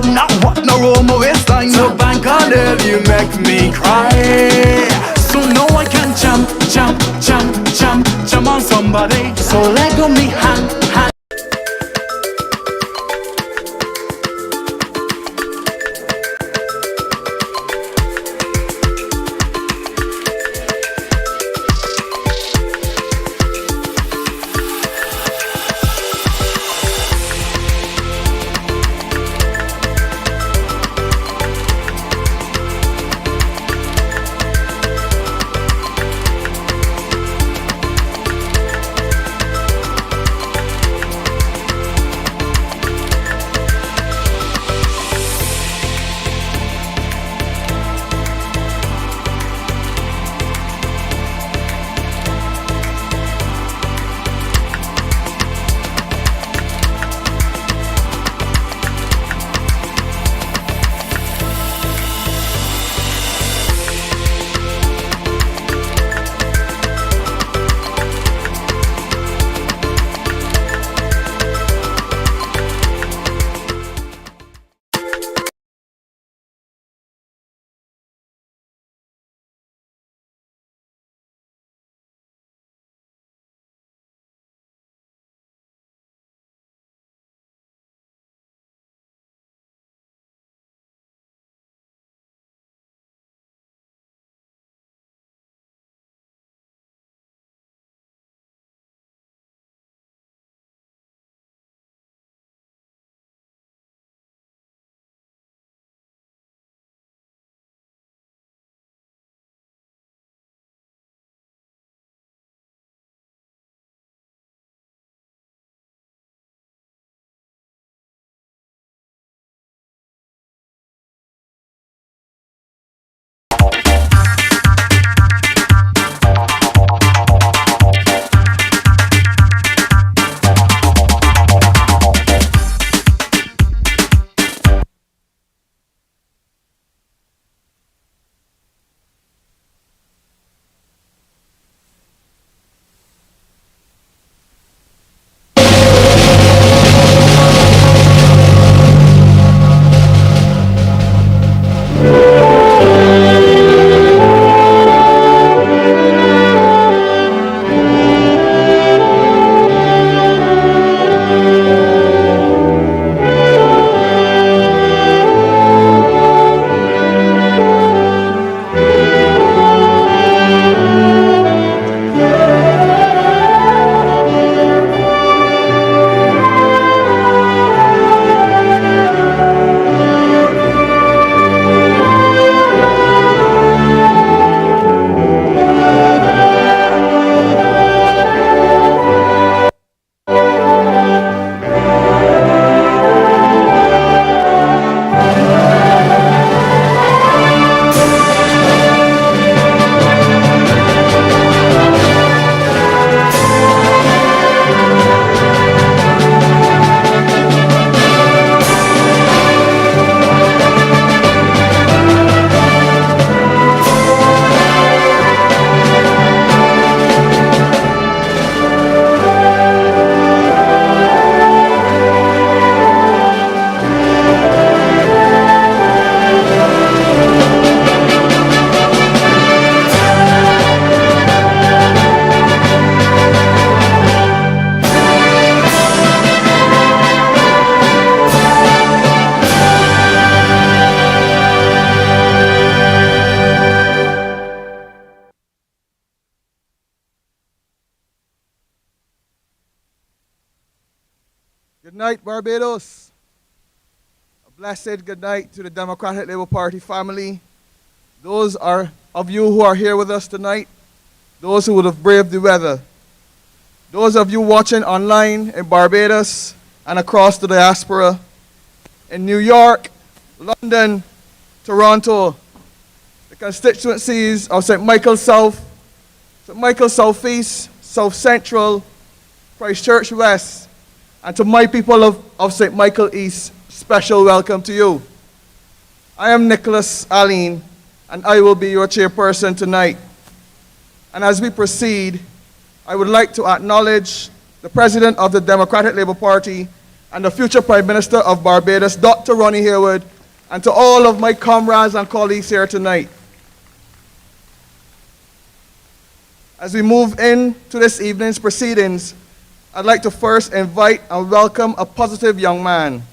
could not walk no room waistline. So bank on it, you make me cry. So now I can jump on somebody. So let go me hand. Good night, Barbados. A blessed good night to the Democratic Labour Party family. Those of you who are here with us tonight, those who would have braved the weather, those of you watching online in Barbados and across the diaspora, in New York, London, Toronto, the constituencies of St. Michael South, St. Michael South East, South Central, Christchurch West, and to my people of St. Michael East, special welcome to you. I am Nicholas Aline, and I will be your chairperson tonight. And as we proceed, I would like to acknowledge the President of the Democratic Labour Party, and the future Prime Minister of Barbados, Dr. Ronnie Hayward, and to all of my comrades and colleagues here tonight. As we move into this evening's proceedings, I'd like to first invite and welcome a positive young man,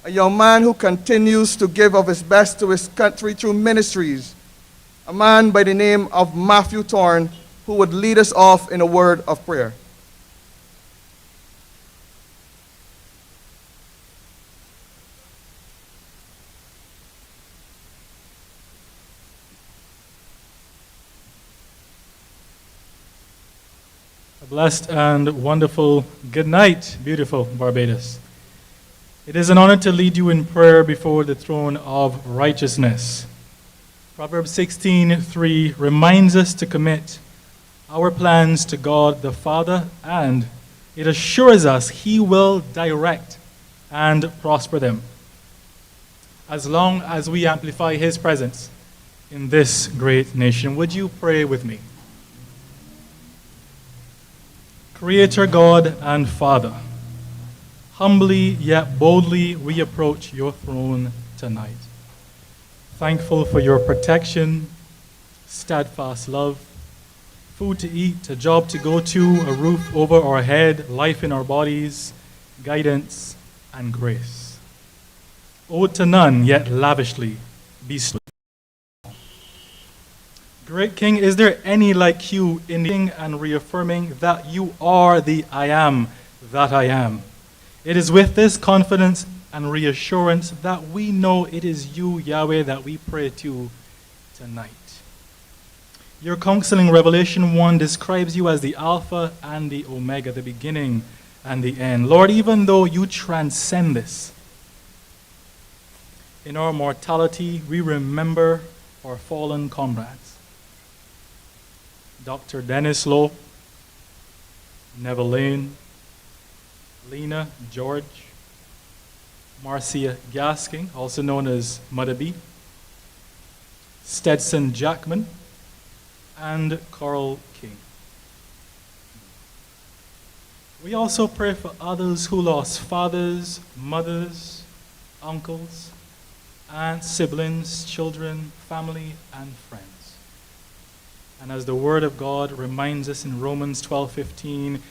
a young man who continues to give of his best to his country through ministries, a man by the name of Matthew Thorne, who would lead us off in a word of prayer. A blessed and wonderful good night, beautiful Barbados. It is an honor to lead you in prayer before the throne of righteousness. Proverbs 16:3 reminds us to commit our plans to God the Father, and it assures us He will direct and prosper them, as long as we amplify His presence in this great nation. Would you pray with me? Creator God and Father, humbly yet boldly we approach your throne tonight. Thankful for your protection, steadfast love, food to eat, a job to go to, a roof over our head, life in our bodies, guidance and grace. Owed to none, yet lavishly bestowed. Great King, is there any like you in the and reaffirming that you are the I am that I am? It is with this confidence and reassurance that we know it is you, Yahweh, that we pray to tonight. Your counseling Revelation 1 describes you as the Alpha and the Omega, the beginning and the end. Lord, even though you transcend this, in our mortality, we remember our fallen comrades. Dr. Dennis Lowe, Neville Lane, Lena George, Marcia Gasking, also known as Mother B, Stetson Jackman, and Carl King. We also pray for others who lost fathers, mothers, uncles, aunts, siblings, children, family, and friends. And as the Word of God reminds us in Romans 12:15,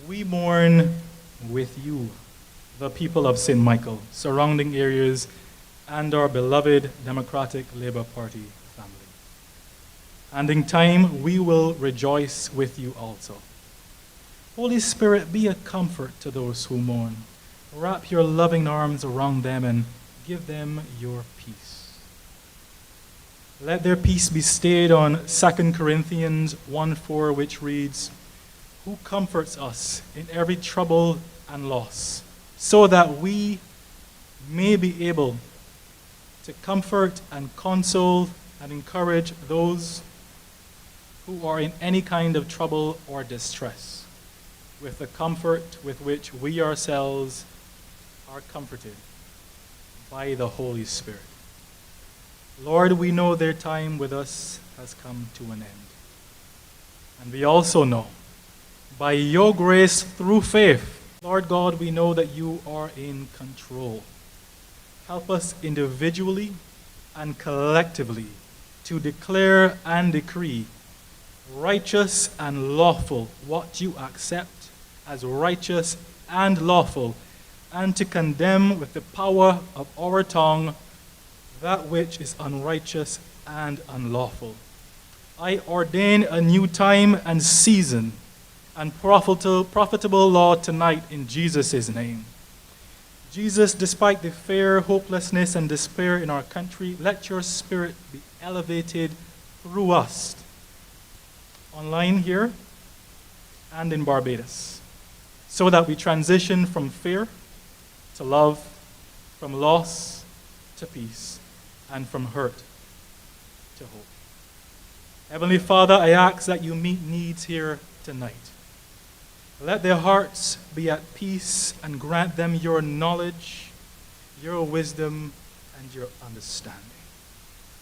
we mourn with you, the people of St. Michael, surrounding areas, and our beloved Democratic Labour Party family. And in time, we will rejoice with you also. Holy Spirit, be a comfort to those who mourn. Wrap your loving arms around them and give them your peace. Let their peace be stayed on 2 Corinthians 1:4, which reads, "Who comforts us in every trouble and loss, so that we may be able to comfort and console and encourage those who are in any kind of trouble or distress, with the comfort with which we ourselves are comforted by the Holy Spirit." Lord, we know their time with us has come to an end. And we also know, by your grace through faith, Lord God, we know that you are in control. Help us individually and collectively to declare and decree righteous and lawful what you accept as righteous and lawful, and to condemn with the power of our tongue that which is unrighteous and unlawful. I ordain a new time and season and profitable law tonight in Jesus' name. Jesus, despite the fear, hopelessness, and despair in our country, let your Spirit be elevated through us, online here and in Barbados, so that we transition from fear to love, from loss to peace, and from hurt to hope. Heavenly Father, I ask that you meet needs here tonight. Let their hearts be at peace and grant them your knowledge, your wisdom, and your understanding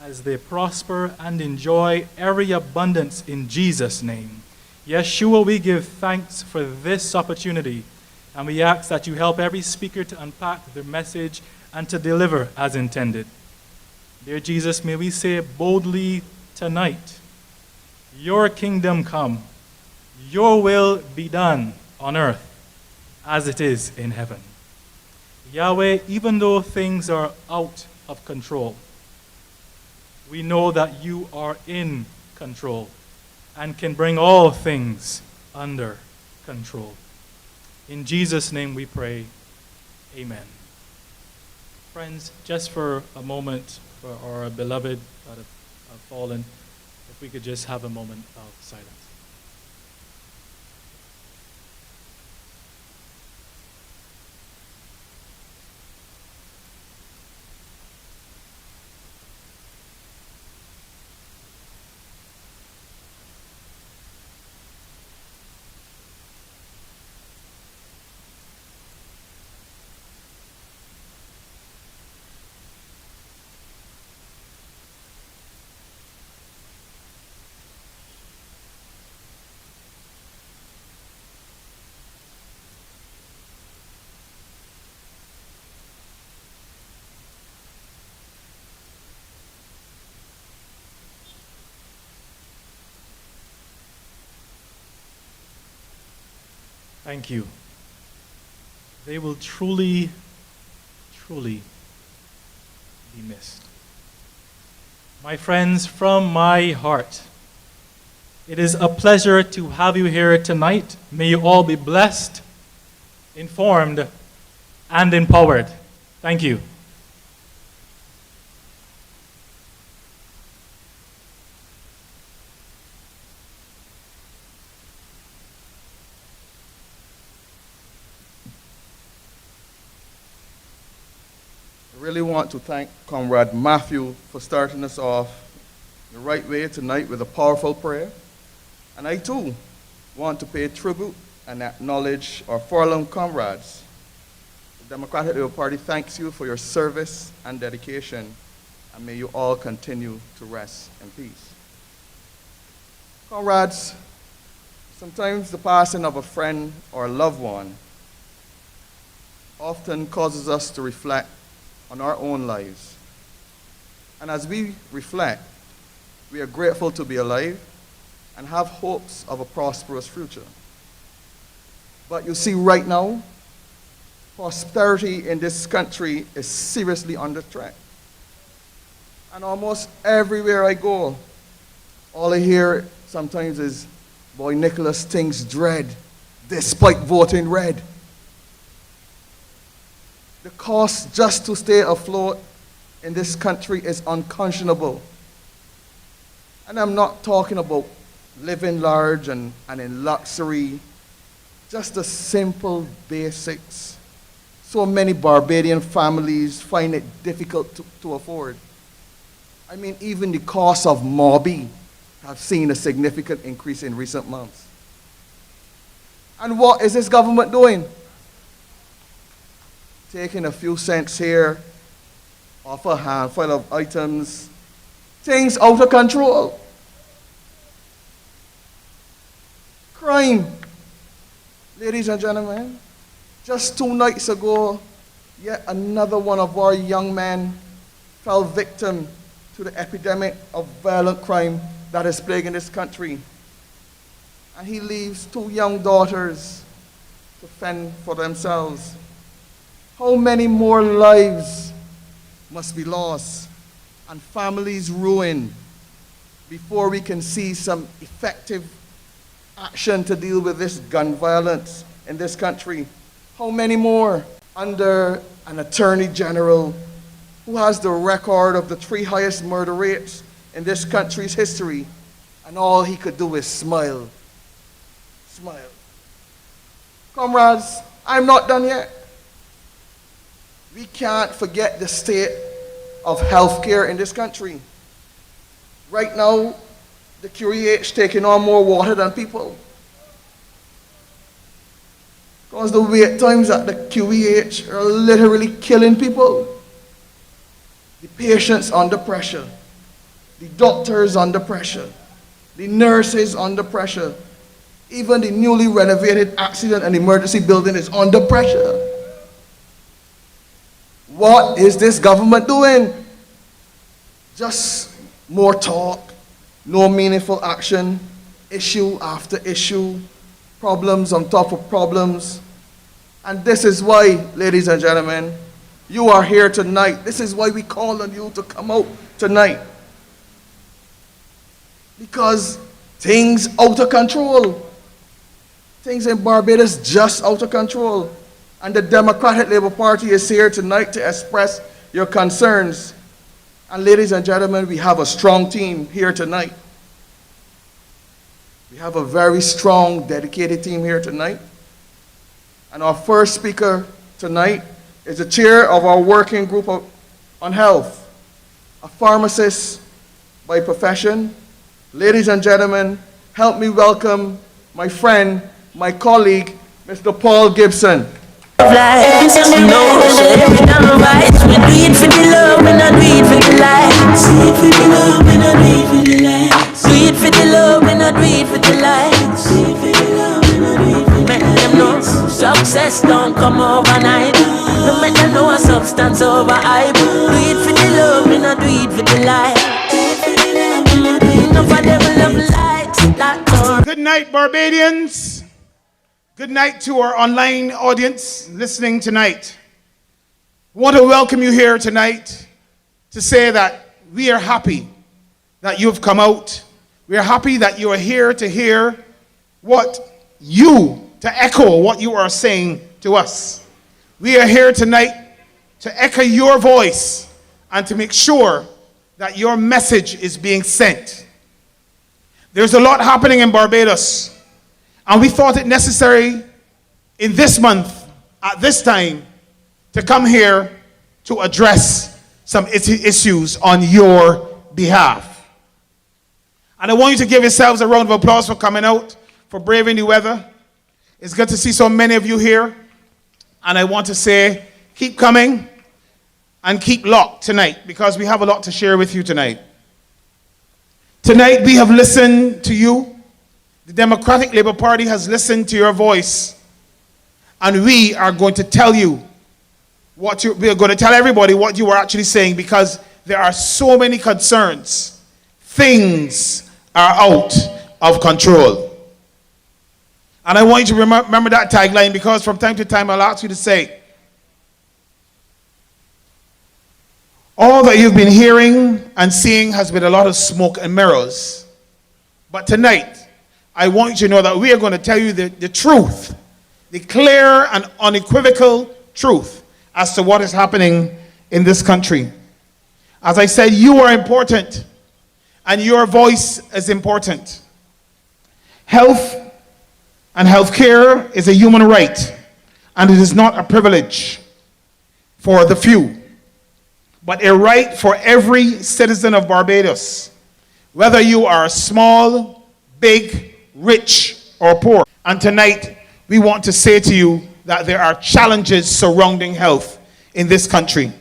as they prosper and enjoy every abundance in Jesus' name. Yeshua, we give thanks for this opportunity And we ask that you help every speaker to unpack their message and to deliver as intended. Dear Jesus, may we say boldly tonight, your kingdom come, your will be done on earth as it is in heaven. Yahweh, even though things are out of control, we know that you are in control and can bring all things under control. In Jesus' name we pray, amen. Friends, just for a moment, for our beloved that have fallen, if we could just have a moment of silence. Thank you. They will truly, truly be missed. My friends, from my heart, it is a pleasure to have you here tonight. May you all be blessed, informed, and empowered. Thank you. I really want to thank Comrade Matthew for starting us off the right way tonight with a powerful prayer. And I too want to pay tribute and acknowledge our fallen comrades. The Democratic Labour Party thanks you for your service and dedication, and may you all continue to rest in peace. Comrades, sometimes the passing of a friend or a loved one often causes us to reflect on our own lives. And as we reflect, we are grateful to be alive and have hopes of a prosperous future. But you see, right now, prosperity in this country is seriously under threat. And almost everywhere I go, all I hear sometimes is, boy, Nicholas thinks dread, despite voting red. The cost just to stay afloat in this country is unconscionable. And I'm not talking about living large and in luxury, just the simple basics. So many Barbadian families find it difficult to afford. I mean, even the cost of Mobi have seen a significant increase in recent months. And what is this government doing? Taking a few cents here off a handful of items, things out of control. Crime. Ladies and gentlemen, just 2 nights ago, yet another one of our young men fell victim to the epidemic of violent crime that is plaguing this country. And he leaves 2 young daughters to fend for themselves. How many more lives must be lost and families ruined before we can see some effective action to deal with this gun violence in this country? How many more under an attorney general who has the record of the 3 highest murder rates in this country's history, and all he could do is smile. Smile. Comrades, I'm not done yet. We can't forget the state of healthcare in this country. Right now, the QEH taking on more water than people. Because the wait times at the QEH are literally killing people. The patients under pressure, the doctors under pressure, the nurses under pressure, Even the newly renovated accident and emergency building is under pressure. What is this government doing? Just more talk, no meaningful action, issue after issue, problems on top of problems. And this is why, ladies and gentlemen, you are here tonight. This is why we call on you to come out tonight. Because things out of control. Things in Barbados just out of control. And the Democratic Labour Party is here tonight to express your concerns. And ladies and gentlemen, we have a strong team here tonight. We have a very strong, dedicated team here tonight. And our first speaker tonight is the chair of our working group on health, a pharmacist by profession. Ladies and gentlemen, help me welcome my friend, my colleague, Mr. Paul Gibson. Success don't come overnight. No make them know a substance over hype. Do it for the love, me not do it for the light. No for them love likes that. Good night, Barbadians. Good night to our online audience listening tonight. I want to welcome you here tonight to say that we are happy that you've come out. We are happy that you are here to hear to echo what you are saying to us. We are here tonight to echo your voice and to make sure that your message is being sent. There's a lot happening in Barbados, and we thought it necessary in this month, at this time, to come here to address some issues on your behalf. And I want you to give yourselves a round of applause for coming out, for braving the weather. It's good to see so many of you here. And I want to say, keep coming and keep locked tonight, because we have a lot to share with you tonight. Tonight we have listened to you. The Democratic Labour Party has listened to your voice. And we are going to tell you we are going to tell everybody what you are actually saying, because there are so many concerns. Things are out of control. And I want you to remember that tagline, because from time to time I'll ask you to say, all that you've been hearing and seeing has been a lot of smoke and mirrors. But tonight, I want you to know that we are going to tell you the truth, the clear and unequivocal truth as to what is happening in this country. As I said, you are important, and your voice is important. Health and healthcare is a human right, and it is not a privilege for the few, but a right for every citizen of Barbados, whether you are small, big, rich, or poor. And tonight, we want to say to you that there are challenges surrounding health in this country.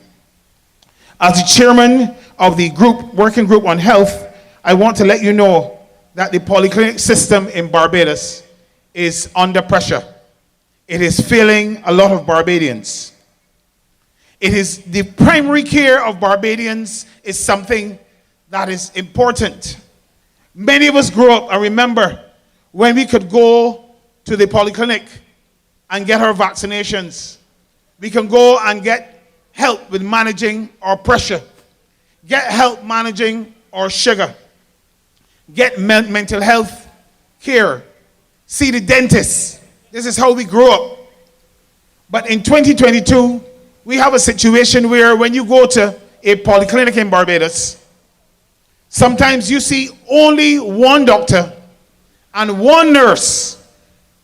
As the chairman of the working group on health, I want to let you know that the polyclinic system in Barbados is under pressure. It is failing a lot of Barbadians. It is the primary care of Barbadians is something that is important. Many of us grew up and remember when we could go to the polyclinic and get our vaccinations. We can go and get help with managing our pressure, get help managing our sugar, get mental health care, see the dentist. This is how we grew up. But in 2022, we have a situation where when you go to a polyclinic in Barbados, sometimes you see only one doctor and one nurse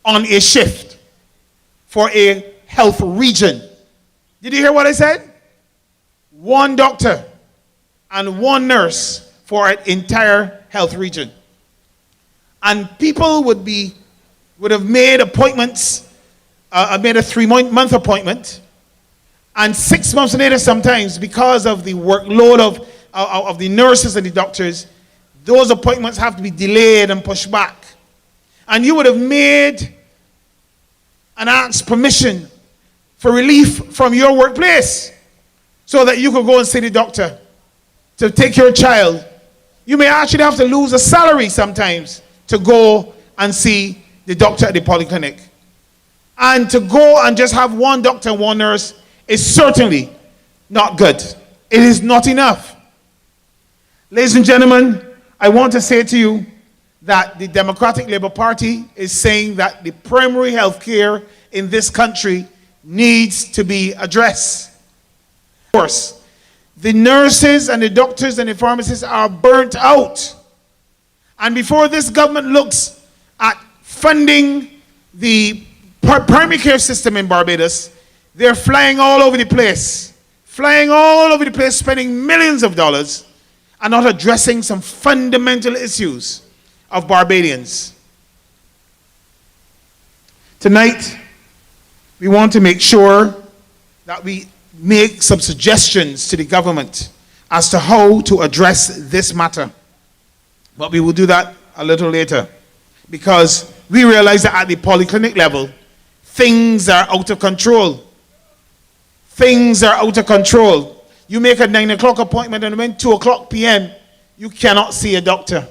on a shift for a health region. Did you hear what I said? One doctor and one nurse for an entire health region. And people would have made appointments, made a 3-month appointment, and 6 months later sometimes, because of the workload of the nurses and the doctors, those appointments have to be delayed and pushed back. and you would have made and asked permission for relief from your workplace so that you could go and see the doctor to take your child. You may actually have to lose a salary sometimes to go and see the doctor at the polyclinic. And to go and just have one doctor and one nurse is certainly not good. It is not enough. Ladies and gentlemen, I want to say to you that the Democratic Labour Party is saying that the primary health care in this country needs to be addressed. Of course, the nurses and the doctors and the pharmacists are burnt out. And before this government looks at funding the primary care system in Barbados, they're flying all over the place. Flying all over the place, spending millions of dollars, and not addressing some fundamental issues of Barbadians. Tonight, we want to make sure that we make some suggestions to the government as to how to address this matter. But we will do that a little later, because we realize that at the polyclinic level, things are out of control. Things are out of control. You make a 9 o'clock appointment and when 2 o'clock p.m., you cannot see a doctor.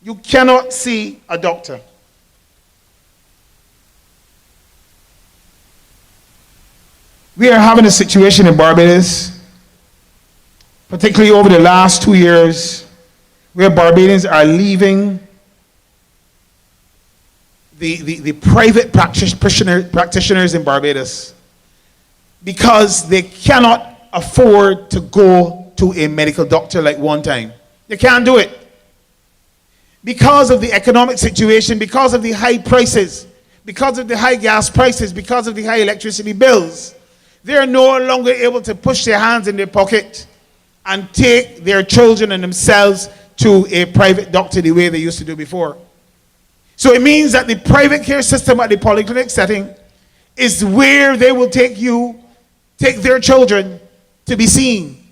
You cannot see a doctor. We are having a situation in Barbados, particularly over the last 2 years, where Barbadians are leaving the private practitioners in Barbados because they cannot afford to go to a medical doctor like one time. They can't do it. Because of the economic situation, because of the high prices, because of the high gas prices, because of the high electricity bills, they are no longer able to push their hands in their pocket and take their children and themselves to a private doctor the way they used to do before. So it means that the private care system at the polyclinic setting is where they will take their children to be seen.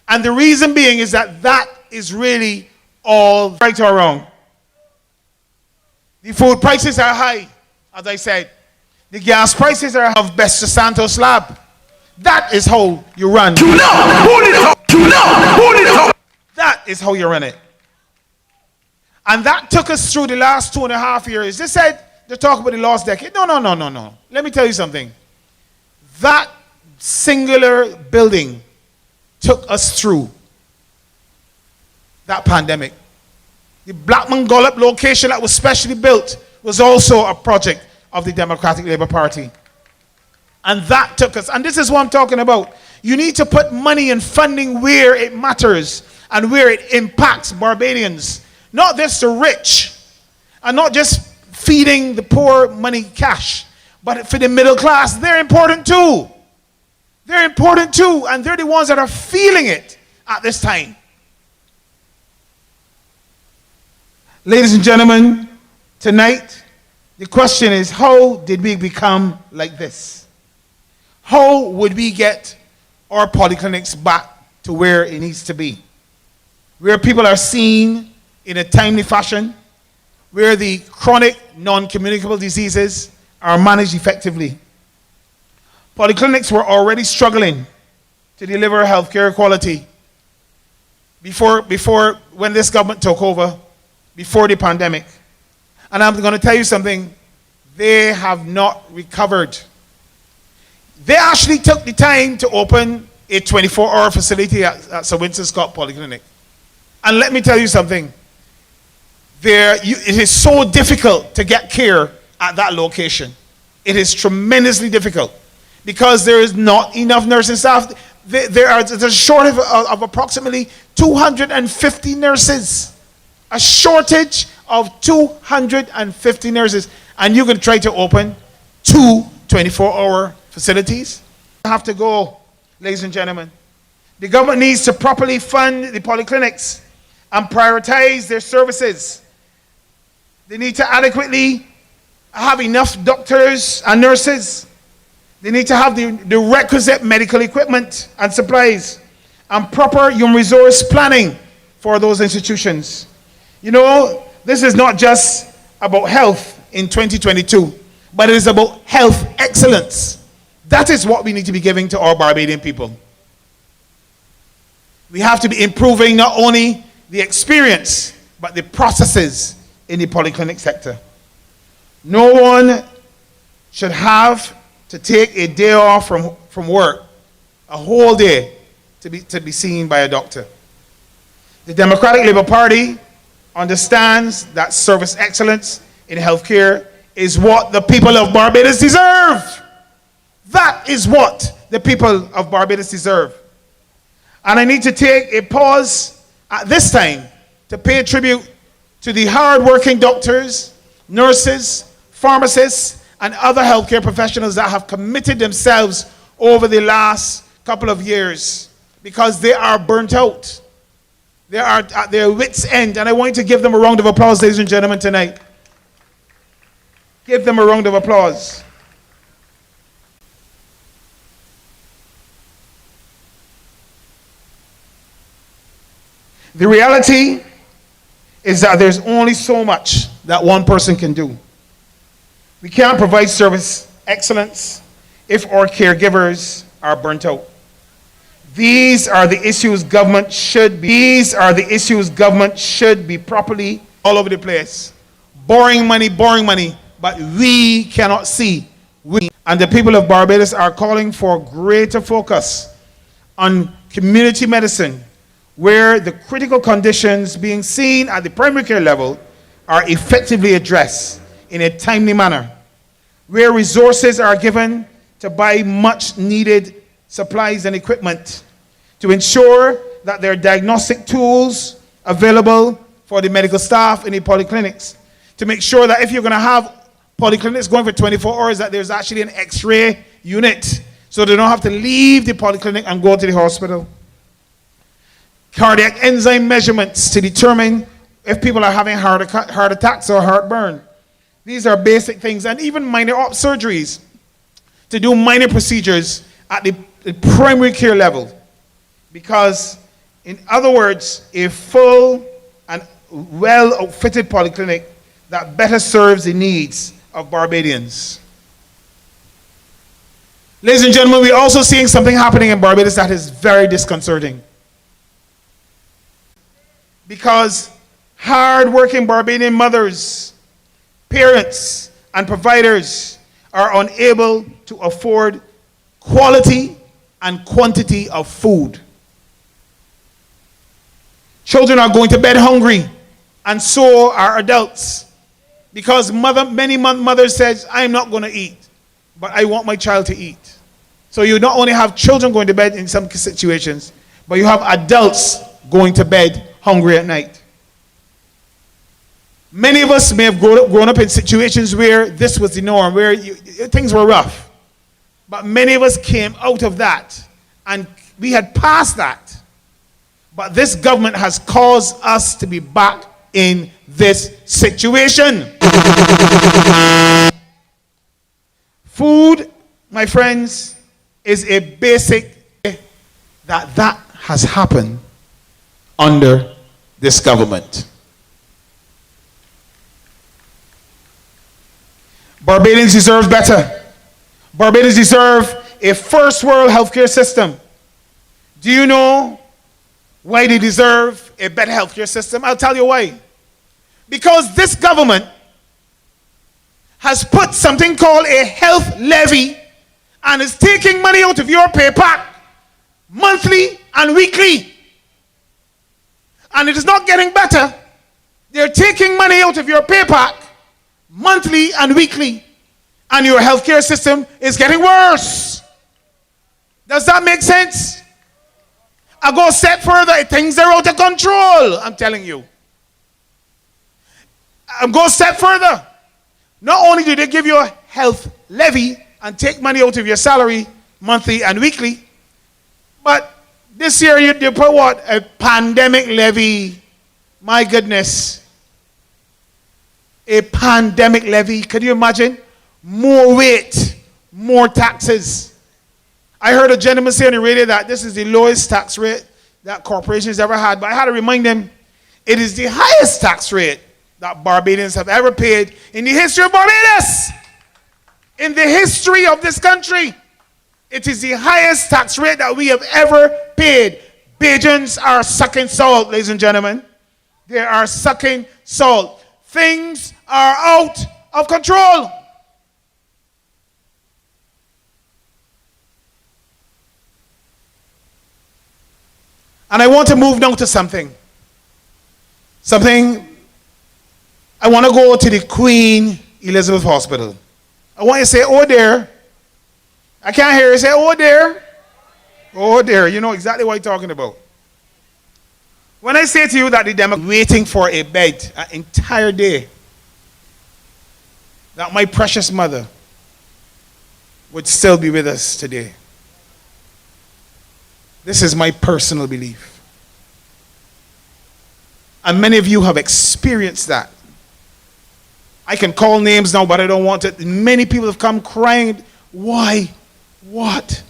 And the reason being is that that is really all right or wrong. The food prices are high, as I said. The gas prices are of best to Santos slab. That is how you run. That is how you run it. And that took us through the last 2.5 years. They said, they talk about the last decade. No. Let me tell you something. That singular building took us through that pandemic. The Blackman Gullop location that was specially built was also a project of the Democratic Labour Party. And that took us, and this is what I'm talking about. You need to put money and funding where it matters and where it impacts Barbadians. Not just the rich, and not just feeding the poor money cash, but for the middle class, they're important too. They're important too, and they're the ones that are feeling it at this time. Ladies and gentlemen, tonight, the question is, how did we become like this? How would we get our polyclinics back to where it needs to be? Where people are seen in a timely fashion, where the chronic non-communicable diseases are managed effectively. Polyclinics were already struggling to deliver healthcare quality before when this government took over, before the pandemic. And I'm going to tell you something, they have not recovered. They actually took the time to open a 24-hour facility at Sir Winston Scott Polyclinic. And let me tell you something, it is so difficult to get care at that location. It is tremendously difficult because there is not enough nursing staff. There's a shortage of approximately 250 nurses. A shortage of 250 nurses. And you're going to try to open 2 24-hour facilities? You have to go, ladies and gentlemen. The government needs to properly fund the polyclinics and prioritize their services. They need to adequately have enough doctors and nurses. They need to have the requisite medical equipment and supplies and proper human resource planning for those institutions. You know, this is not just about health in 2022, but it is about health excellence. That is what we need to be giving to our Barbadian people. We have to be improving not only the experience, but the processes in the polyclinic sector. No one should have to take a day off from work, a whole day, to be seen by a doctor. The Democratic Labour Party understands that service excellence in healthcare is what the people of Barbados deserve. That is what the people of Barbados deserve. And I need to take a pause at this time to pay tribute to the hard-working doctors, nurses, pharmacists, and other healthcare professionals that have committed themselves over the last couple of years, because they are burnt out. They are at their wits' end, and I want you to give them a round of applause, ladies and gentlemen, tonight. Give them a round of applause. The reality is that there's only so much that one person can do. We can't provide service excellence if our caregivers are burnt out. These are the issues government should be properly all over the place. Borrowing money, but we cannot see. We and the people of Barbados are calling for greater focus on community medicine, where the critical conditions being seen at the primary care level are effectively addressed in a timely manner, where resources are given to buy much needed supplies and equipment, to ensure that there are diagnostic tools available for the medical staff in the polyclinics, to make sure that if you're going to have polyclinics going for 24 hours, that there's actually an X-ray unit, so they don't have to leave the polyclinic and go to the hospital. Cardiac enzyme measurements to determine if people are having heart attacks or heartburn. These are basic things, and even minor op surgeries to do minor procedures at the primary care level. Because, in other words, a full and well-outfitted polyclinic that better serves the needs of Barbadians. Ladies and gentlemen, we're also seeing something happening in Barbados that is very disconcerting. Because hard-working Barbadian mothers, parents, and providers are unable to afford quality and quantity of food. Children are going to bed hungry, and so are adults. Because many mothers says, I'm not going to eat, but I want my child to eat. So you not only have children going to bed in some situations, but you have adults going to bed hungry at night. Many of us may have grown up in situations where this was the norm, where things were rough. But many of us came out of that, and we had passed that. But this government has caused us to be back in this situation. Food, my friends, is a basic that has happened under this government. Barbadians deserve better. Barbadians deserve a first world healthcare system. Do you know why they deserve a better healthcare system? I'll tell you why. Because this government has put something called a health levy and is taking money out of your pay pack monthly and weekly. And it is not getting better. They're taking money out of your pay pack monthly and weekly, and your healthcare system is getting worse. Does that make sense? I go a step further, things are out of control, I'm telling you. I'm going a step further. Not only do they give you a health levy and take money out of your salary monthly and weekly, but this year you put what? A pandemic levy. My goodness. A pandemic levy. Could you imagine? More weight, more taxes. I heard a gentleman say on the radio that this is the lowest tax rate that corporations ever had, but I had to remind them, it is the highest tax rate that Barbadians have ever paid in the history of Barbados. In the history of this country, it is the highest tax rate that we have ever paid. Bajans are sucking salt, ladies and gentlemen. They are sucking salt. Things are out of control. And I want to move now to something. I want to go to the Queen Elizabeth Hospital. I want you to say, oh there. I can't hear you say, oh there. Oh there. You know exactly what I'm talking about. When I say to you that the Democrats waiting for a bed an entire day, that my precious mother would still be with us today. This is my personal belief. And many of you have experienced that. I can call names now, but I don't want it. Many people have come crying, why? What?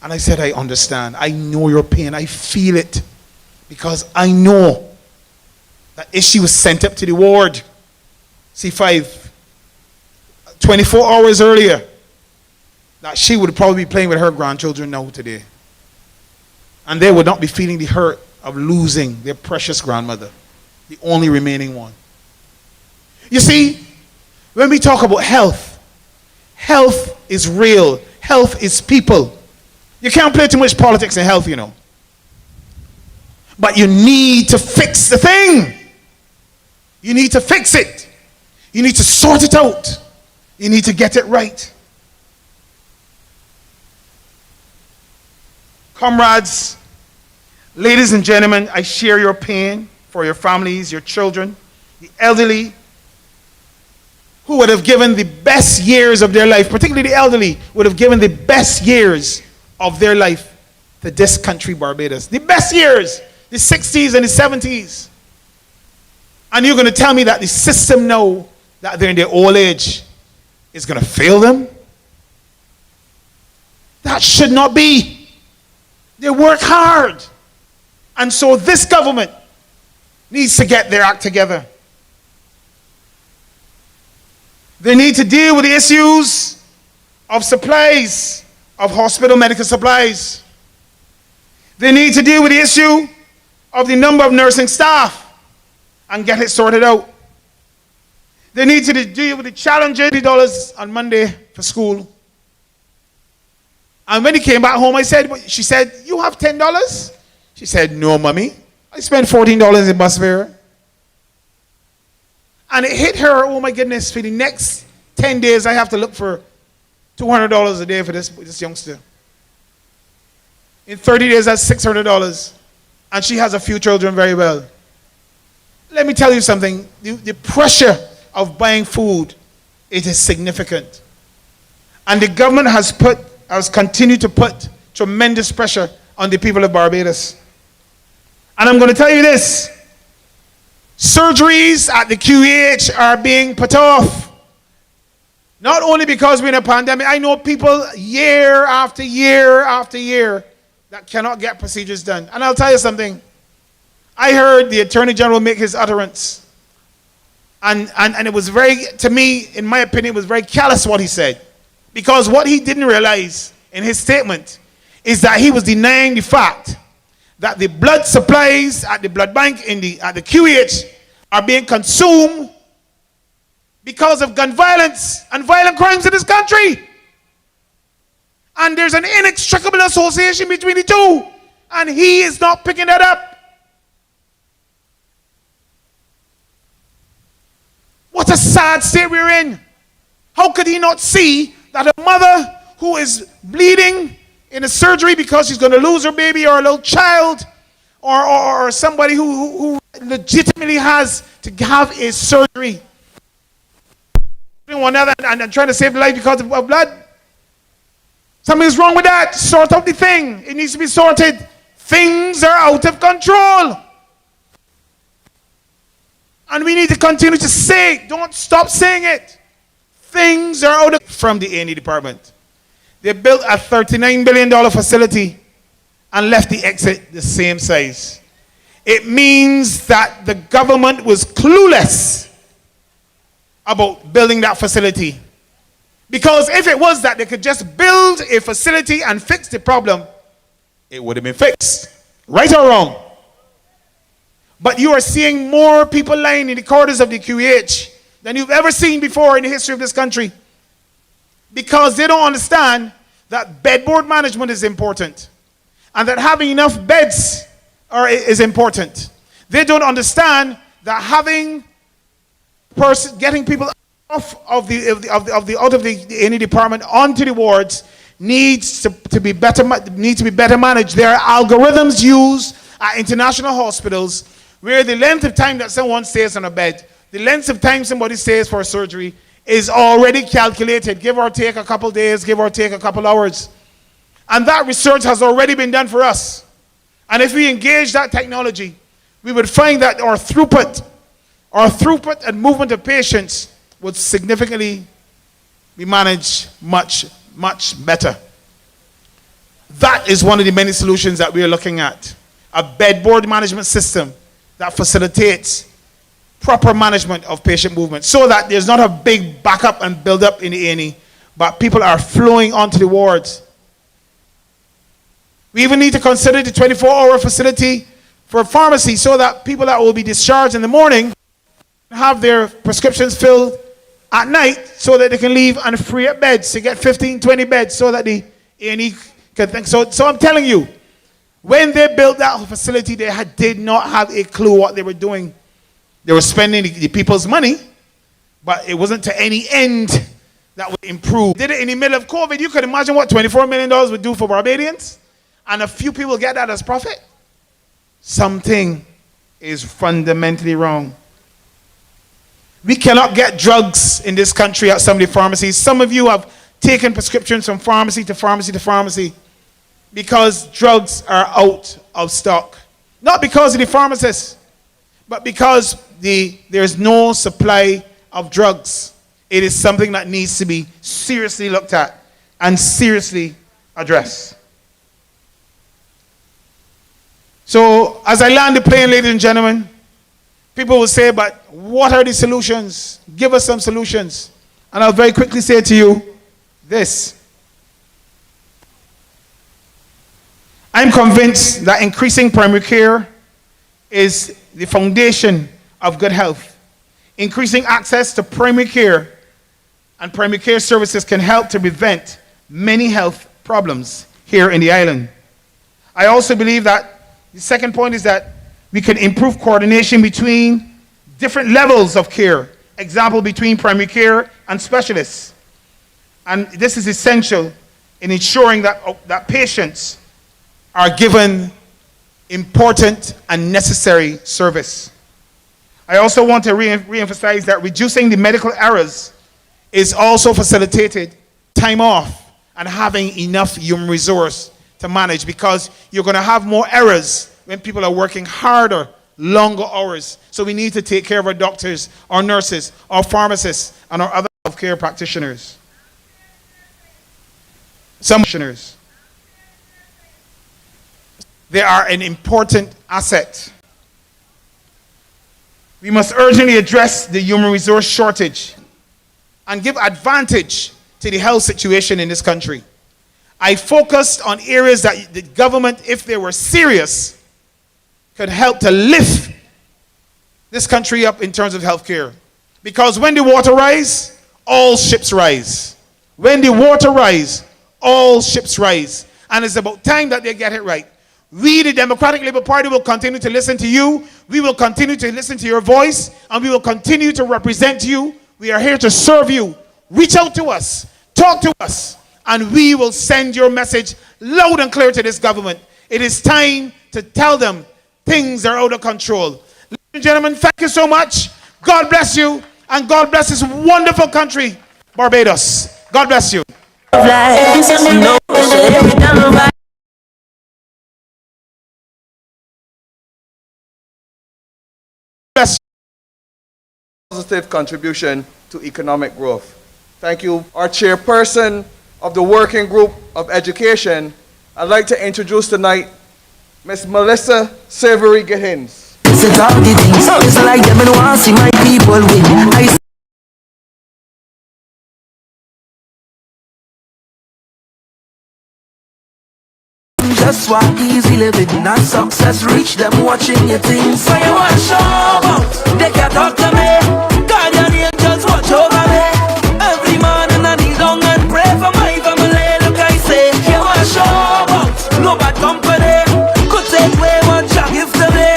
And I said, I understand. I know your pain. I feel it. Because I know that if she was sent up to the ward, C5, 24 hours earlier, that she would probably be playing with her grandchildren now today. And they would not be feeling the hurt of losing their precious grandmother, the only remaining one. You see, when we talk about health, health is real. Health is people. You can't play too much politics in health, you know. But you need to fix the thing. You need to fix it. You need to sort it out. You need to get it right. Comrades, ladies and gentlemen, I share your pain for your families, your children, the elderly, who would have given the best years of their life, particularly the elderly, would have given the best years of their life to this country, Barbados. The best years, the 60s and the 70s. And you're going to tell me that the system now, that they're in their old age, is going to fail them? That should not be. They work hard. And so this government needs to get their act together. They need to deal with the issues of supplies, of hospital medical supplies. They need to deal with the issue of the number of nursing staff and get it sorted out. They need to deal with the challenges. $80 on Monday for school. And when he came back home, she said, you have $10? She said, no, mommy. I spent $14 in bus fare. And it hit her, oh my goodness, for the next 10 days, I have to look for $200 a day for this youngster. In 30 days, that's $600. And she has a few children very well. Let me tell you something. The pressure of buying food, it is significant. And the government has continued to put tremendous pressure on the people of Barbados. And I'm going to tell you this. Surgeries at the QEH are being put off. Not only because we're in a pandemic. I know people year after year after year that cannot get procedures done. And I'll tell you something. I heard the Attorney General make his utterance. And it was very, to me, in my opinion, it was very callous what he said. Because what he didn't realize in his statement is that he was denying the fact that the blood supplies at the blood bank at the QEH are being consumed because of gun violence and violent crimes in this country. And there's an inextricable association between the two. And he is not picking that up. What a sad state we're in. How could he not see that a mother who is bleeding in a surgery because she's going to lose her baby, or a little child, or somebody who legitimately has to have a surgery, one another and trying to save life because of blood? Something is wrong with that. Sort out the thing. It needs to be sorted. Things are out of control. And we need to continue to say it. Don't stop saying it. Things are out of... From the A&E department. They built a $39 billion facility and left the exit the same size. It means that the government was clueless about building that facility. Because if it was that they could just build a facility and fix the problem, it would have been fixed. Right or wrong? But you are seeing more people lying in the corridors of the QEH than you've ever seen before in the history of this country. Because they don't understand that bedboard management is important. And that having enough beds is important. They don't understand that getting people off of any department onto the wards needs to be better managed. There are algorithms used at international hospitals where the length of time that someone stays on a bed, the length of time somebody stays for a surgery is already calculated, give or take a couple days, give or take a couple hours. And that research has already been done for us. And if we engage that technology, we would find that our throughput and movement of patients would significantly be managed much, much better. That is one of the many solutions that we are looking at. A bedboard management system that facilitates proper management of patient movement so that there's not a big backup and build up in the A&E, but people are flowing onto the wards. We even need to consider the 24-hour facility for pharmacy so that people that will be discharged in the morning have their prescriptions filled at night so that they can leave and free up beds to get 15, 20 beds so that the A&E can think. So I'm telling you, when they built that facility, they did not have a clue what they were doing. They were spending the people's money, but it wasn't to any end that would improve. Did it in the middle of COVID. You could imagine what $24 million would do for Barbadians, and a few people get that as profit. Something is fundamentally wrong. We cannot get drugs in this country at some of the pharmacies. Some of you have taken prescriptions from pharmacy to pharmacy to pharmacy because drugs are out of stock. Not because of the pharmacists, but because there's no supply of drugs. It is something that needs to be seriously looked at and seriously addressed. So, as I land the plane, ladies and gentlemen, people will say, but what are the solutions? Give us some solutions. And I'll very quickly say to you this. I'm convinced that increasing primary care is the foundation of good health. Increasing access to primary care and primary care services can help to prevent many health problems here in the island. I also believe that the second point is that we can improve coordination between different levels of care. Example, between primary care and specialists. And this is essential in ensuring that patients are given important and necessary service. I also want to re-emphasize that reducing the medical errors is also facilitated time off and having enough human resource to manage, because you're going to have more errors when people are working harder, longer hours. So we need to take care of our doctors, our nurses, our pharmacists, and our other healthcare practitioners. Some practitioners. They are an important asset. We must urgently address the human resource shortage and give advantage to the health situation in this country. I focused on areas that the government, if they were serious, could help to lift this country up in terms of healthcare. Because when the water rise, all ships rise. When the water rise, all ships rise. And it's about time that they get it right. We, the Democratic Labour Party, will continue to listen to you. We will continue to listen to your voice, and we will continue to represent you. We are here to serve you. Reach out to us, talk to us, and we will send your message loud and clear to this government. It is time to tell them things are out of control. Ladies and gentlemen, thank you so much. God bless you, and God bless this wonderful country, Barbados. God bless you. Positive contribution to economic growth. Thank you, our chairperson of the Working Group of Education. I'd like to introduce tonight Miss Melissa Savory Gihins. just want easy living and success reach them watching your things. So you want show about, they can't talk to me. Guardian angels watch over me. Every man and I kneel down and pray for my family. Look I say, you want show about, no bad company. Could take away one shot give to me.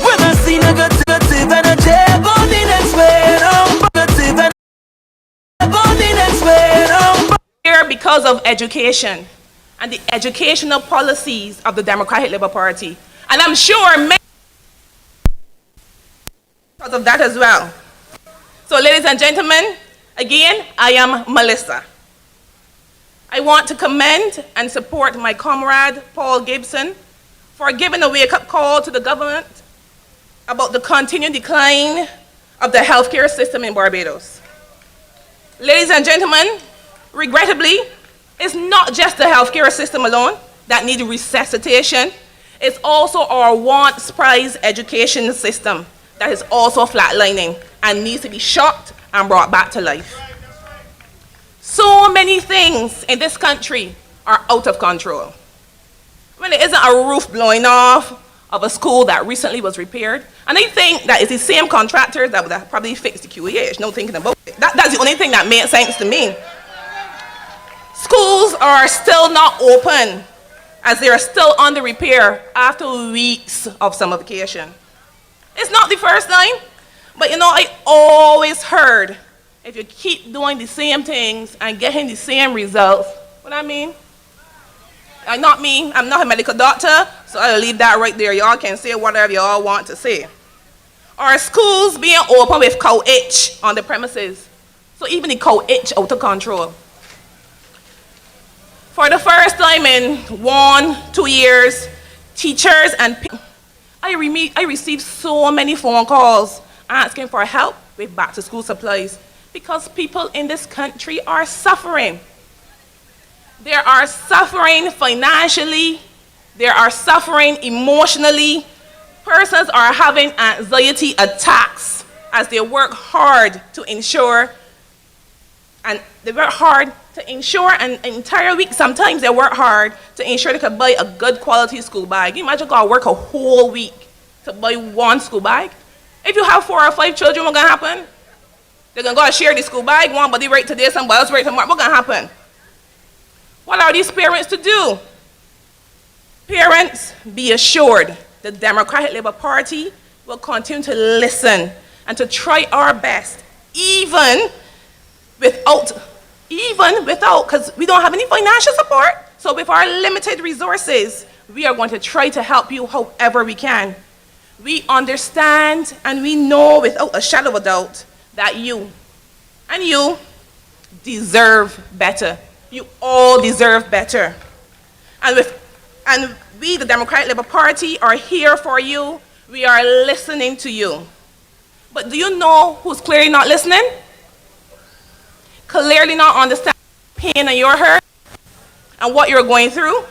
When I see negative energy, go the next way now. Negative energy, go the next way now. Here because of education and the educational policies of the Democratic Labour Party. And I'm sure many because of that as well. So ladies and gentlemen, again, I am Melissa. I want to commend and support my comrade, Paul Gibson, for giving a wake-up call to the government about the continued decline of the healthcare system in Barbados. Ladies and gentlemen, regrettably, it's not just the healthcare system alone that needs resuscitation. It's also our once-prized education system that is also flatlining and needs to be shocked and brought back to life. So many things in this country are out of control. When there isn't a roof blowing off of a school that recently was repaired, and they think that it's the same contractors that would have probably fixed the QEH, no thinking about it. That's the only thing that made sense to me. Schools are still not open as they are still under repair after weeks of summer vacation. It's not the first time, but you know, I always heard if you keep doing the same things and getting the same results, what I mean? Not me, I'm not a medical doctor, so I'll leave that right there. Y'all can say whatever y'all want to say. Our schools being open with cow itch on the premises, so even the cow itch out of control. For the first time in 1-2 years, teachers and I received so many phone calls asking for help with back to school supplies because people in this country are suffering. They are suffering financially, they are suffering emotionally. Persons are having anxiety attacks as they work hard to ensure, and they work hard to ensure an entire week. Sometimes they work hard to ensure they can buy a good quality school bag. You imagine going to work a whole week to buy one school bag? If you have 4 or 5 children, what's going to happen? They're going to go and share the school bag. One body right today, somebody else right tomorrow. What's going to happen? What are these parents to do? Parents, be assured the Democratic Labour Party will continue to listen and to try our best, even without, because we don't have any financial support. So with our limited resources, we are going to try to help you however we can. We understand and we know without a shadow of a doubt that you and you deserve better. You all deserve better. And we, the Democratic Labour Party, are here for you. We are listening to you. But do you know who's clearly not listening? Clearly not understanding the pain and your hurt and what you're going through?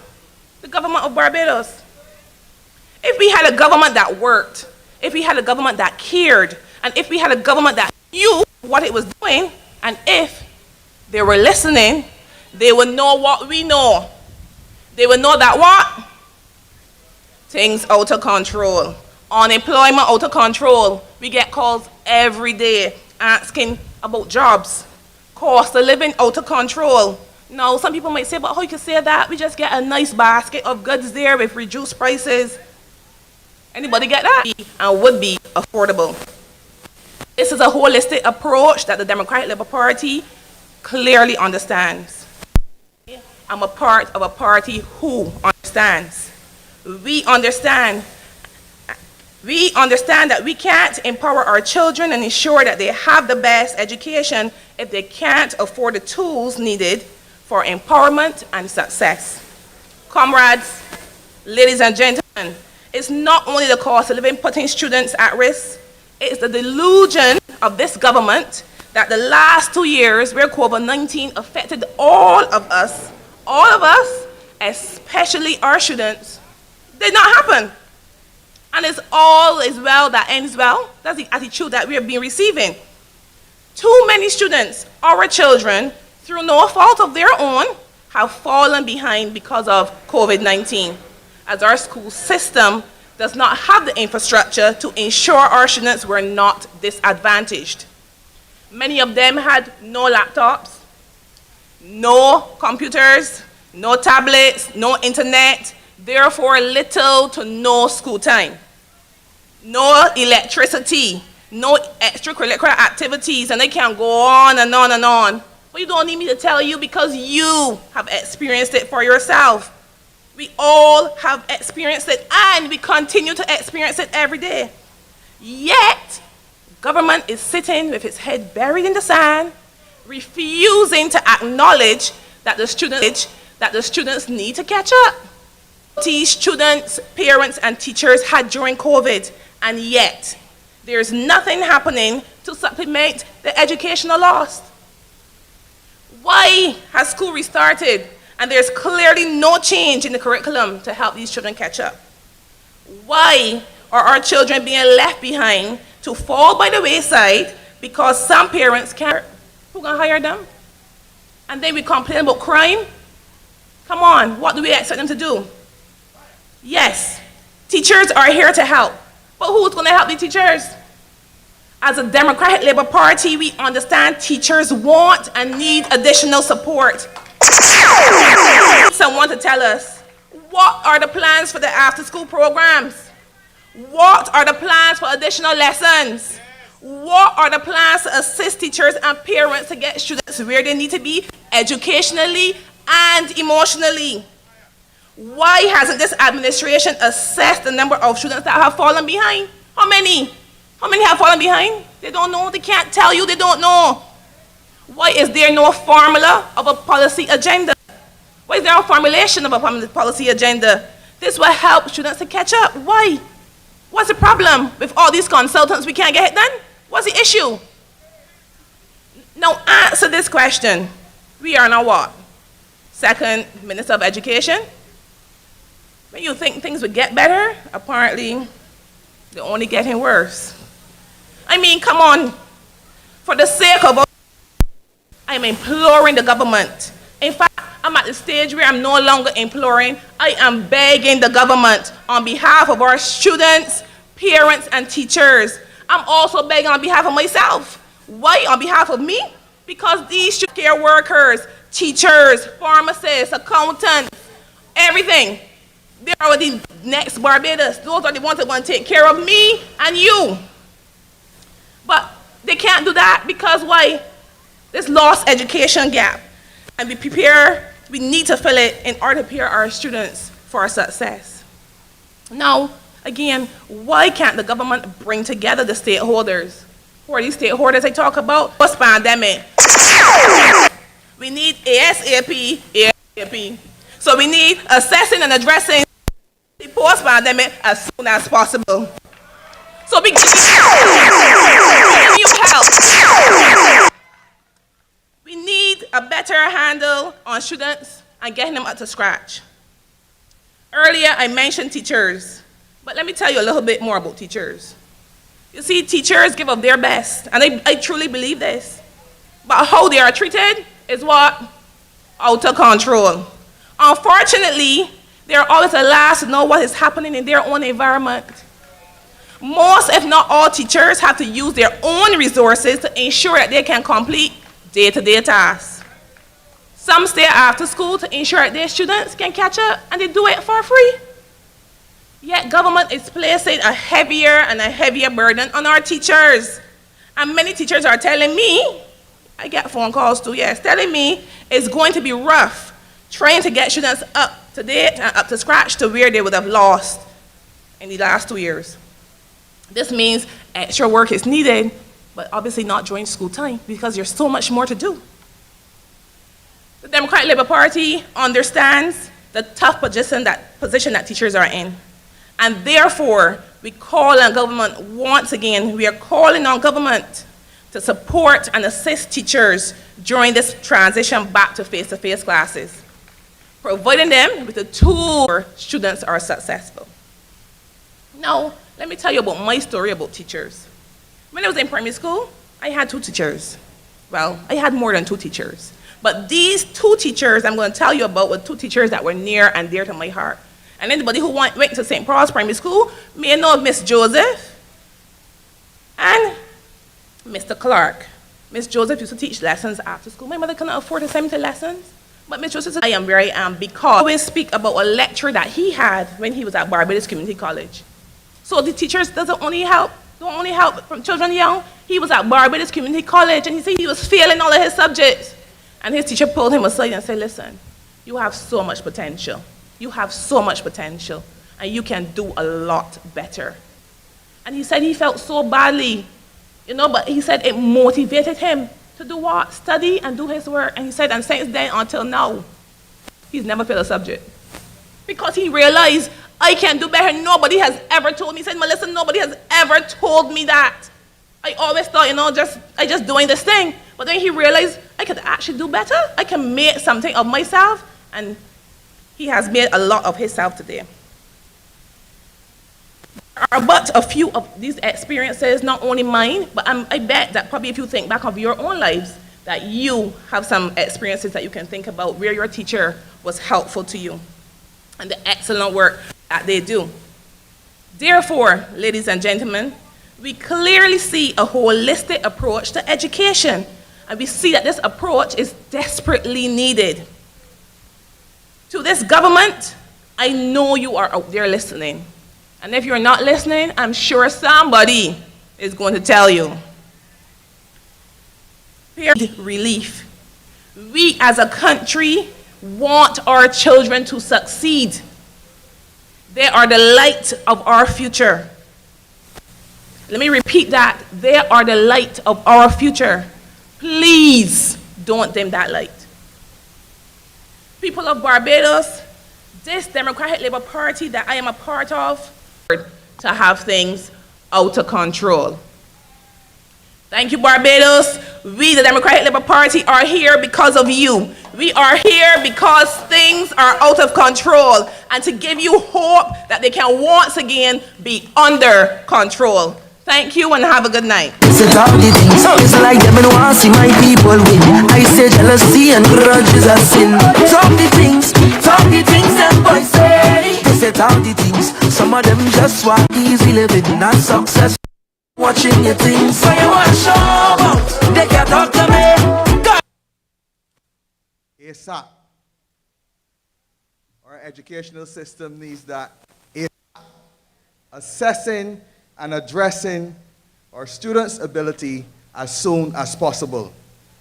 The government of Barbados. If we had a government that worked, if we had a government that cared, and if we had a government that knew what it was doing, and if they were listening, they would know what we know. They would know that what? Things out of control. Unemployment out of control. We get calls every day asking about jobs. Cost of living out of control. Now, some people might say, but how you can say that? We just get a nice basket of goods there with reduced prices. Anybody get that? And would be affordable. This is a holistic approach that the Democratic Labour Party clearly understands. I'm a part of a party who understands. We understand that we can't empower our children and ensure that they have the best education if they can't afford the tools needed for empowerment and success. Comrades, ladies and gentlemen, it's not only the cost of living putting students at risk, it's the delusion of this government that the last 2 years where COVID-19 affected all of us, especially our students, did not happen. And it's all is well that ends well. That's the attitude that we have been receiving. Too many students, our children, through no fault of their own, have fallen behind because of COVID-19. as our school system does not have the infrastructure to ensure our students were not disadvantaged. Many of them had no laptops, no computers, no tablets, no internet, therefore little to no school time, no electricity, no extracurricular activities, and they can go on and on and on. But you don't need me to tell you because you have experienced it for yourself. We all have experienced it, and we continue to experience it every day. Yet, government is sitting with its head buried in the sand, refusing to acknowledge that the students need to catch up. These students, parents, and teachers had during COVID, and yet there's nothing happening to supplement the educational loss. Why has school restarted and there's clearly no change in the curriculum to help these children catch up? Why are our children being left behind to fall by the wayside because some parents can't? Who gonna hire them? And then we complain about crime? Come on, what do we expect them to do? Yes, teachers are here to help, but who's gonna help the teachers? As a Democratic Labour Party, we understand teachers want and need additional support. Someone to tell us, what are the plans for the after-school programs? What are the plans for additional lessons? What are the plans to assist teachers and parents to get students where they need to be educationally and emotionally? Why hasn't this administration assessed the number of students that have fallen behind? How many? How many have fallen behind? They don't know. They can't tell you. They don't know. Why is there no formula of a policy agenda? Why is there no formulation of a policy agenda? This will help students to catch up. Why? What's the problem with all these consultants? We can't get it done? What's the issue? Now answer this question. We are now what? Second Minister of Education? When you think things would get better, apparently they're only getting worse. I mean, come on. For the sake of all, I'm imploring the government. In fact, I'm at the stage where I'm no longer imploring. I am begging the government on behalf of our students, parents, and teachers. I'm also begging on behalf of myself. Why on behalf of me? Because these care workers, teachers, pharmacists, accountants, everything, they are the next Barbados. Those are the ones that want to take care of me and you. But they can't do that because why? This lost education gap. And we need to fill it in order to prepare our students for success. Now, again, why can't the government bring together the stakeholders? Who are these stakeholders I talk about? Post-pandemic. We need ASAP. So we need assessing and addressing the post-pandemic as soon as possible. So we need help. We need a better handle on students and getting them up to scratch. Earlier, I mentioned teachers, but let me tell you a little bit more about teachers. You see, teachers give up their best, and I truly believe this. But how they are treated is what? Out of control. Unfortunately, they are always the last to know what is happening in their own environment. Most, if not all, teachers have to use their own resources to ensure that they can complete day-to-day tasks. Some stay after school to ensure that their students can catch up, and they do it for free. Yet government is placing a heavier and a heavier burden on our teachers. And many teachers are telling me, I get phone calls too, yes, telling me it's going to be rough trying to get students up to date and up to scratch to where they would have lost in the last 2 years. This means extra work is needed, but obviously not during school time because there's so much more to do. The Democratic Labour Party understands the tough position that teachers are in. And therefore, we call on government, once again, we are calling on government to support and assist teachers during this transition back to face-to-face classes, providing them with the tools so students are successful. Now, let me tell you about my story about teachers. When I was in primary school, I had 2 teachers. Well, I had more than 2 teachers. But these 2 teachers I'm going to tell you about were 2 teachers that were near and dear to my heart. And anybody who went to St. Paul's Primary School may know of Miss Joseph and Mr. Clark. Miss Joseph used to teach lessons after school. My mother couldn't afford to send me to lessons. But Miss Joseph said, I am where I am because I always speak about a lecture that he had when he was at Barbados Community College. So the teachers don't only help from children young. He was at Barbados Community College and he said he was failing all of his subjects. And his teacher pulled him aside and said, listen, you have so much potential. You have so much potential and you can do a lot better. And he said he felt so badly, but he said it motivated him to do what? Study and do his work. And he said, and since then until now, he's never failed a subject. Because he realized, I can do better. Nobody has ever told me. He said, Melissa, nobody has ever told me that. I always thought, I just doing this thing. But then he realized, I could actually do better. I can make something of myself. And he has made a lot of himself today. There are but a few of these experiences, not only mine, but I bet that probably if you think back of your own lives, that you have some experiences that you can think about where your teacher was helpful to you and the excellent work that they do. Therefore, ladies and gentlemen, we clearly see a holistic approach to education, and we see that this approach is desperately needed. To this government, I know you are out there listening. And if you're not listening, I'm sure somebody is going to tell you. Relief. We as a country want our children to succeed. They are the light of our future. Let me repeat that. They are the light of our future. Please don't dim that light. People of Barbados, this Democratic Labour Party that I am a part of, to have things out of control. Thank you, Barbados. We, the Democratic Labour Party, are here because of you. We are here because things are out of control and to give you hope that they can once again be under control. Thank you and have a good night. Set all the things, it's like them and want to see my people win. I say jealousy and grudge is a sin. Talk the things them boys say. They set all the things, some of them just want easy living, not success. Watching your things, so you want to show out. They can't talk to me. God. ASAP. Our educational system needs that. Assessing and addressing our students' ability as soon as possible.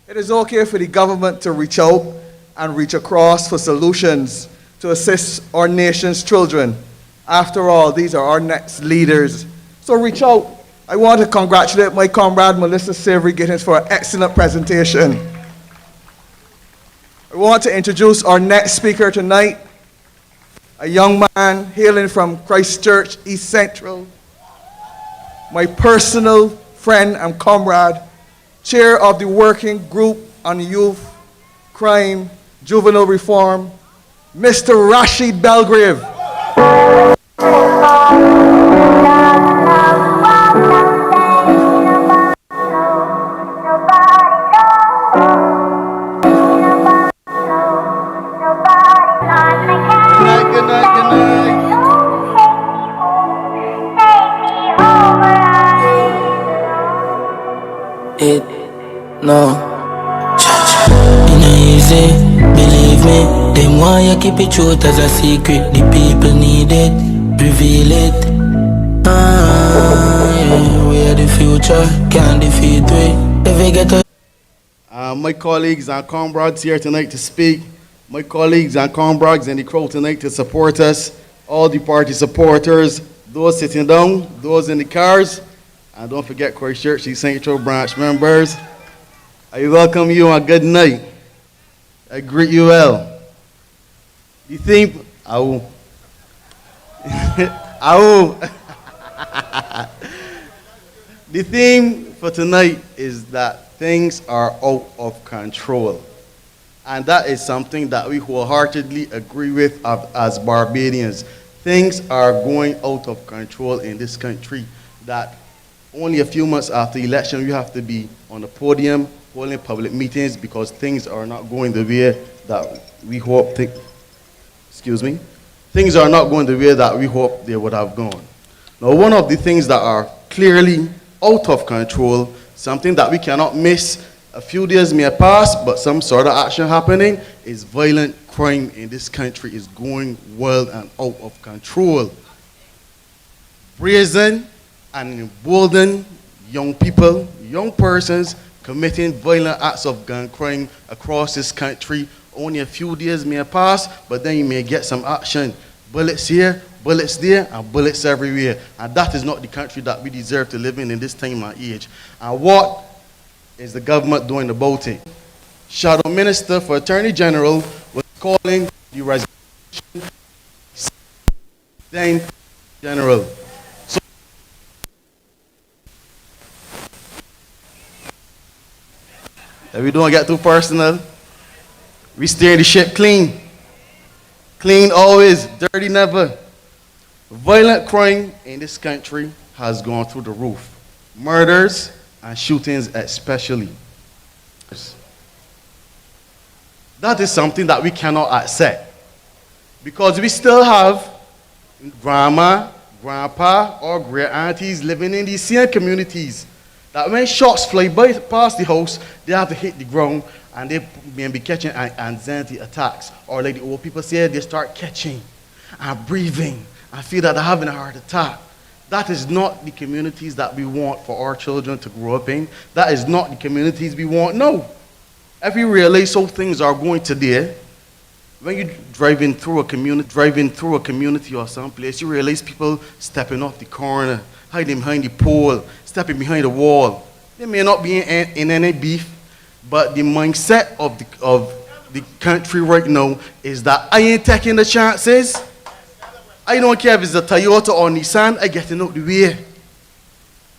It is okay for the government to reach out and reach across for solutions to assist our nation's children. After all, these are our next leaders. So reach out. I want to congratulate my comrade Melissa Savory Gittins for an excellent presentation. I want to introduce our next speaker tonight, a young man hailing from Christchurch, East Central, my personal friend and comrade, chair of the Working Group on Youth, Crime, Juvenile Reform, Mr. Rashid Belgrave. Good night. It no ain't easy, believe me. Them why you keep it truth as a secret. The people need it, reveal it. Yeah, we are the future, can't defeat we. If we get a my colleagues and comrades here tonight to speak. My colleagues and comrades in the crowd tonight to support us. All the party supporters, those sitting down, those in the cars. And don't forget Christchurch, the Central Branch members. I welcome you and good night. I greet you well. The theme, The theme for tonight is that things are out of control. And that is something that we wholeheartedly agree with as Barbadians. Things are going out of control in this country that only a few months after the election, you have to be on the podium holding public meetings because things are not going the way that we hope. things are not going the way that we hope they would have gone. Now, one of the things that are clearly out of control, something that we cannot miss, a few days may pass, but some sort of action happening, is violent crime in this country is going wild and out of control. Brazen and emboldened young people, young persons committing violent acts of gun crime across this country. Only a few days may pass, but then you may get some action. Bullets here, bullets there, and bullets everywhere. And that is not the country that we deserve to live in this time and age. And what is the government doing about it? Shadow Minister for Attorney General was calling the resignation then General. So that we don't get too personal, we steer the ship clean. Clean always, dirty never. Violent crime in this country has gone through the roof. Murders and shootings especially. That is something that we cannot accept. Because we still have grandma, grandpa, or great aunties living in these same communities that when shots fly past the house, they have to hit the ground and they may be catching anxiety attacks. Or like the old people say, they start catching and breathing and feel that they're having a heart attack. That is not the communities that we want for our children to grow up in. That is not the communities we want, no. If you realize how things are going today, when you're driving through a community or someplace, you realize people stepping off the corner, hiding behind the pole, stepping behind the wall. They may not be in any beef, but the mindset of the country right now is that I ain't taking the chances. I don't care if it's a Toyota or Nissan, I get out the way.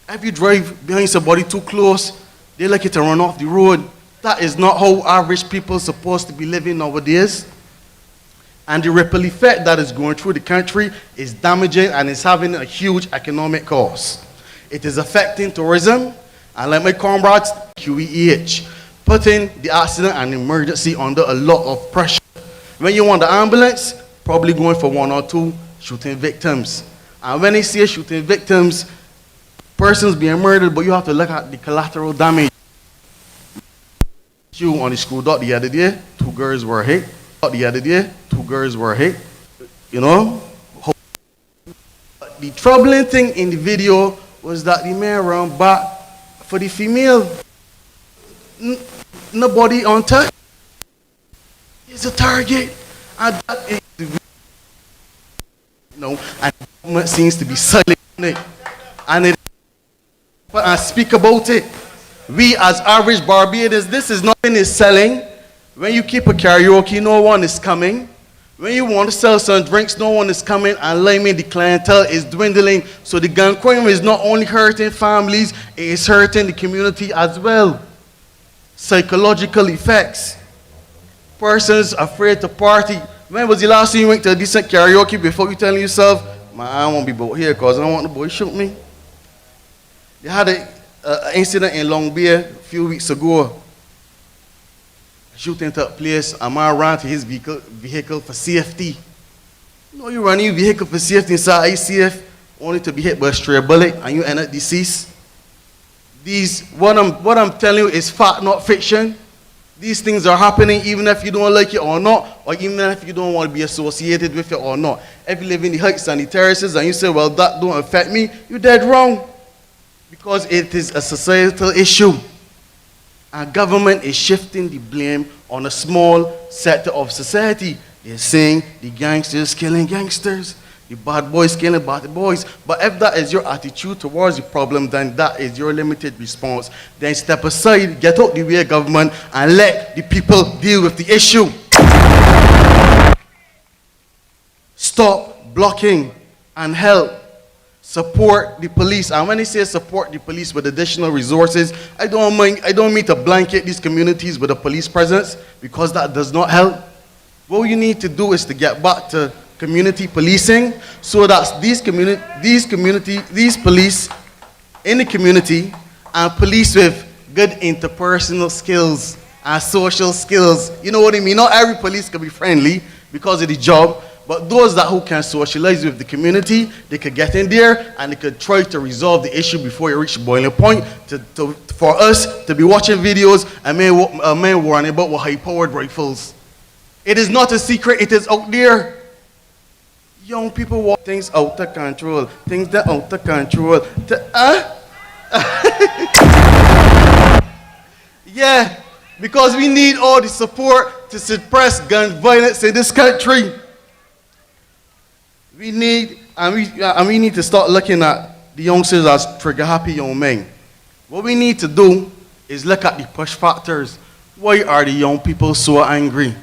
If you drive behind somebody too close, they like you to run off the road. That is not how average people are supposed to be living nowadays. And the ripple effect that is going through the country is damaging and is having a huge economic cost. It is affecting tourism, and like my comrades, QEH, putting the accident and emergency under a lot of pressure. When you want the ambulance, probably going for 1 or 2 shooting victims. And when they say shooting victims, persons being murdered, but you have to look at the collateral damage. On the school dot the other day, 2 girls were hit. You know? But the troubling thing in the video was that the man ran back for the female. Nobody on touch. It's a target. And that is the, and the government seems to be silent on it. And speak about it. We as average Barbadians, this is nothing is selling. When you keep a karaoke, no one is coming. When you want to sell some drinks, no one is coming, and liming the clientele is dwindling. So the gun crime is not only hurting families, it is hurting the community as well. Psychological effects. Persons afraid to party. When was the last time you went to a decent karaoke before you telling yourself, man, I won't be out here because I don't want the boy to shoot me? They had an incident in Long Bay a few weeks ago. Shooting took place. A man ran to his vehicle for safety. You know, you run your vehicle for safety inside ICF only to be hit by a stray bullet and you end up deceased. What I'm telling you is fact, not fiction. These things are happening even if you don't like it or not, or even if you don't want to be associated with it or not. If you live in the heights and the terraces and you say, well, that don't affect me, you're dead wrong. Because it is a societal issue. And government is shifting the blame on a small sector of society. They're saying the gangsters killing gangsters, the bad boys killing bad boys. But if that is your attitude towards the problem, then that is your limited response. Then step aside, get out the way, government, and let the people deal with the issue. Stop blocking and help. Support the police. And when they say support the police with additional resources, I don't mean to blanket these communities with a police presence, because that does not help. What you need to do is to get back to community policing, so that these police in the community and police with good interpersonal skills and social skills. You know what I mean? Not every police can be friendly because of the job, But those that who can socialize with the community, they could get in there and they could try to resolve the issue before it reaches boiling point. For us to be watching videos and men warning about with high-powered rifles. It is not a secret, it is out there. Young people want things out of control. Things that out of control. Yeah, because we need all the support to suppress gun violence in this country. We need, and we need to start looking at the youngsters as trigger-happy young men. What we need to do is look at the push factors. Why are the young people so angry?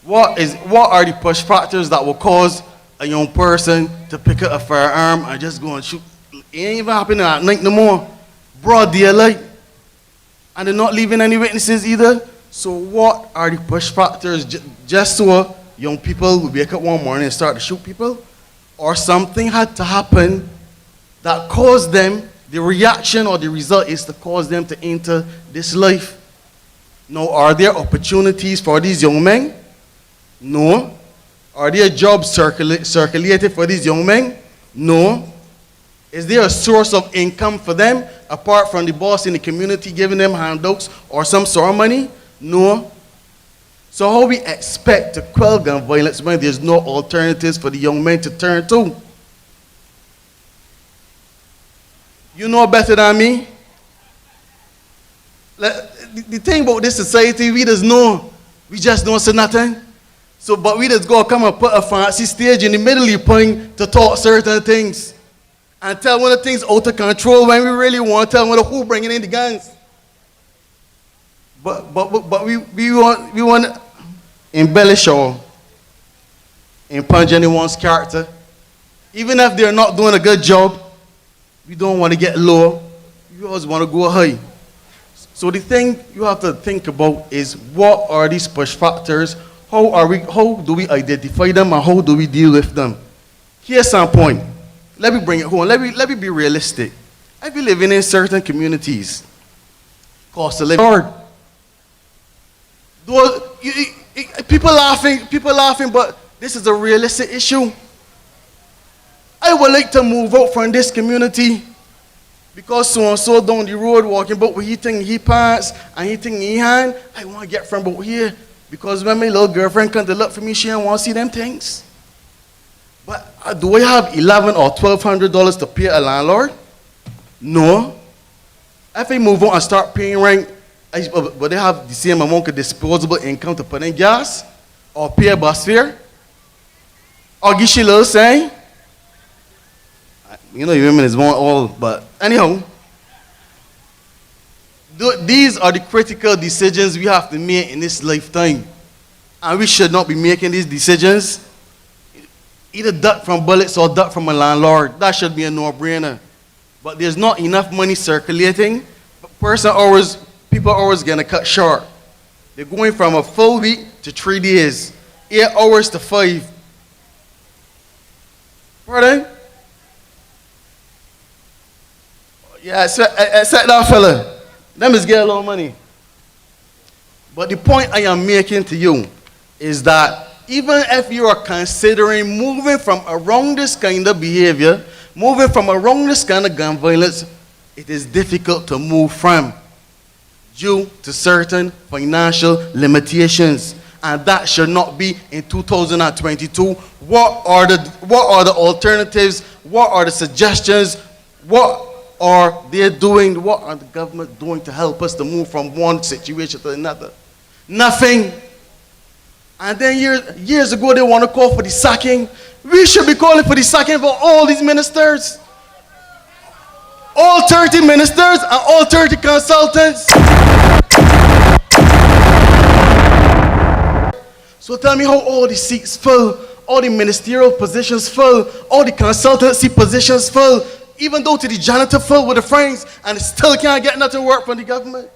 What are the push factors that will cause a young person to pick up a firearm and just go and shoot? It ain't even happening at night no more. Broad daylight. And they're not leaving any witnesses either. So what are the push factors just so young people will wake up one morning and start to shoot people? Or something had to happen that caused them, the reaction or the result is to cause them to enter this life. Now, are there opportunities for these young men? No. Are there jobs circulated for these young men? No. Is there a source of income for them apart from the boss in the community giving them handouts or some sort of money? No. So how we expect to quell gun violence when there's no alternatives for the young men to turn to? You know better than me. The thing about this society, we just know. We just don't say nothing. So, but we just go come and put a fancy stage in the middle of the point to talk certain things. And tell one of the things out of control when we really want to tell one of who bringing in the guns. But we want to embellish or impugn anyone's character. Even if they're not doing a good job, we don't want to get low. We always want to go high. So the thing you have to think about is what are these push factors? How do we identify them and how do we deal with them? Here's some point. Let me bring it home. Let me be realistic. I've been living in certain communities. Cost of living hard. People laughing, but this is a realistic issue. I would like to move out from this community because so-and-so down the road walking about with he thing he pants and he thing he hand. I want to get from about here because when my little girlfriend comes to look for me, she don't want to see them things. But do I have $1,100 or $1,200 to pay a landlord? No. If I move on and start paying rent, but they have the same amount of disposable income to put in gas or pay a bus fare or give she a little saying. You know, women is one all, but anyhow, these are the critical decisions we have to make in this lifetime. And we should not be making these decisions. Either duck from bullets or duck from a landlord. That should be a no-brainer. But there's not enough money circulating. People are always going to cut short. They're going from a full week to 3 days. 8 hours to 5. Pardon? Yeah, except that fella. Them is get a lot of money. But the point I am making to you is that even if you are considering moving from around this kind of behavior, moving from around this kind of gun violence, it is difficult to move from due to certain financial limitations. And that should not be in 2022. What are the alternatives? What are the suggestions? What are they doing? What are the government doing to help us to move from one situation to another? Nothing. And then years ago, they want to call for the sacking. We should be calling for the sacking for all these ministers. All 30 ministers and all 30 consultants. So tell me how all the seats fill, all the ministerial positions fill, all the consultancy positions fill, even though to the janitor fill with the friends, and still can't get nothing work from the government.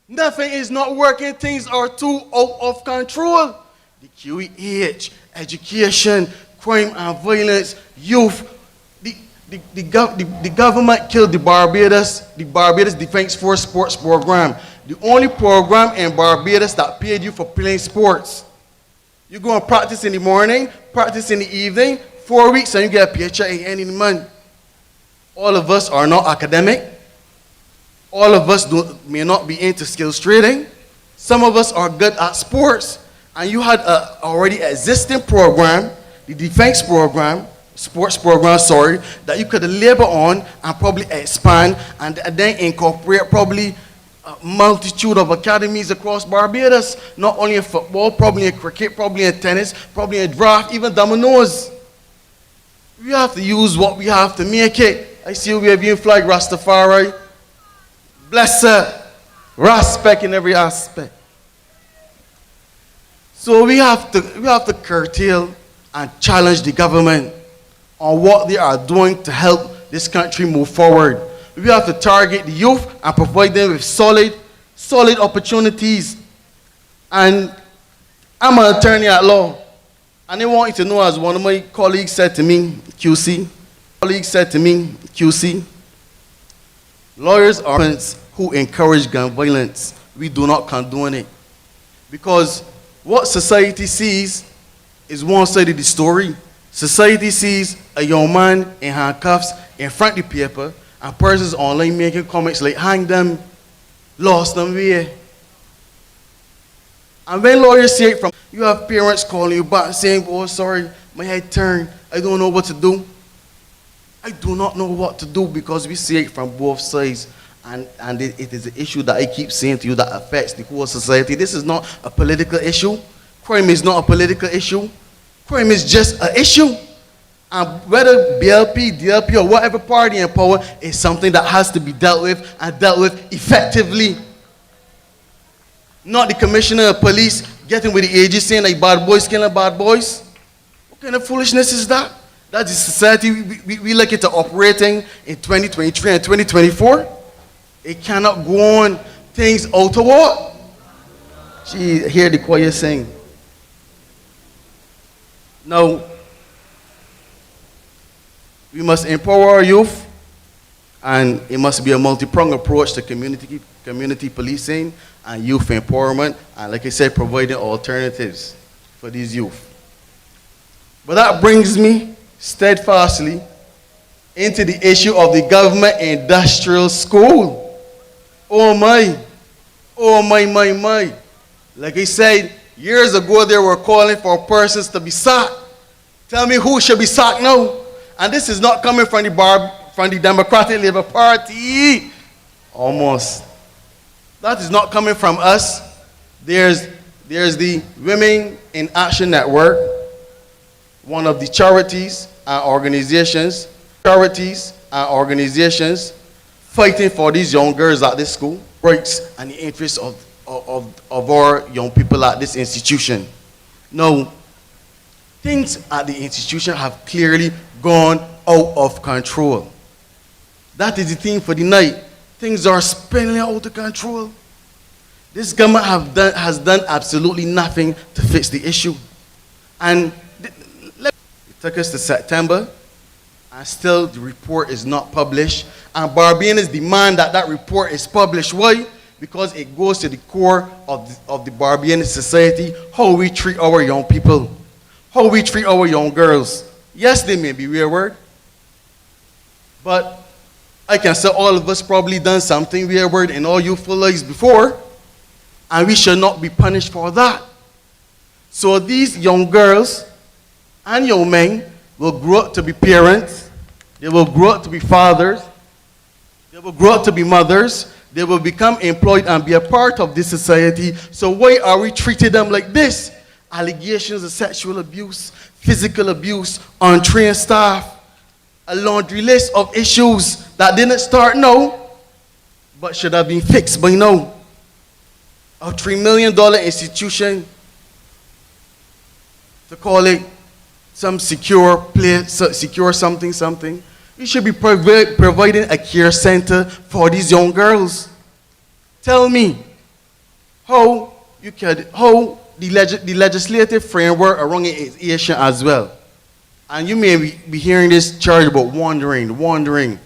Nothing is not working. Things are too out of control. The QEH, education, crime and violence, youth. The government killed the Barbados Defense Force sports program. The only program in Barbados that paid you for playing sports. You go and practice in the morning, practice in the evening, 4 weeks, and you get a paycheck at the end of the month. All of us are not academic. All of us may not be into skills trading. Some of us are good at sports. And you had an already existing program, the defense program, sports program, sorry, that you could labor on and probably expand and then incorporate probably a multitude of academies across Barbados, not only in football, probably in cricket, probably in tennis, probably in draft, even dominoes. We have to use what we have to make it. I see we have being flag Rastafari. Blessed, respect in every aspect. So we have to curtail and challenge the government on what they are doing to help this country move forward. We have to target the youth and provide them with solid opportunities. And I'm an attorney at law. And I want you to know, as one of my colleagues said to me, QC, lawyers are who encourage gun violence. We do not condone it. Because what society sees is one side of the story. Society sees a young man in handcuffs in front of the paper and persons online making comments like, hang them, lost them way. And when lawyers say it from, you have parents calling you back saying, oh, sorry, my head turned, I don't know what to do. I do not know what to do because we see it from both sides. And it is an issue that I keep saying to you that affects the whole society. This is not a political issue. Crime is not a political issue. Crime is just an issue. And whether BLP, DLP, or whatever party in power is something that has to be dealt with and dealt with effectively. Not the commissioner of police getting with the AG saying like bad boys killing bad boys. What kind of foolishness is that? That's the society we like it to operating in 2023 and 2024. It cannot go on. Things out of what? She hear the choir sing. Now, we must empower our youth, and it must be a multi-pronged approach to community policing and youth empowerment, and like I said, providing alternatives for these youth. But that brings me steadfastly into the issue of the government industrial school. Oh my, my. Like I said, years ago they were calling for persons to be sacked. Tell me who should be sacked now? And this is not coming from the Democratic Labour Party. Almost. That is not coming from us. There's the Women in Action Network, one of the charities and organizations fighting for these young girls at this school, rights and the interests of our young people at this institution. Now, things at the institution have clearly gone out of control. That is the theme for the night. Things are spinning out of control. This government has done absolutely nothing to fix the issue. And it took us to September, and still the report is not published. And Barbadians demand that report is published. Why? Because it goes to the core of the Barbadian society, how we treat our young people, how we treat our young girls. Yes, they may be wayward, but I can say all of us probably done something wayward in our youthful lives before, and we should not be punished for that. So these young girls and young men will grow up to be parents, they will grow up to be fathers, they will grow up to be mothers, they will become employed and be a part of this society. So why are we treating them like this? Allegations of sexual abuse, physical abuse, untrained staff, a laundry list of issues that didn't start now, but should have been fixed by now. A $3 million institution, to call it some secure place, secure something. We should be providing a care center for these young girls. Tell me how the legislative framework around it is Asian as well. And you may be hearing this charge about wandering. Wandering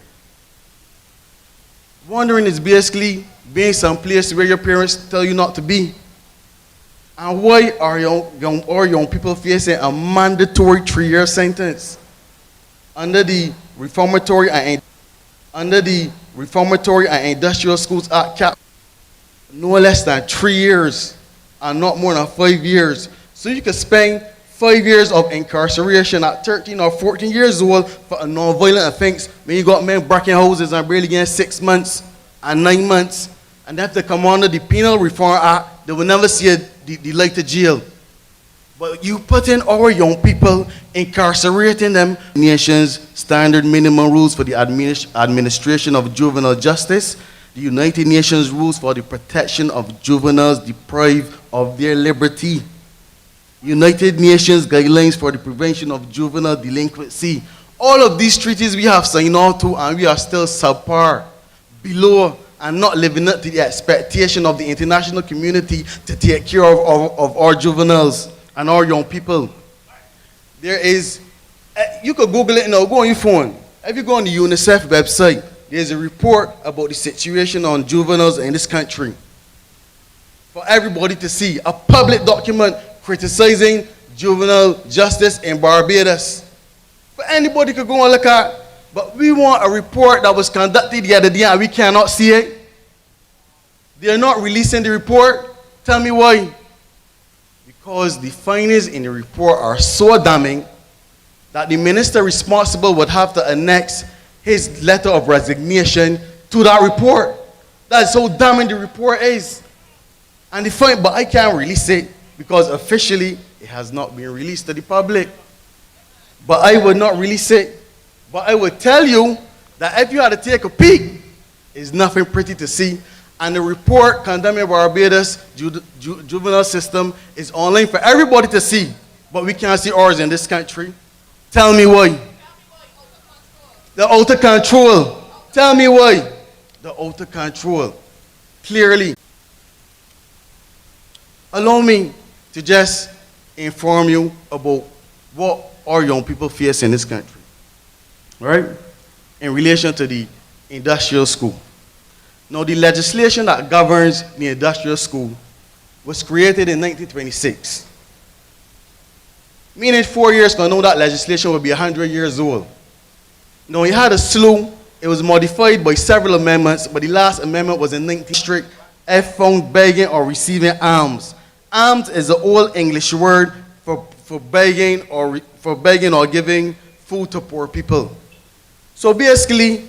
is basically being someplace where your parents tell you not to be. And why are young people facing a mandatory 3-year sentence under the Reformatory and Industrial Schools Act cap no less than 3 years and not more than 5 years? So you can spend 5 years of incarceration at 13 or 14 years old for a non-violent offense when you got men breaking houses and barely getting 6 months and 9 months, and they have to come under the Penal Reform Act. They will never see the light of jail. But you put in our young people, incarcerating them. Nation's standard minimum rules for the administration of juvenile justice, the United Nations rules for the protection of juveniles deprived of their liberty, United Nations guidelines for the prevention of juvenile delinquency. All of these treaties we have signed on to, and we are still subpar, below, and not living up to the expectation of the international community to take care of our juveniles and our young people. There is, you could Google it now, go on your phone. If you go on the UNICEF website, there's a report about the situation on juveniles in this country for everybody to see. A public document criticizing juvenile justice in Barbados. But anybody could go and look at. But we want a report that was conducted the other day and we cannot see it. They are not releasing the report. Tell me why. Because the findings in the report are so damning that the minister responsible would have to annex his letter of resignation to that report. That's how damning the report is. And but I can't release it because officially it has not been released to the public. But I would not release it. But I would tell you that if you had to take a peek, it's nothing pretty to see. And the report condemning Barbados' juvenile system is online for everybody to see. But we can't see ours in this country. Tell me why. The outer control. Tell me why. The outer control. Clearly. Allow me to just inform you about what our young people face in this country. Right? In relation to the industrial school. Now, the legislation that governs the industrial school was created in 1926. Meaning 4 years ago, now that legislation will be 100 years old. Now, it had a slew. It was modified by several amendments, but the last amendment was in 19 strict if found begging or receiving alms. Alms is an old English word for begging or giving food to poor people. So basically,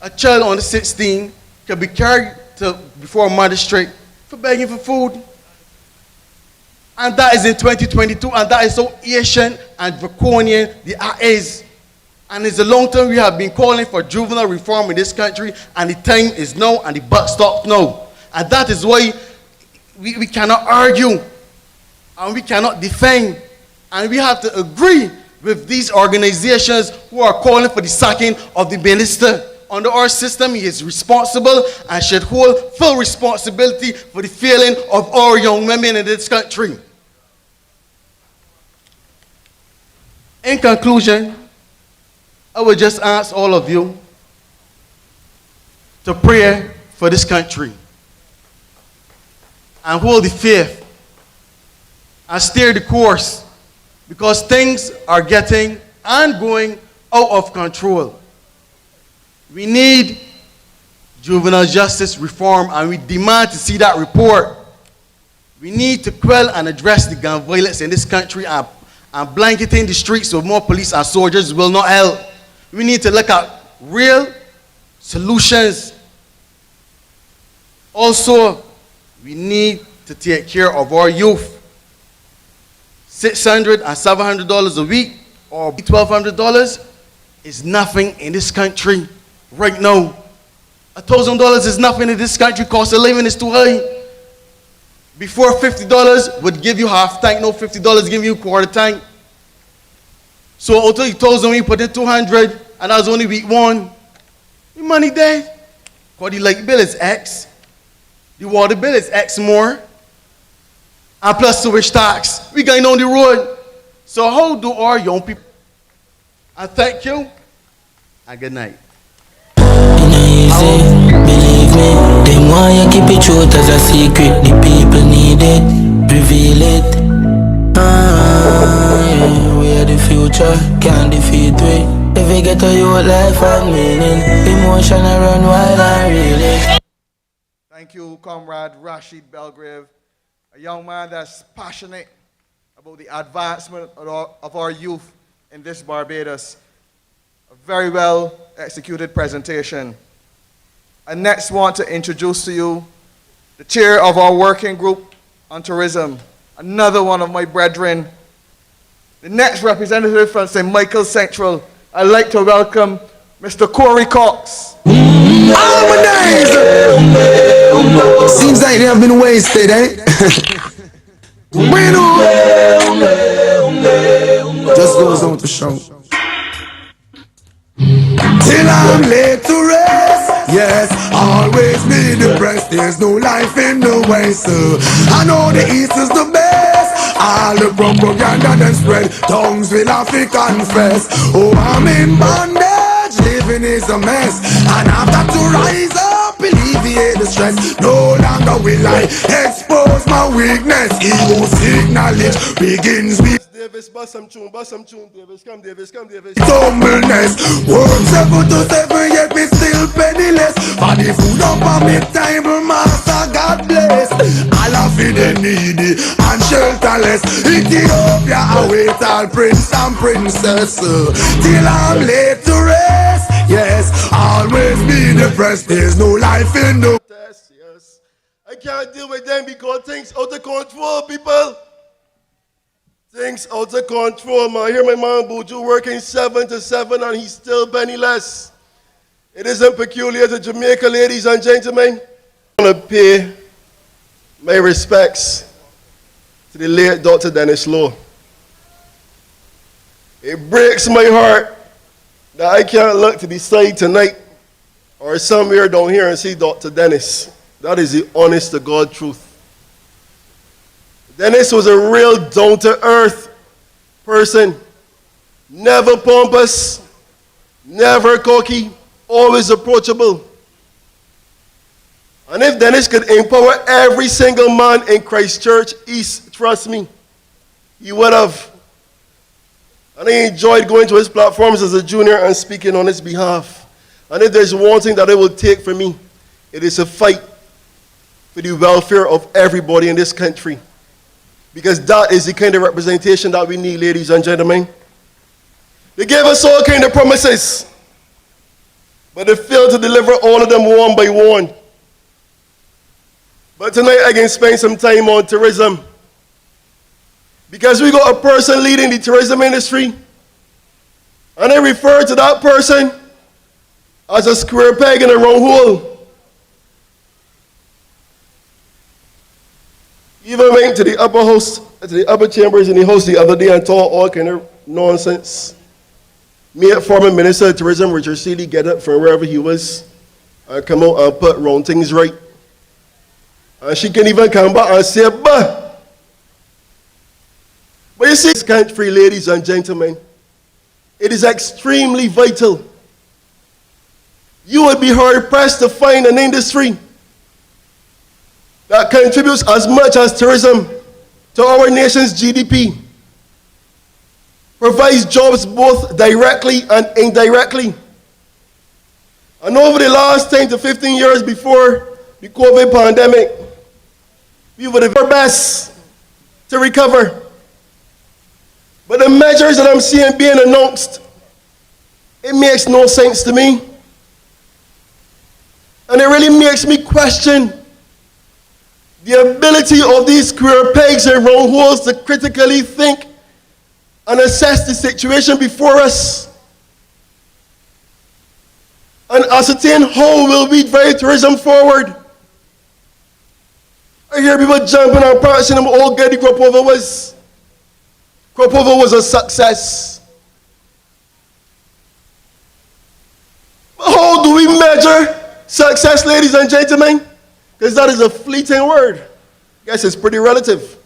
a child under 16 can be carried before a magistrate for begging for food. And that is in 2022, and that is so ancient and draconian the act is. And it's a long time we have been calling for juvenile reform in this country, and the time is now, and the buck stops now. And that is why we cannot argue, and we cannot defend, and we have to agree with these organizations who are calling for the sacking of the minister. Under our system, he is responsible and should hold full responsibility for the failing of our young women in this country. In conclusion, I would just ask all of you to pray for this country and hold the faith and steer the course, because things are getting and going out of control. We need juvenile justice reform, and we demand to see that report. We need to quell and address the gun violence in this country, and blanketing the streets with more police and soldiers will not help. We need to look at real solutions. Also, we need to take care of our youth. $600 and $700 a week or $1,200 is nothing in this country right now. $1,000 is nothing in this country. Cost of living is too high. Before $50 would give you half tank, now $50 give you quarter tank. So out of $1,000 we put in $200, and that's only week one. The money there. Because the light bill is X. The water bill is X more. And plus sewage tax. We going on the road. So how do our young people? And thank you. And good night. Believe me, them want you keep it short as a secret. The people need it. reveal it. Yeah, we are the future, can't defeat we. If we get a youth life and meaning, emotion I run wild and really. Thank you, Comrade Rashid Belgrave, a young man that's passionate about the advancement of our youth in this Barbados. A very well executed presentation. I next want to introduce to you the chair of our working group on tourism, another one of my brethren. The next representative from St. Michael Central, I'd like to welcome Mr. Corey Cox. Harmonize! Seems like they have been wasted, eh? Bueno! Just goes on to show. Till I'm laid to rest, yes, always be depressed. There's no life in the West. I know the East is the best. All the propaganda then spread, tongues will have to confess. Oh, I'm in bondage, living is a mess, and I've got to rise up, alleviate the stress. No longer will I expose my weakness. Ego's knowledge begins with Davis, bust some tune, Davis, come, Davis. humbleness. Work 7 to 7, yet we still penniless. For the food up on me table, master, God bless. All of the needy and shelterless. Ethiopia await all prince and princess. Till I'm laid to rest, yes, always be depressed. There's no life in the Yes. I can't deal with them because things out of control, people. Things out of control, man. I hear my man Buju working 7 to 7 and he's still penniless. It isn't peculiar to Jamaica, ladies and gentlemen. I want to pay my respects to the late Dr. Dennis Lowe. It breaks my heart that I can't look to the side tonight or somewhere down here and see Dr. Dennis. That is the honest to God truth. Dennis was a real down-to-earth person. Never pompous, never cocky, always approachable. And if Dennis could empower every single man in Christchurch East, trust me, he would have. And I enjoyed going to his platforms as a junior and speaking on his behalf. And if there's one thing that it will take for me, it is a fight for the welfare of everybody in this country. Because that is the kind of representation that we need, ladies and gentlemen. They gave us all kind of promises, but they failed to deliver all of them one by one. But tonight I can spend some time on tourism. Because we got a person leading the tourism industry, and I refer to that person as a square peg in a round hole. Even went to the upper house, to the upper chambers in the house the other day and told all kind of nonsense. Me, former Minister of Tourism, Richard Seeley, get up from wherever he was and come out and put wrong things right. And she can even come back and say, bah. But you see, this country, ladies and gentlemen, it is extremely vital. You would be hard pressed to find an industry that contributes as much as tourism to our nation's GDP, provides jobs both directly and indirectly. And over the last 10 to 15 years before the COVID pandemic, we would have done our best to recover. But the measures that I'm seeing being announced, it makes no sense to me. And it really makes me question the ability of these square pegs and round holes to critically think and assess the situation before us and ascertain how will we drive tourism forward. I hear people jumping and prancing them all good Kropova was. Kropova was a success. But how do we measure success, ladies and gentlemen? Because that is a fleeting word. I guess it's pretty relative.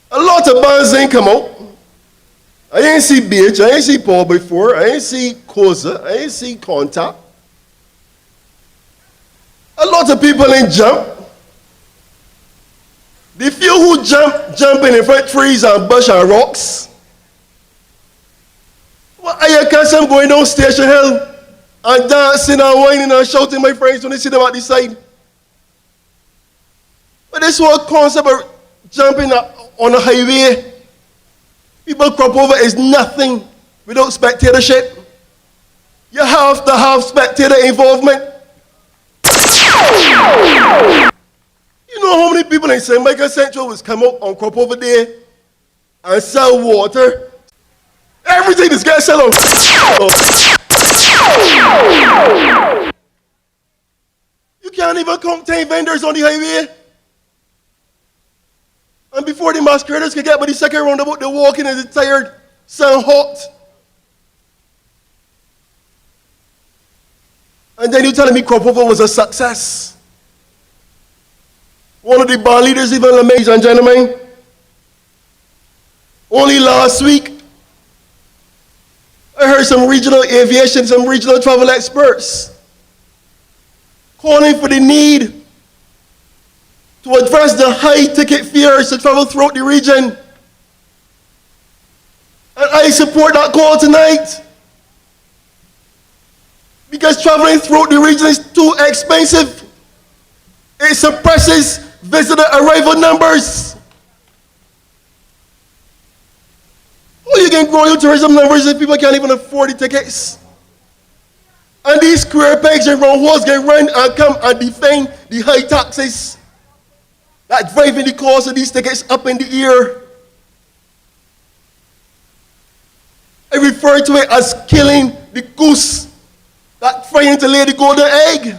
A lot of bands ain't come out. I ain't see BH, I ain't see Paul before, I ain't see Koza, I ain't see Contact. A lot of people ain't jump. The few who jumping in front of trees and bush and rocks. What are you custom going down Station Hill and dancing and whining and shouting, my friends, when they see them at the side? But this whole concept of jumping on a highway, people crop over is nothing without spectatorship. You have to have spectator involvement. You know how many people in St. Michael Central was come up on crop over there and sell water? Everything is getting sold out. You can't even contain vendors on the highway. And before the masqueraders can get by the second roundabout, they're walking and they're tired, sun hot. And then you're telling me crop over was a success. One of the band leaders, even ladies and gentlemen, only last week, I heard some regional aviation, some regional travel experts calling for the need to address the high ticket fares to travel throughout the region. And I support that call tonight. Because traveling throughout the region is too expensive. It suppresses visitor arrival numbers. How you can grow your tourism numbers if people can't even afford the tickets? And these square pegs and round holes can run and come and defend the high taxes that driving the cost of these tickets up in the air. I refer to it as killing the goose that's trying to lay the golden egg.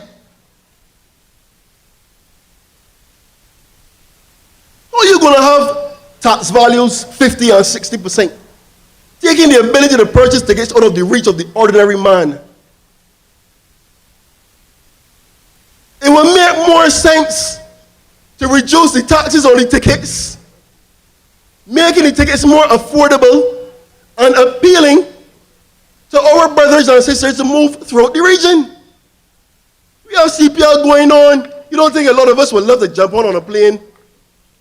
How are you going to have tax values 50 and 60%? Taking the ability to purchase tickets out of the reach of the ordinary man. It will make more sense to reduce the taxes on the tickets, making the tickets more affordable and appealing to our brothers and sisters to move throughout the region. We have CPL going on. You don't think a lot of us would love to jump on a plane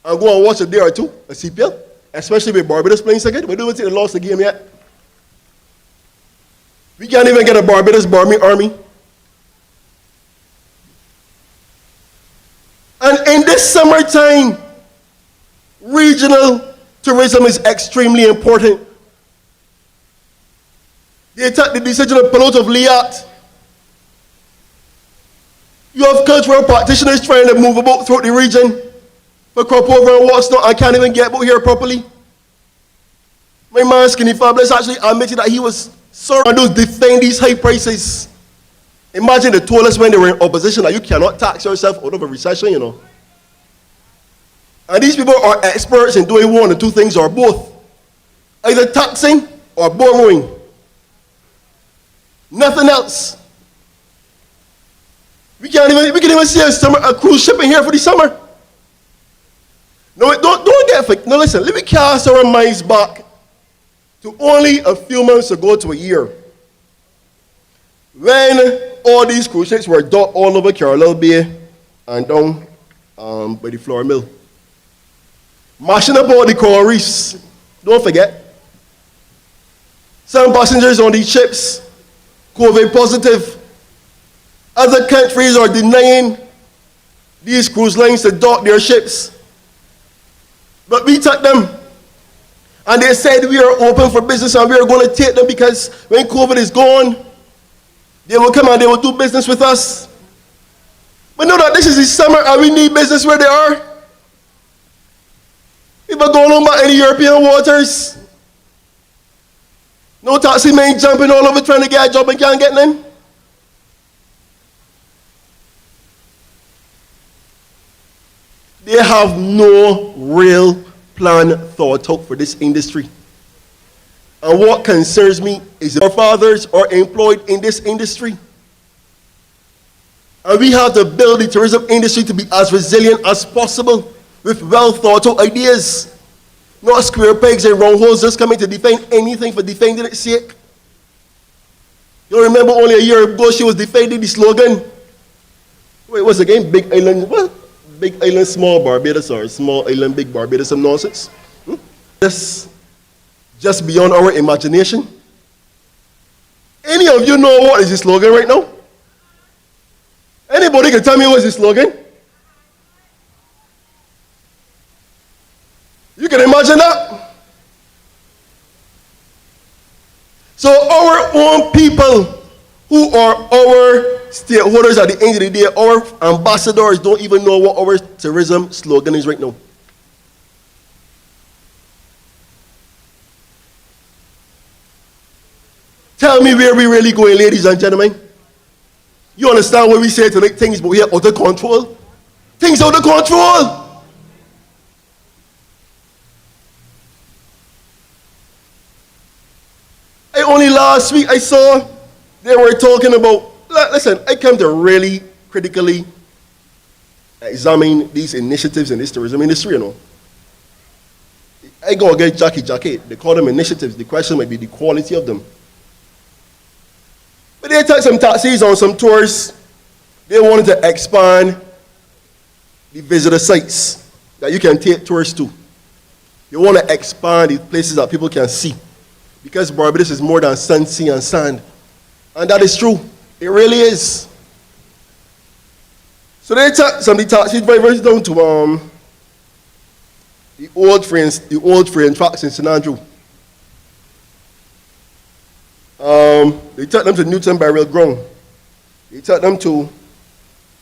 and go and watch a day or two, a CPL? Especially with Barbados playing second. We don't think they lost the game yet. We can't even get a Barbados army. And in this summertime, regional tourism is extremely important. They took the decision to pull out of Liat. You have cultural practitioners trying to move about throughout the region for crop over and what's not. I can't even get about here properly. My man Skinny Fabulous actually admitted that he was sorry and those defend these high prices. Imagine they told us when they were in opposition that you cannot tax yourself out of a recession, you know. And these people are experts in doing one or two things or both. Either taxing or borrowing. Nothing else. We can even see a cruise ship in here for the summer. No, don't get, no, listen, let me cast our minds back to only a few months ago to a year. When all these cruise ships were docked all over Carlisle Bay and down by the flour mill. Mashing up all the coral reefs. Don't forget. Some passengers on these ships, COVID positive. Other countries are denying these cruise lines to dock their ships. But we took them. And they said we are open for business and we are going to take them because when COVID is gone, they will come and they will do business with us. But know that this is the summer and we need business where they are. People going on back in the European waters. No taxi men jumping all over trying to get a job and can't get none. They have no real plan thought out for this industry. And what concerns me is our fathers are employed in this industry. And we have to build the tourism industry to be as resilient as possible with well thought out ideas. Not square pegs and round holes just coming to defend anything for defending its sake. You remember only a year ago she was defending the slogan. Wait, what's the game? Big Island, what? big island, small Barbados, or small island, big Barbados, some nonsense. This just beyond our imagination. Any of you know what is the slogan right now? Anybody can tell me what is the slogan? You can imagine that? So our own people who are our stakeholders at the end of the day, our ambassadors don't even know what our tourism slogan is right now. Tell me where we really going, ladies and gentlemen. You understand what we say to make things but we are out of control? Things out of control! Only last week I saw they were talking about, listen, I come to really critically examine these initiatives in this tourism industry, you know. I go against Jackie. They call them initiatives. The question might be the quality of them. But they took some taxis on some tours. They wanted to expand the visitor sites that you can take tourists to. They want to expand the places that people can see. Because Barbados is more than sun, sea, and sand. And that is true. It really is. So they took some of the taxi drivers down to the old train tracks in St. Andrew. They took them to Newton Burial Ground. They took them to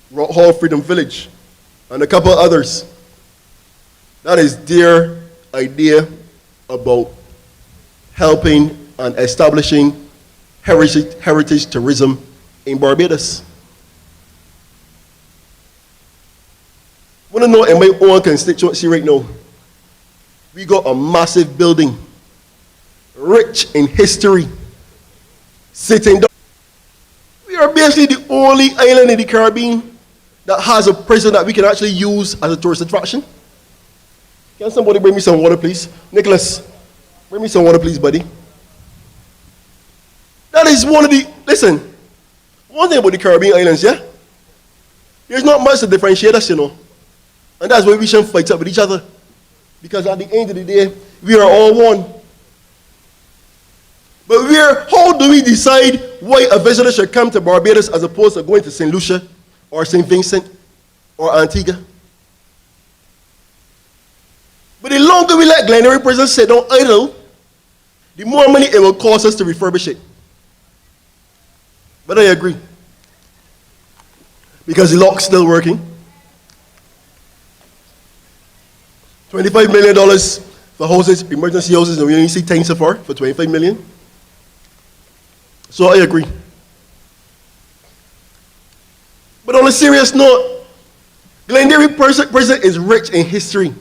Rock Hall Freedom Village and a couple others. That is their idea about helping and establishing heritage tourism in Barbados. I want to know in my own constituency right now, we got a massive building, rich in history, sitting down. We are basically the only island in the Caribbean that has a prison that we can actually use as a tourist attraction. Can somebody bring me some water, please? Nicholas, bring me some water, please, buddy. That is one of the, listen, one thing about the Caribbean islands, yeah? There's not much to differentiate us, you know. And that's why we shouldn't fight up with each other. Because at the end of the day, we are all one. But how do we decide why a visitor should come to Barbados as opposed to going to St. Lucia or St. Vincent or Antigua? But the longer we let Glengarry Prison sit down idle, the more money it will cost us to refurbish it. But I agree. Because the lock's still working. $25 million for houses, emergency houses, and we only see Tings Outta for $25 million. So I agree. But on a serious note, Glengarry Prison is rich in history.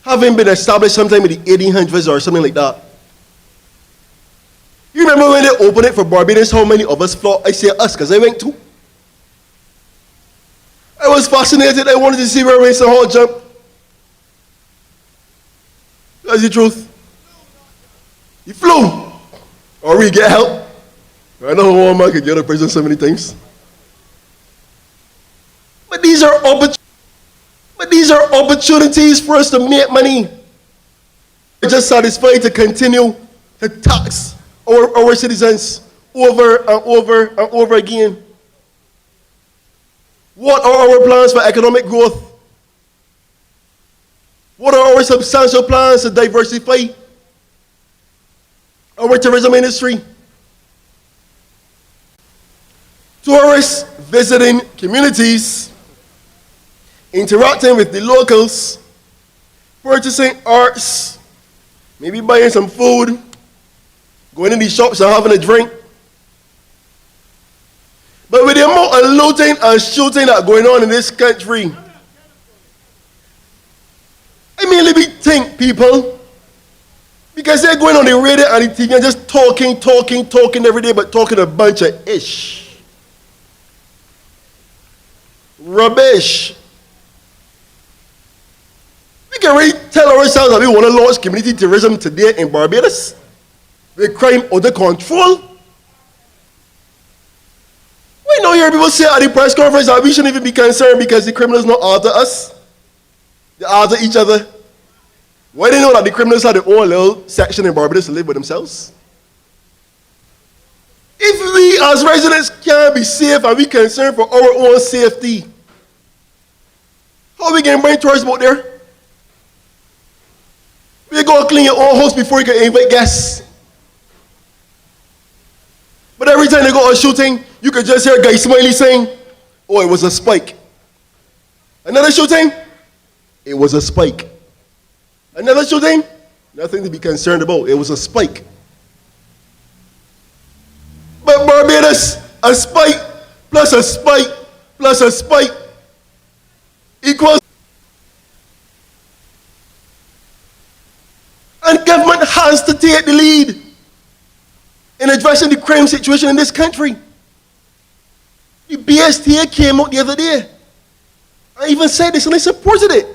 Having been established sometime in the 1800s or something like that. You remember when they opened it for Barbados, how many of us flocked? I say us, because I went too. I was fascinated. I wanted to see where Winston Hall jumped. That's the truth. He flew. Or we get help. I know one man could get out of prison so many times. But these are opportunities for us to make money. We're just satisfied to continue to tax our citizens over and over and over again. What are our plans for economic growth? What are our substantial plans to diversify our tourism industry? Tourists visiting communities, interacting with the locals, purchasing arts, maybe buying some food, going in the shops and having a drink. But with the amount of looting and shooting that's going on in this country, I mean, let me think, people. Because they're going on the radio and the TV and just talking every day, but talking a bunch of ish. Rubbish. We can really tell ourselves that we want to launch community tourism today in Barbados with crime under control. Why You know, hear people say at the press conference that we shouldn't even be concerned because the criminals not after us. They after each other. Why do they know that the criminals have their own little section in Barbados to live with themselves? If we as residents can't be safe and we concerned for our own safety, how are we going to bring tourists out there? We go clean your own house before you can invite guests. But every time they go on shooting, you can just hear a guy Smiley saying, oh, it was a spike. Another shooting, it was a spike. Another shooting, nothing to be concerned about, it was a spike. But Barbados, a spike plus a spike plus a spike equals. And government has to take the lead in addressing the crime situation in this country. The BSTA came out the other day. I even said this and I supported it.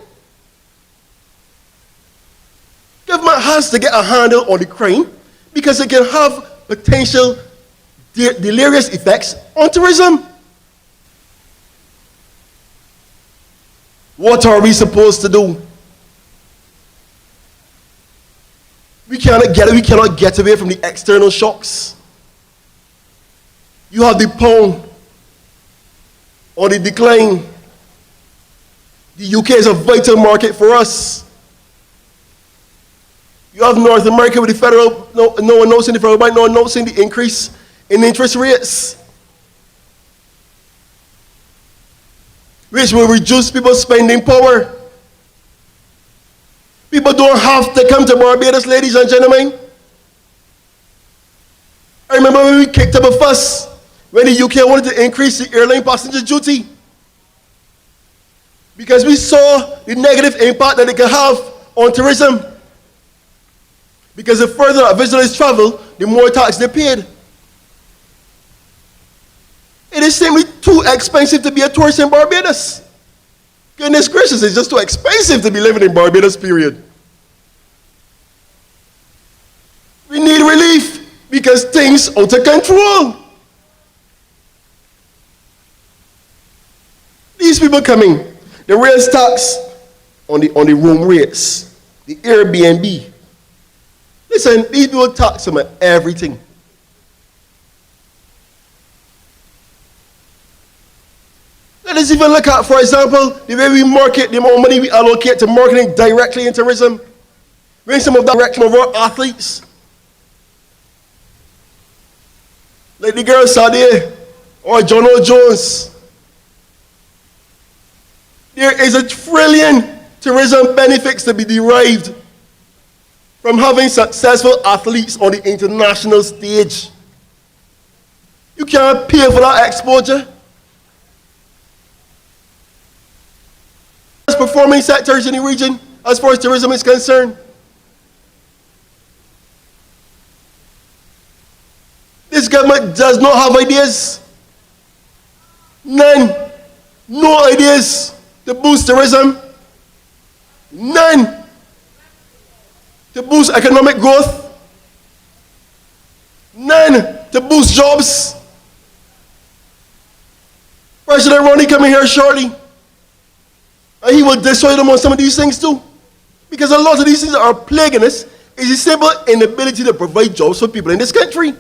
Government has to get a handle on the crime because it can have potential deleterious effects on tourism. What are we supposed to do? We cannot get away from the external shocks. You have the pound on the decline. The UK is a vital market for us. You have North America with the federal, no one noticing the federal bank, no one noticing the increase in interest rates, which will reduce people's spending power. People don't have to come to Barbados, ladies and gentlemen. I remember when we kicked up a fuss when the UK wanted to increase the airline passenger duty because we saw the negative impact that it could have on tourism. Because the further that visitors travel, the more tax they paid. It is simply too expensive to be a tourist in Barbados. Goodness gracious, it's just too expensive to be living in Barbados, period. We need relief because things out of control. These people coming, the raise tax on the room rates, the Airbnb. Listen, these people tax them on everything. Let us even look at, for example, the way we market, the amount of money we allocate to marketing directly in tourism. Bring some of that direction of our athletes. Like the girl Sade or John O. Jones. There is $1 trillion tourism benefits to be derived from having successful athletes on the international stage. You can't pay for that exposure. Performing sectors in the region as far as tourism is concerned. This government does not have ideas. None. No ideas to boost tourism. None. To boost economic growth. None to boost jobs. President Ronnie coming here shortly. And he will destroy them on some of these things too. Because a lot of these things that are plaguing us is the simple inability to provide jobs for people in this country.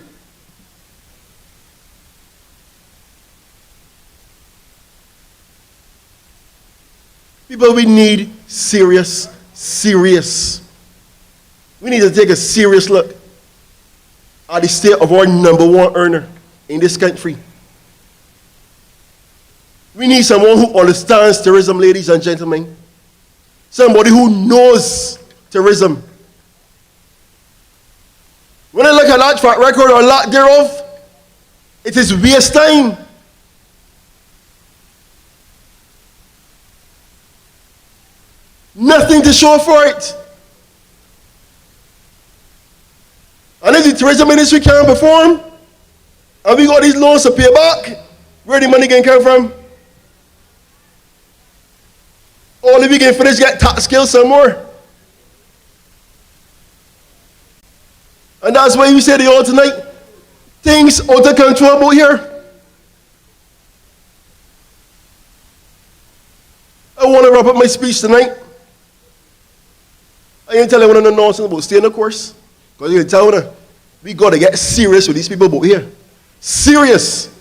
People, we need serious. We need to take a serious look at the state of our #1 earner in this country. We need someone who understands tourism, ladies and gentlemen. Somebody who knows tourism. When I look at that track record or lack thereof, it is waste time. Nothing to show for it. And if the tourism industry can't perform, and we got these loans to pay back, where the money can come from? Only we can finish get tax skills some more. And that's why we say to you all tonight, things out of control about here. I want to wrap up my speech tonight. I ain't telling you no nonsense about staying the course. Because you tell you, we got to get serious with these people over here. Serious.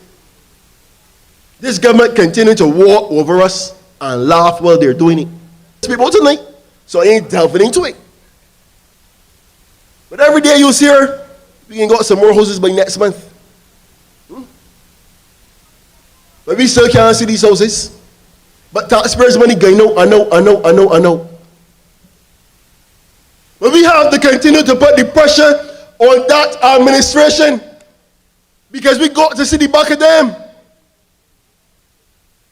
This government continue to walk over us and laugh while they're doing it. These people tonight, so I ain't delving into it. But every day you see her, we can got some more houses by next month. But we still can't see these houses. But taxpayers' money going out, I know. But we have to continue to put the pressure on that administration because we got to see the back of them.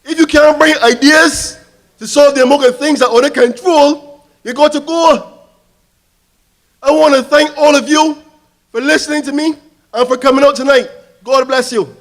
If you can't bring ideas to solve the amount of things that are under control, you got to go. I want to thank all of you for listening to me and for coming out tonight. God bless you.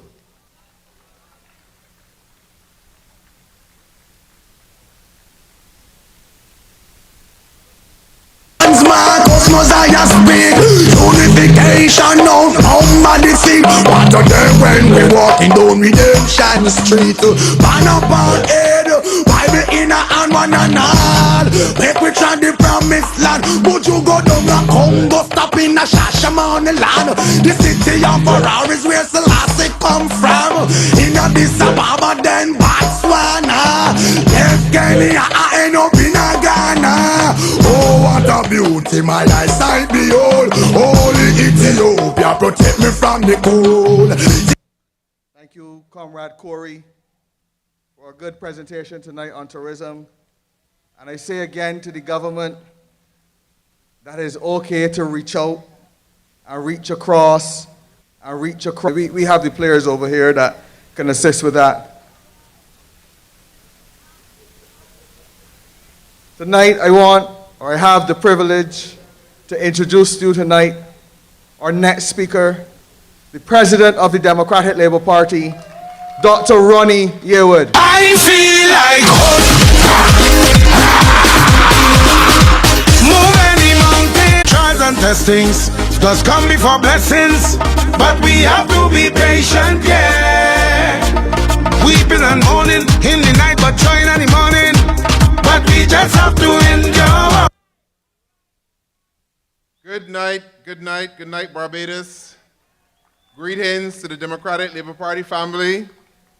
Messiah speak unification now on the feet. What a day when we walking down Redemption Street. Man up our head, Bible in a hand, one and all. Make we try the promised land. Would you go down the Congo, stop in a Shashamane land? The city of Ferraris where Selassie come from. In Addis Ababa, then Botswana. Left Kenya, I end up in a Ghana. Oh, what a beauty, my eyesight behold. Holy Ethiopia, protect me from the cold. Thank you, Comrade Corey, for a good presentation tonight on tourism. And I say again to the government that it's okay to reach out and reach across and reach across. We have the players over here that can assist with that. Tonight I have the privilege to introduce to you tonight our next speaker, the President of the Democratic Labour Party, Dr. Ronnie Yearwood. I feel like move any mountain. Trials and testings does come before blessings, but we have to be patient, yeah. Weeping and mourning in the night, but joy in the morning. But we just have to endure. Good night, Barbados. Greetings to the Democratic Labour Party family,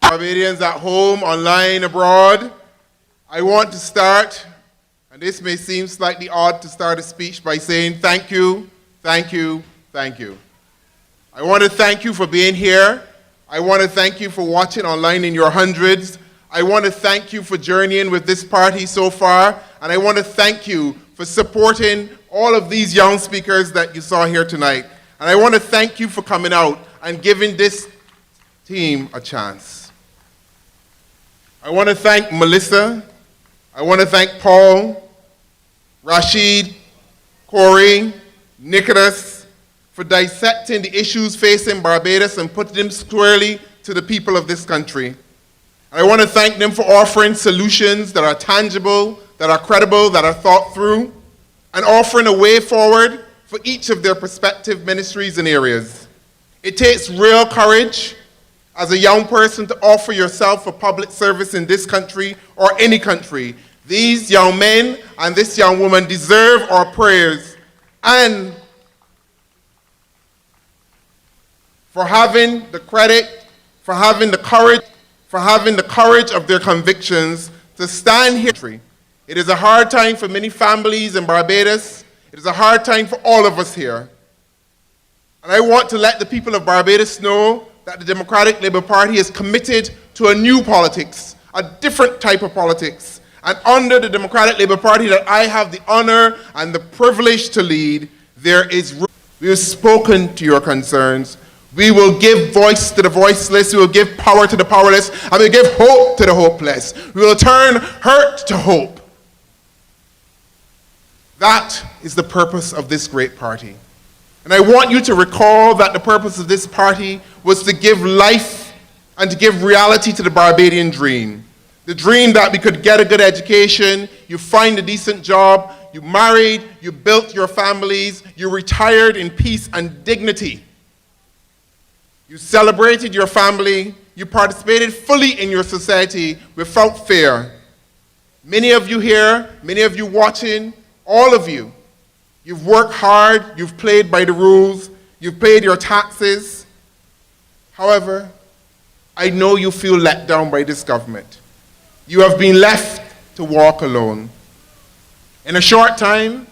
Barbadians at home, online, abroad. I want to start, and this may seem slightly odd to start a speech by saying thank you, thank you, thank you. I want to thank you for being here. I want to thank you for watching online in your hundreds. I want to thank you for journeying with this party so far, and I want to thank you for supporting all of these young speakers that you saw here tonight. And I want to thank you for coming out and giving this team a chance. I want to thank Melissa. I want to thank Paul, Rashid, Corey, Nicholas for dissecting the issues facing Barbados and putting them squarely to the people of this country. I want to thank them for offering solutions that are tangible, that are credible, that are thought through, and offering a way forward for each of their respective ministries and areas. It takes real courage as a young person to offer yourself for public service in this country or any country. These young men and this young woman deserve our prayers and for having the credit, for having the courage of their convictions to stand here. It is a hard time for many families in Barbados. It is a hard time for all of us here. And I want to let the people of Barbados know that the Democratic Labour Party is committed to a new politics, a different type of politics. And under the Democratic Labour Party that I have the honor and the privilege to lead, we have spoken to your concerns. We will give voice to the voiceless, we will give power to the powerless, and we will give hope to the hopeless. We will turn hurt to hope. That is the purpose of this great party. And I want you to recall that the purpose of this party was to give life and to give reality to the Barbadian dream. The dream that we could get a good education, you find a decent job, you married, you built your families, you retired in peace and dignity. You celebrated your family, you participated fully in your society without fear. Many of you here, many of you watching, all of you, you've worked hard, you've played by the rules, you've paid your taxes. However, I know you feel let down by this government. You have been left to walk alone. In a short time,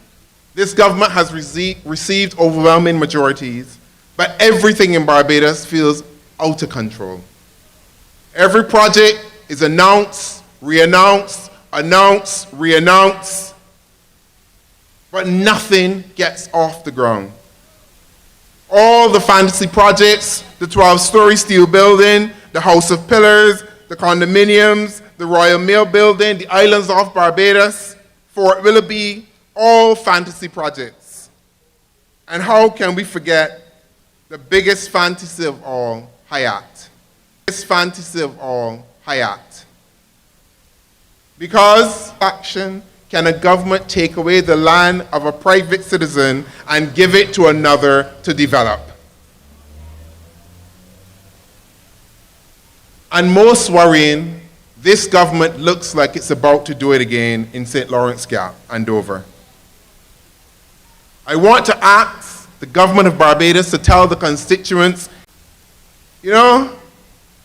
this government has received overwhelming majorities, but everything in Barbados feels out of control. Every project is announced, re-announced, announced, re-announced, but nothing gets off the ground. All the fantasy projects, the 12-story steel building, the House of Pillars, the condominiums, the Royal Mail building, the islands off Barbados, Fort Willoughby, all fantasy projects. And how can we forget the biggest fantasy of all, Hayat? Biggest fantasy of all, Hayat. Because action, can a government take away the land of a private citizen and give it to another to develop? And most worrying, this government looks like it's about to do it again in St. Lawrence Gap and Dover. I want to ask the government of Barbados to tell the constituents, you know,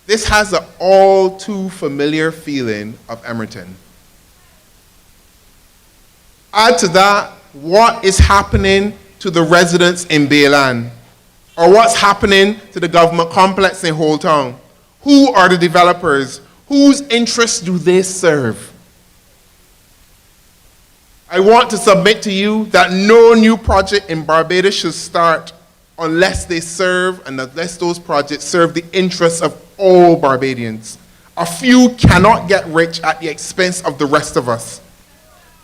this has an all too familiar feeling of Emerton. Add to that, what is happening to the residents in Bayland? Or what's happening to the government complex in Whole Town? Who are the developers? Whose interests do they serve? I want to submit to you that no new project in Barbados should start unless they serve and unless those projects serve the interests of all Barbadians. A few cannot get rich at the expense of the rest of us.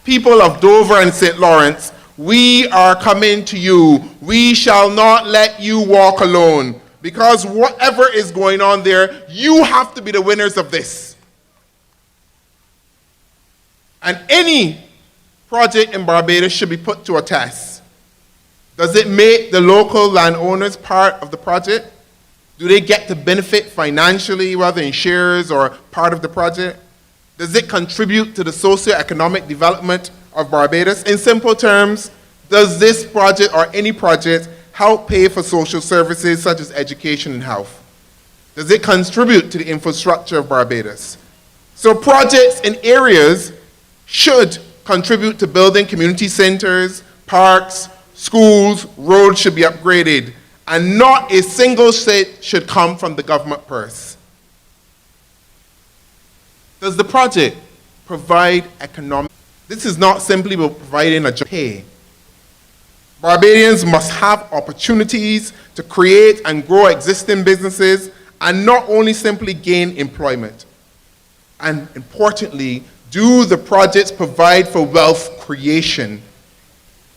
People of Dover and St. Lawrence, we are coming to you. We shall not let you walk alone. Because whatever is going on there, you have to be the winners of this. And any project in Barbados should be put to a test. Does it make the local landowners part of the project? Do they get to benefit financially, whether in shares or part of the project? Does it contribute to the socio-economic development of Barbados? In simple terms, does this project or any project help pay for social services such as education and health? Does it contribute to the infrastructure of Barbados? So projects in areas should contribute to building community centers, parks, schools, roads should be upgraded, and not a single cent should come from the government purse. Does the project provide economic? This is not simply about providing a job pay. Barbadians must have opportunities to create and grow existing businesses and not only simply gain employment. And importantly, do the projects provide for wealth creation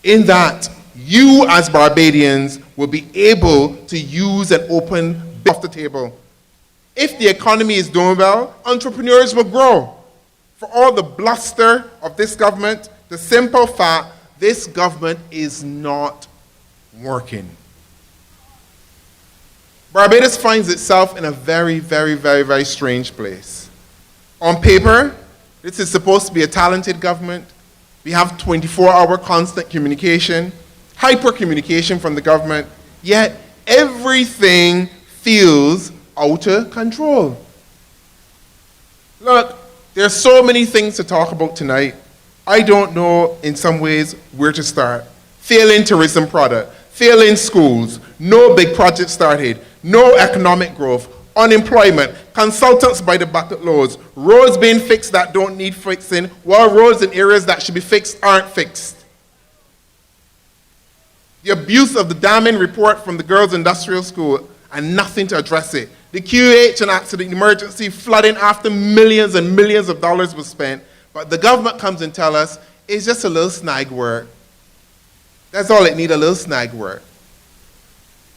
in that you as Barbadians will be able to use and open off the table. If the economy is doing well, entrepreneurs will grow. For all the bluster of this government, the simple fact, this government is not working. Barbados finds itself in a very, very, very, very strange place. On paper, this is supposed to be a talented government. We have 24-hour constant communication, hyper-communication from the government, yet everything feels out of control. Look, there's so many things to talk about tonight. I don't know, in some ways, where to start. Failing tourism product, failing schools, no big project started, no economic growth, unemployment, consultants by the bucket loads, roads being fixed that don't need fixing, while roads in areas that should be fixed aren't fixed. The abuse of the damning report from the Girls Industrial School and nothing to address it. The QH and accident emergency flooding after millions and millions of dollars was spent. But the government comes and tells us it's just a little snag work. That's all it needs, a little snag work.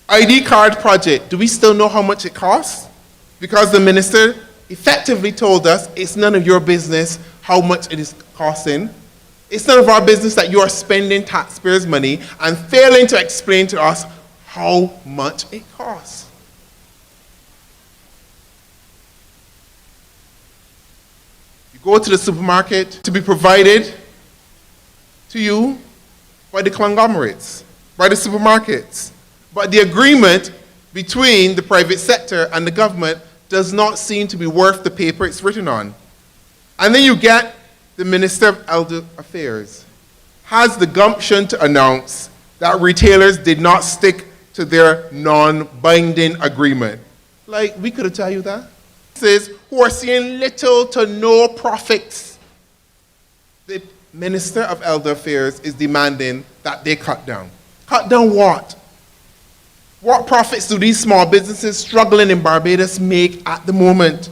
ID card project, do we still know how much it costs? Because the minister effectively told us it's none of your business how much it is costing. It's none of our business that you are spending taxpayers' money and failing to explain to us how much it costs. You go to the supermarket to be provided to you by the conglomerates, by the supermarkets. But the agreement between the private sector and the government does not seem to be worth the paper it's written on. And then you get the Minister of Elder Affairs has the gumption to announce that retailers did not stick to their non-binding agreement. Like, we could have told you that. Says who are seeing little to no profits. The Minister of Elder Affairs is demanding that they cut down. Cut down what? What profits do these small businesses struggling in Barbados make at the moment?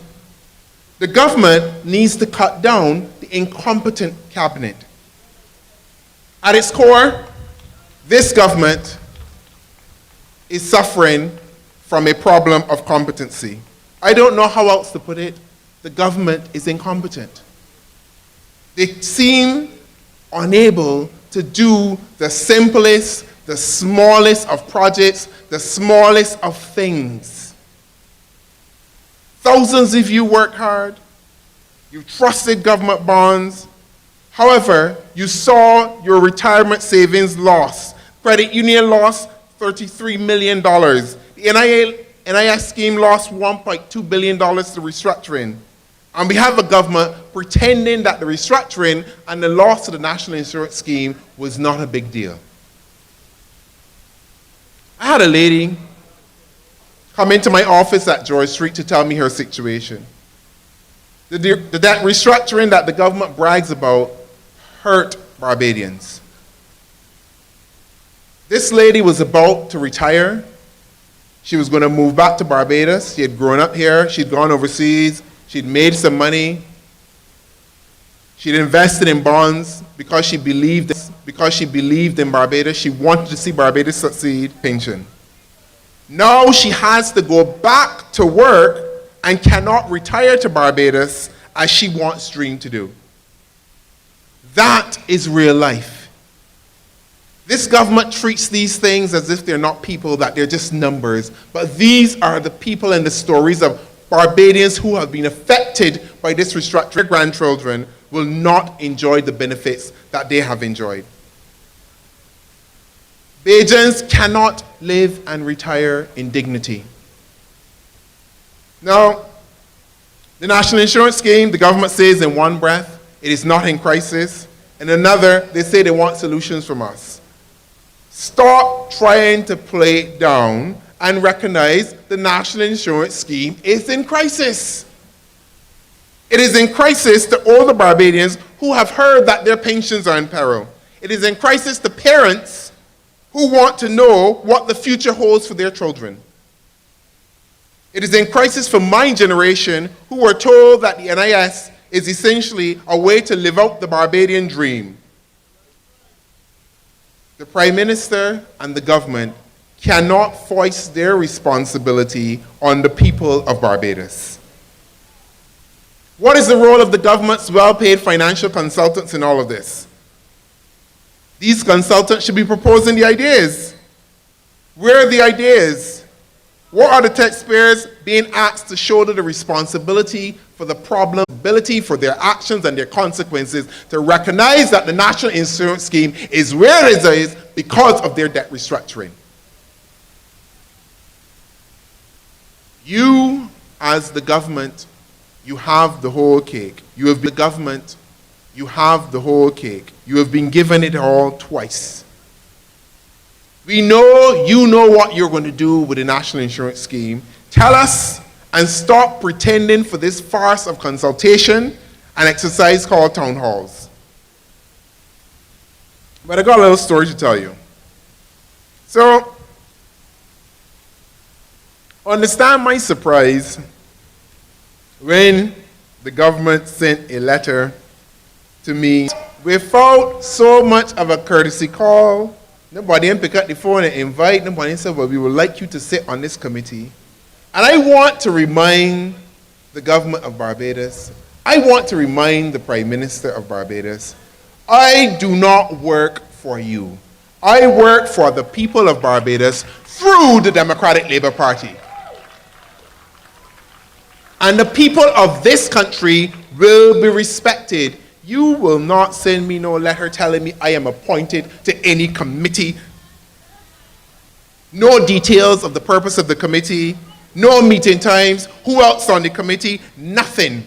The government needs to cut down the incompetent cabinet. At its core, this government is suffering from a problem of competency. I don't know how else to put it. The government is incompetent. They seem unable to do the simplest, the smallest of projects, the smallest of things. Thousands of you work hard. You trusted government bonds. However, you saw your retirement savings lost. Credit union lost $33 million. The NIS scheme lost $1.2 billion to restructuring. And we have a government pretending that the restructuring and the loss to the national insurance scheme was not a big deal. I had a lady come into my office at George Street to tell me her situation. That restructuring that the government brags about hurt Barbadians. This lady was about to retire. She was going to move back to Barbados. She had grown up here. She'd gone overseas. She'd made some money. She'd invested in bonds because she believed in Barbados. She wanted to see Barbados succeed. Pension. Now she has to go back to work and cannot retire to Barbados as she wants Dream to do. That is real life. This government treats these things as if they're not people, that they're just numbers. But these are the people and the stories of Barbadians who have been affected by this restructuring. Their grandchildren will not enjoy the benefits that they have enjoyed. Bajans cannot live and retire in dignity. Now, the national insurance scheme, the government says in one breath, it is not in crisis. In another, they say they want solutions from us. Stop trying to play it down and recognize the national insurance scheme is in crisis. It is in crisis to all the Barbadians who have heard that their pensions are in peril. It is in crisis to parents who want to know what the future holds for their children. It is in crisis for my generation who were told that the NIS is essentially a way to live out the Barbadian dream. The Prime Minister and the government cannot foist their responsibility on the people of Barbados. What is the role of the government's well-paid financial consultants in all of this? These consultants should be proposing the ideas. Where are the ideas? What are the taxpayers being asked to shoulder the responsibility for the problem, for their actions and their consequences, to recognize that the national insurance scheme is where it is because of their debt restructuring? You, as the government, you have the whole cake. You have been the government, you have the whole cake. You have been given it all twice. We know you know what you're going to do with the national insurance scheme. Tell us and stop pretending for this farce of consultation and exercise called town halls. But I got a little story to tell you. So, understand my surprise when the government sent a letter to me without so much of a courtesy call. Nobody didn't pick up the phone and invite. Nobody said, well, we would like you to sit on this committee. And I want to remind the government of Barbados, I want to remind the Prime Minister of Barbados, I do not work for you. I work for the people of Barbados through the Democratic Labour Party. And the people of this country will be respected. You will not send me no letter telling me I am appointed to any committee. No details of the purpose of the committee, no meeting times, who else on the committee, nothing.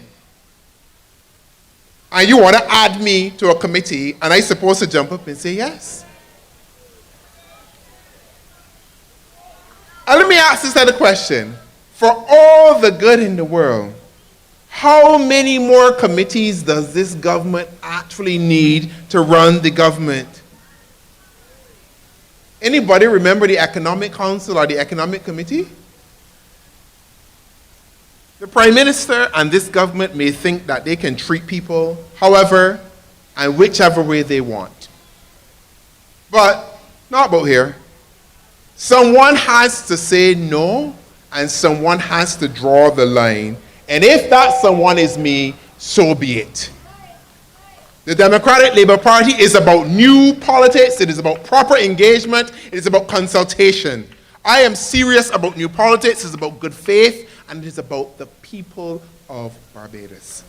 And you want to add me to a committee, and I'm supposed to jump up and say yes. And let me ask this other question. For all the good in the world, how many more committees does this government actually need to run the government? Anybody remember the Economic Council or the Economic Committee? The Prime Minister and this government may think that they can treat people however and whichever way they want. But not about here. Someone has to say no, and someone has to draw the line. And if that someone is me, so be it. The Democratic Labour Party is about new politics, it is about proper engagement, it is about consultation. I am serious about new politics, it is about good faith, and it is about the people of Barbados.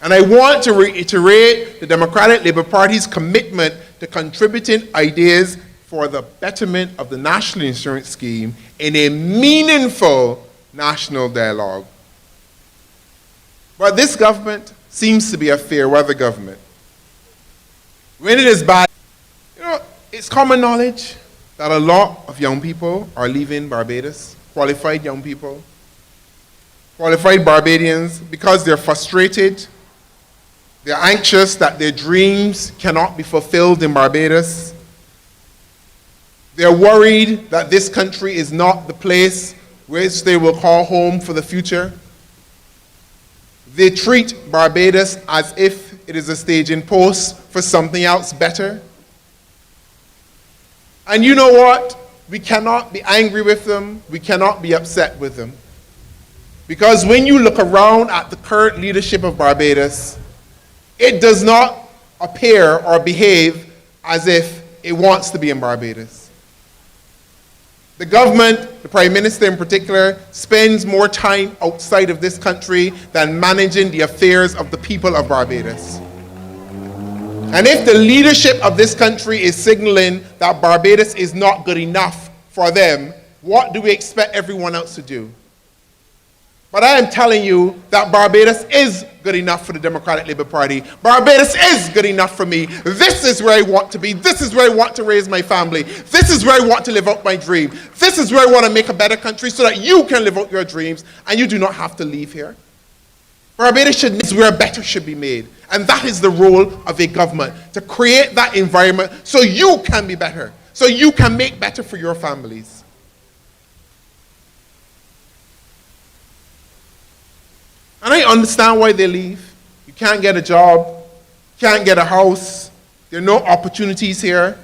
And I want to reiterate the Democratic Labour Party's commitment to contributing ideas for the betterment of the National Insurance Scheme in a meaningful national dialogue. But this government seems to be a fair weather government. When it is bad, it's common knowledge that a lot of young people are leaving Barbados, qualified young people, qualified Barbadians, because they're frustrated, they're anxious that their dreams cannot be fulfilled in Barbados. They're worried that this country is not the place which they will call home for the future. They treat Barbados as if it is a staging post for something else better. And you know what? We cannot be angry with them. We cannot be upset with them. Because when you look around at the current leadership of Barbados, it does not appear or behave as if it wants to be in Barbados. The government, the Prime Minister in particular, spends more time outside of this country than managing the affairs of the people of Barbados. And if the leadership of this country is signaling that Barbados is not good enough for them, what do we expect everyone else to do? But I am telling you that Barbados is good enough for the Democratic Labour Party. Barbados is good enough for me. This is where I want to be. This is where I want to raise my family. This is where I want to live out my dream. This is where I want to make a better country so that you can live out your dreams and you do not have to leave here. Barbados is where better should be made. And that is the role of a government, to create that environment so you can be better, so you can make better for your families. And I understand why they leave. You can't get a job, can't get a house, there are no opportunities here.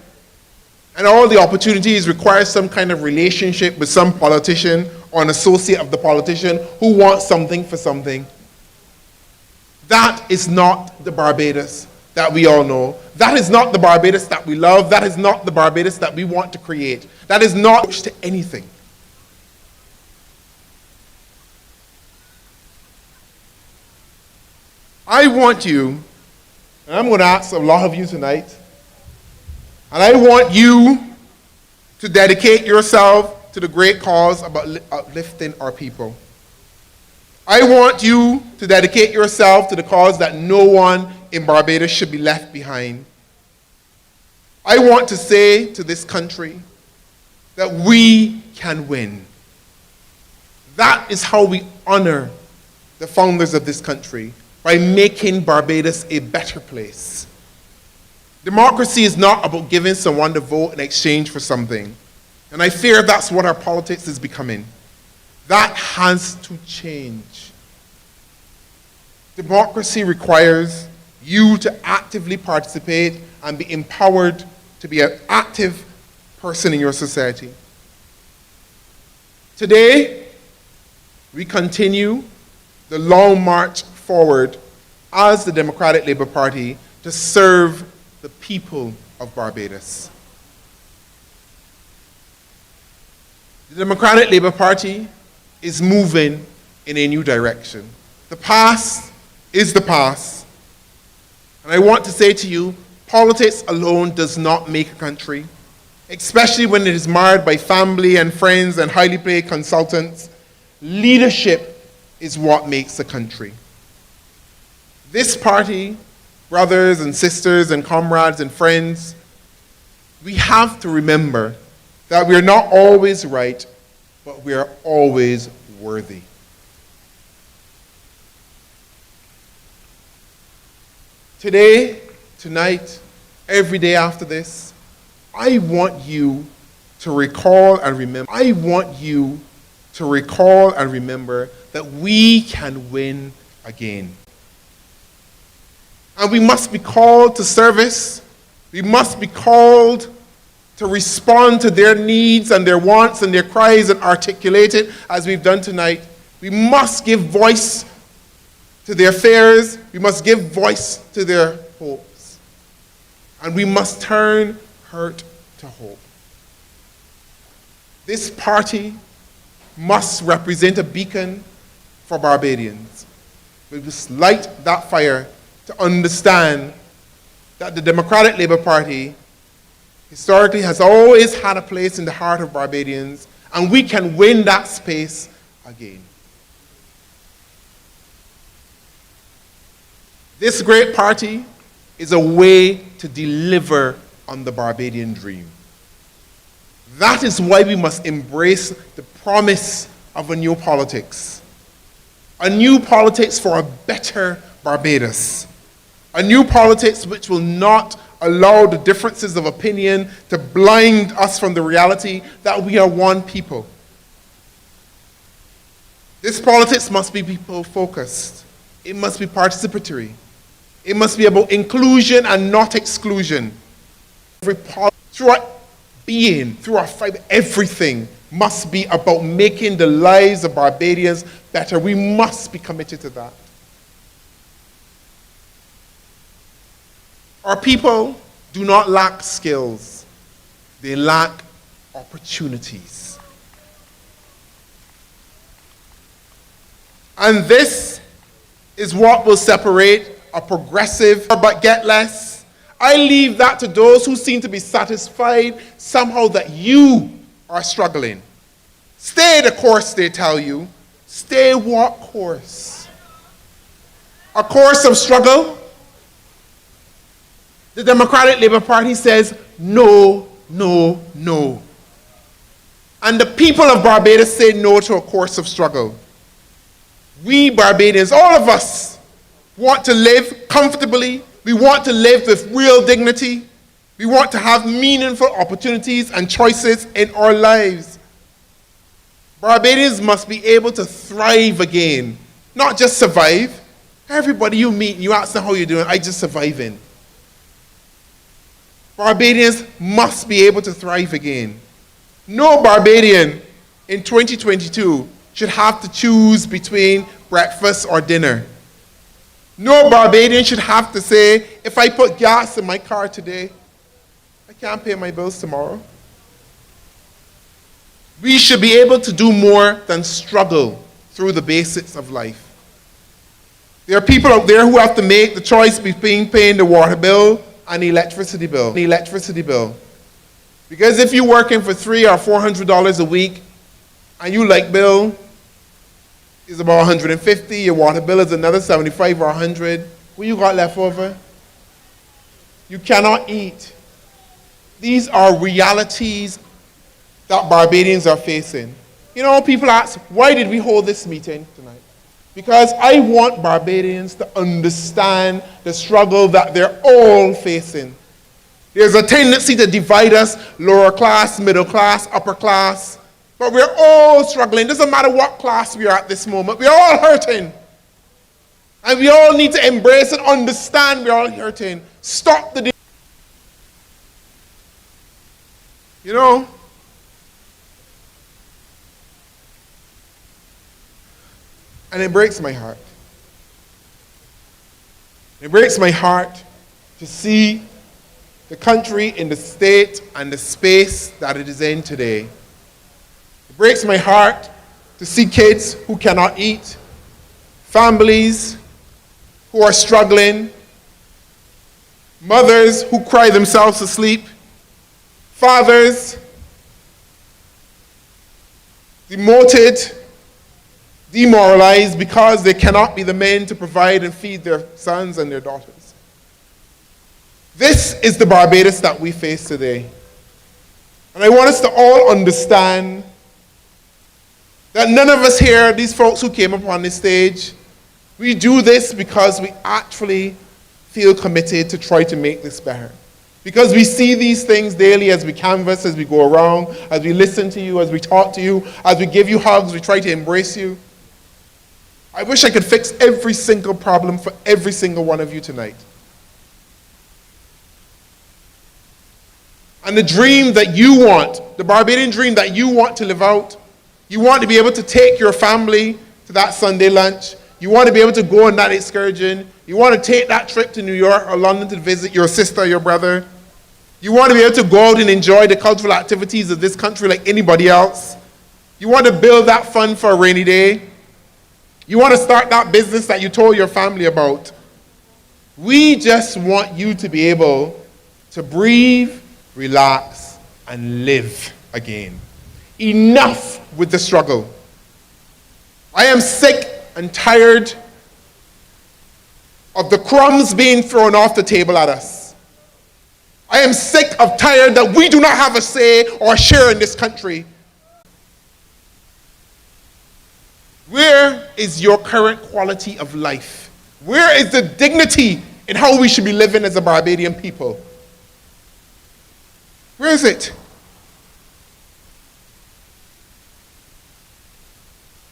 And all the opportunities require some kind of relationship with some politician or an associate of the politician who wants something for something. That is not the Barbados that we all know. That is not the Barbados that we love. That is not the Barbados that we want to create. That is not to anything. I want you, and I'm going to ask a lot of you tonight, and I want you to dedicate yourself to the great cause of uplifting our people. I want you to dedicate yourself to the cause that no one in Barbados should be left behind. I want to say to this country that we can win. That is how we honor the founders of this country, by making Barbados a better place. Democracy is not about giving someone the vote in exchange for something. And I fear that's what our politics is becoming. That has to change. Democracy requires you to actively participate and be empowered to be an active person in your society. Today, we continue the long march forward as the Democratic Labour Party to serve the people of Barbados. The Democratic Labour Party is moving in a new direction. The past is the past. And I want to say to you, politics alone does not make a country, especially when it is marred by family and friends and highly paid consultants. Leadership is what makes a country. This party, brothers and sisters and comrades and friends, we have to remember that we are not always right, but we are always worthy. Today, tonight, every day after this, I want you to recall and remember. I want you to recall and remember that we can win again. And we must be called to service. We must be called to respond to their needs and their wants and their cries and articulate it as we've done tonight. We must give voice to their fears. We must give voice to their hopes. And we must turn hurt to hope. This party must represent a beacon for Barbadians. We must light that fire to understand that the Democratic Labour Party historically has always had a place in the heart of Barbadians, and we can win that space again. This great party is a way to deliver on the Barbadian dream. That is why we must embrace the promise of a new politics. A new politics for a better Barbados. A new politics which will not allow the differences of opinion to blind us from the reality that we are one people. This politics must be people-focused. It must be participatory. It must be about inclusion and not exclusion. Through our being, through our fiber, everything must be about making the lives of Barbadians better. We must be committed to that. Our people do not lack skills. They lack opportunities. And this is what will separate a progressive but get less. I leave that to those who seem to be satisfied somehow that you are struggling. Stay the course, they tell you. Stay what course? A course of struggle? The Democratic Labour Party says no, no, no. And the people of Barbados say no to a course of struggle. We Barbadians, all of us, want to live comfortably. We want to live with real dignity. We want to have meaningful opportunities and choices in our lives. Barbadians must be able to thrive again, not just survive. Everybody you meet, you ask them how you're doing, I just surviving. Barbadians must be able to thrive again. No Barbadian in 2022 should have to choose between breakfast or dinner. No Barbadian should have to say, if I put gas in my car today, I can't pay my bills tomorrow. We should be able to do more than struggle through the basics of life. There are people out there who have to make the choice between paying the water bill and the electricity bill. Because if you're working for $300 or $400 a week and your light bill is about $150, your water bill is another $75 or $100, what you got left over? You cannot eat. These are realities that Barbadians are facing. You know, people ask, why did we hold this meeting tonight? Because I want Barbadians to understand the struggle that they're all facing. There's a tendency to divide us, lower class, middle class, upper class, but we're all struggling. It doesn't matter what class we are at this moment, we're all hurting. And we all need to embrace and understand we're all hurting. Stop the... You know, and it breaks my heart. It breaks my heart to see the country in the state and the space that it is in today. It breaks my heart to see kids who cannot eat, families who are struggling, mothers who cry themselves to sleep, fathers demoted, demoralized because they cannot be the men to provide and feed their sons and their daughters. This is the Barbados that we face today. And I want us to all understand that none of us here, these folks who came up on this stage, we do this because we actually feel committed to try to make this better. Because we see these things daily as we canvass, as we go around, as we listen to you, as we talk to you, as we give you hugs, we try to embrace you. I wish I could fix every single problem for every single one of you tonight. And the dream that you want, the Barbadian dream that you want to live out, you want to be able to take your family to that Sunday lunch. You want to be able to go on that excursion. You want to take that trip to New York or London to visit your sister or your brother. You want to be able to go out and enjoy the cultural activities of this country like anybody else. You want to build that fund for a rainy day. You want to start that business that you told your family about. We just want you to be able to breathe, relax, and live again. Enough with the struggle. I am sick and tired of the crumbs being thrown off the table at us. I am sick of tired that we do not have a say or a share in this country. Where is your current quality of life? Where is the dignity in how we should be living as a Barbadian people? Where is it?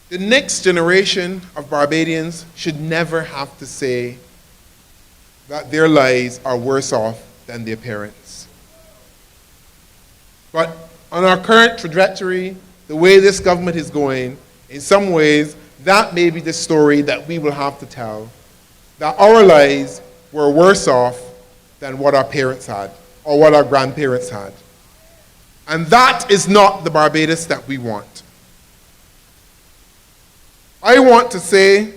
The next generation of Barbadians should never have to say that their lives are worse off than their parents. But on our current trajectory, the way this government is going, in some ways, that may be the story that we will have to tell, that our lives were worse off than what our parents had or what our grandparents had. And that is not the Barbados that we want. I want to say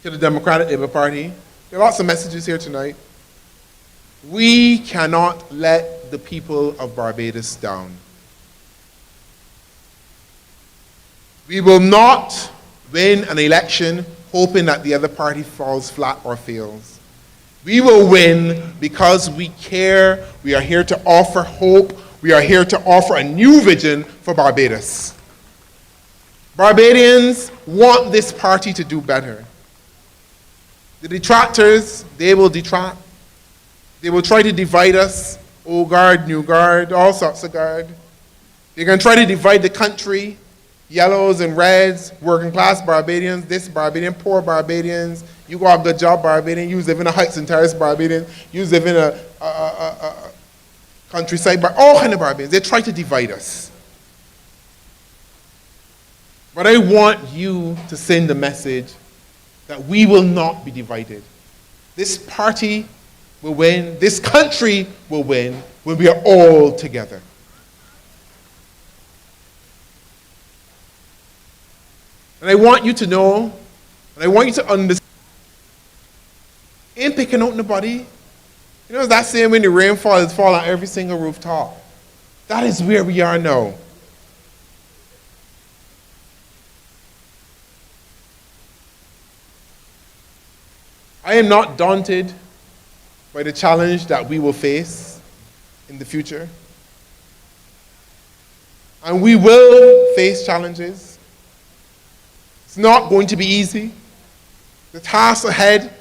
to the Democratic Labour Party, there are lots of messages here tonight. We cannot let the people of Barbados down. We will not win an election hoping that the other party falls flat or fails. We will win because we care. We are here to offer hope. We are here to offer a new vision for Barbados. Barbadians want this party to do better. The detractors, they will detract. They will try to divide us, old guard, new guard, all sorts of guard. They're going to try to divide the country, yellows and reds, working class Barbadians, this Barbadian, poor Barbadians, you got a good job Barbadian, you live in a heights and terrace Barbadian, you live in a countryside, all kind of Barbadians. They try to divide us. But I want you to send the message that we will not be divided. This party will win, this country will win when we are all together. And I want you to know, and I want you to understand, ain't picking out nobody. You know that saying when the rain falls, it's falling on every single rooftop. That is where we are now. I am not daunted by the challenge that we will face in the future. And we will face challenges. It's not going to be easy. The task ahead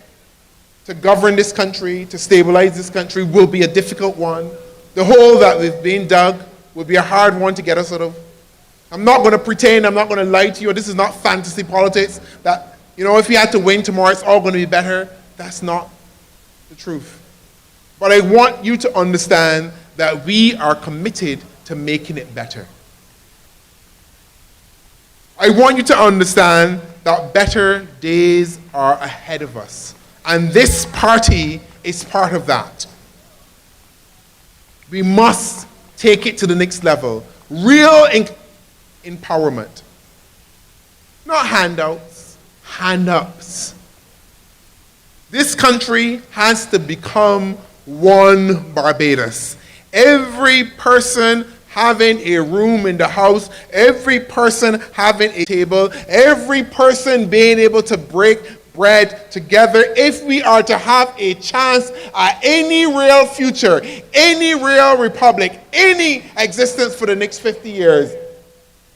to govern this country, to stabilize this country, will be a difficult one. The hole that we've been dug will be a hard one to get us out of. I'm not going to pretend, I'm not going to lie to you. This is not fantasy politics that, you know, if we had to win tomorrow, it's all going to be better. That's not the truth. But I want you to understand that we are committed to making it better. I want you to understand that better days are ahead of us. And this party is part of that. We must take it to the next level. Real empowerment. Not handouts. hand-ups. This country has to become one Barbados. Every person having a room in the house, every person having a table, every person being able to break bread together, if we are to have a chance at any real future, any real republic, any existence for the next 50 years,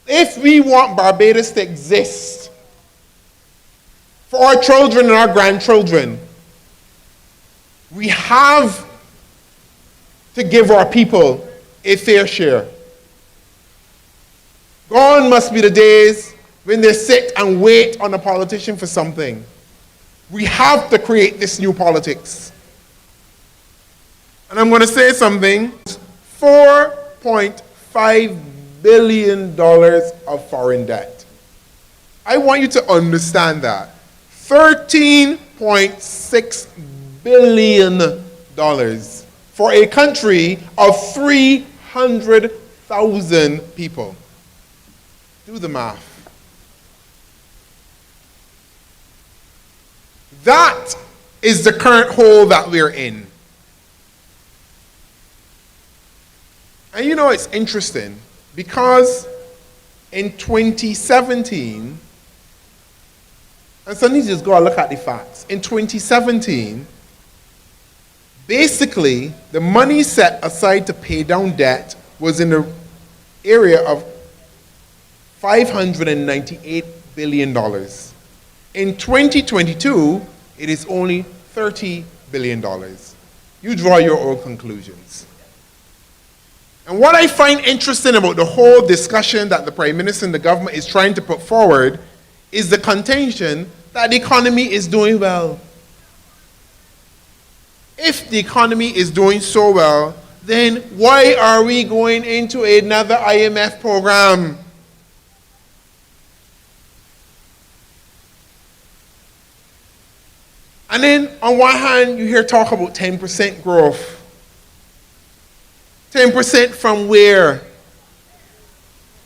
if we want Barbados to exist for our children and our grandchildren, we have to give our people a fair share. Gone must be the days when they sit and wait on a politician for something. We have to create this new politics. And I'm going to say something. $4.5 billion of foreign debt. I want you to understand that. $13.6 billion for a country of 300,000 people. Do the math. That is the current hole that we're in. And you know, it's interesting because in 2017, and so I need to just go and look at the facts. In 2017, basically, the money set aside to pay down debt was in the area of $598 billion. In 2022, it is only $30 billion. You draw your own conclusions. And what I find interesting about the whole discussion that the Prime Minister and the government is trying to put forward is the contention that the economy is doing well. If the economy is doing so well, then why are we going into another IMF program? And then, on one hand, you hear talk about 10% growth. 10% from where?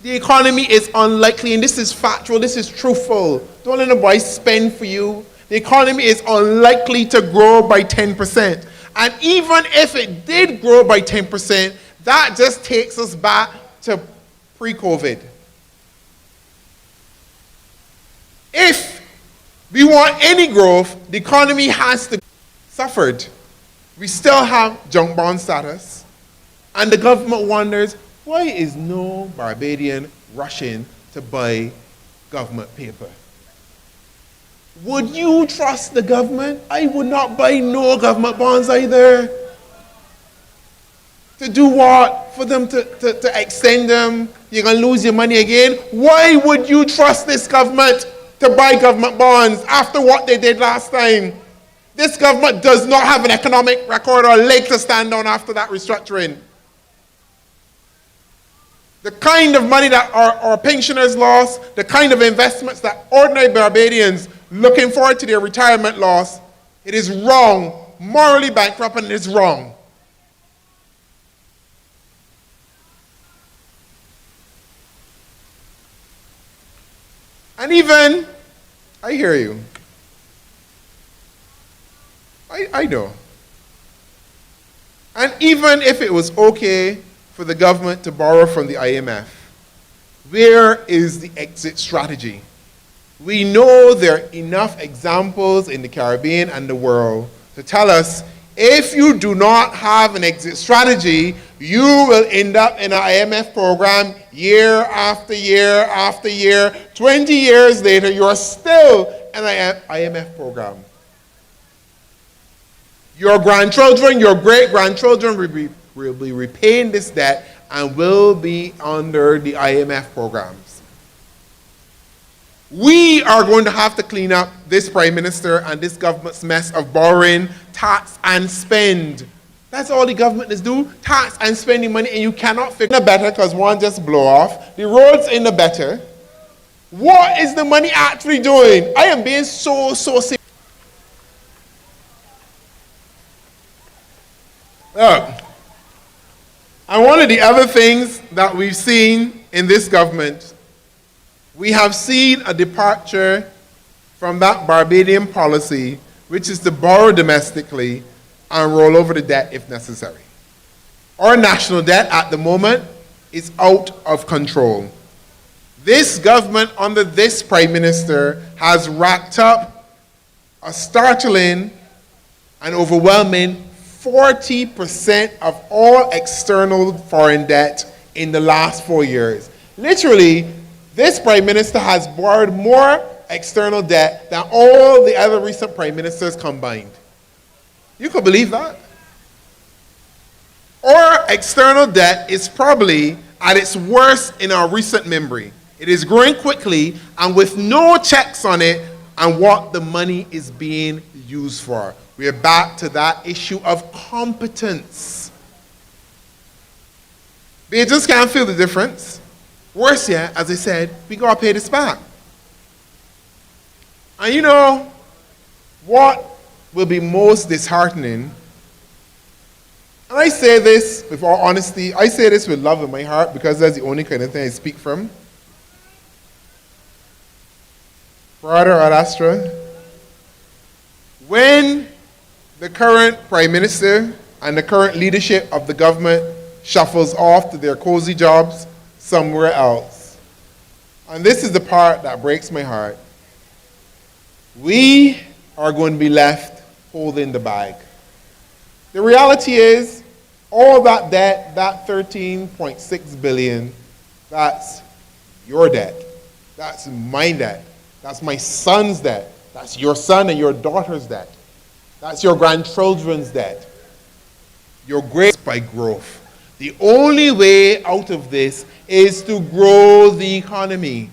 The economy is unlikely, and this is factual, this is truthful. Don't let nobody spend for you. The economy is unlikely to grow by 10%. And even if it did grow by 10%, that just takes us back to pre-COVID. If we want any growth, the economy has to suffer. We still have junk bond status. And the government wonders, why is no Barbadian rushing to buy government paper? Would you trust the government? I would not buy no government bonds either. To do what? For them to extend them? You're going to lose your money again? Why would you trust this government to buy government bonds after what they did last time? This government does not have an economic record or a leg to stand on after that restructuring. The kind of money that our pensioners lost, the kind of investments that ordinary Barbadians looking forward to their retirement lost, it is wrong, morally bankrupt, and it is wrong. And even, I hear you. I know. And even if it was okay for the government to borrow from the IMF, where is the exit strategy? We know there are enough examples in the Caribbean and the world to tell us if you do not have an exit strategy, you will end up in an IMF program year after year after year. 20 years later, you are still in an IMF program. Your grandchildren, your great-grandchildren will be repaying this debt and will be under the IMF programs. We are going to have to clean up this Prime Minister and this government's mess of borrowing, tax, and spend. That's all the government is do, tax and spending money, and you cannot fix the better because one just blow off. The roads in the better. What is the money actually doing? I am being so serious. Look, and one of the other things that we've seen in this government, we have seen a departure from that Barbadian policy, which is to borrow domestically and roll over the debt if necessary. Our national debt at the moment is out of control. This government under this Prime Minister has racked up a startling and overwhelming 40% of all external foreign debt in the last 4 years. Literally, this Prime Minister has borrowed more external debt than all the other recent Prime Ministers combined. You could believe that? Our external debt is probably at its worst in our recent memory. It is growing quickly and with no checks on it and what the money is being used for. We are back to that issue of competence. But you just can't feel the difference. Worse yet, as I said, we gotta pay this back. And you know what will be most disheartening? And I say this with all honesty, I say this with love in my heart because that's the only kind of thing I speak from. Brother Adastra, when the current Prime Minister and the current leadership of the government shuffles off to their cozy jobs somewhere else, and this is the part that breaks my heart, we are going to be left holding the bag. The reality is, all that debt, that 13.6 billion, that's your debt. That's my debt. That's my son's debt. That's your son and your daughter's debt. That's your grandchildren's debt. Your growth by growth. The only way out of this is to grow the economy.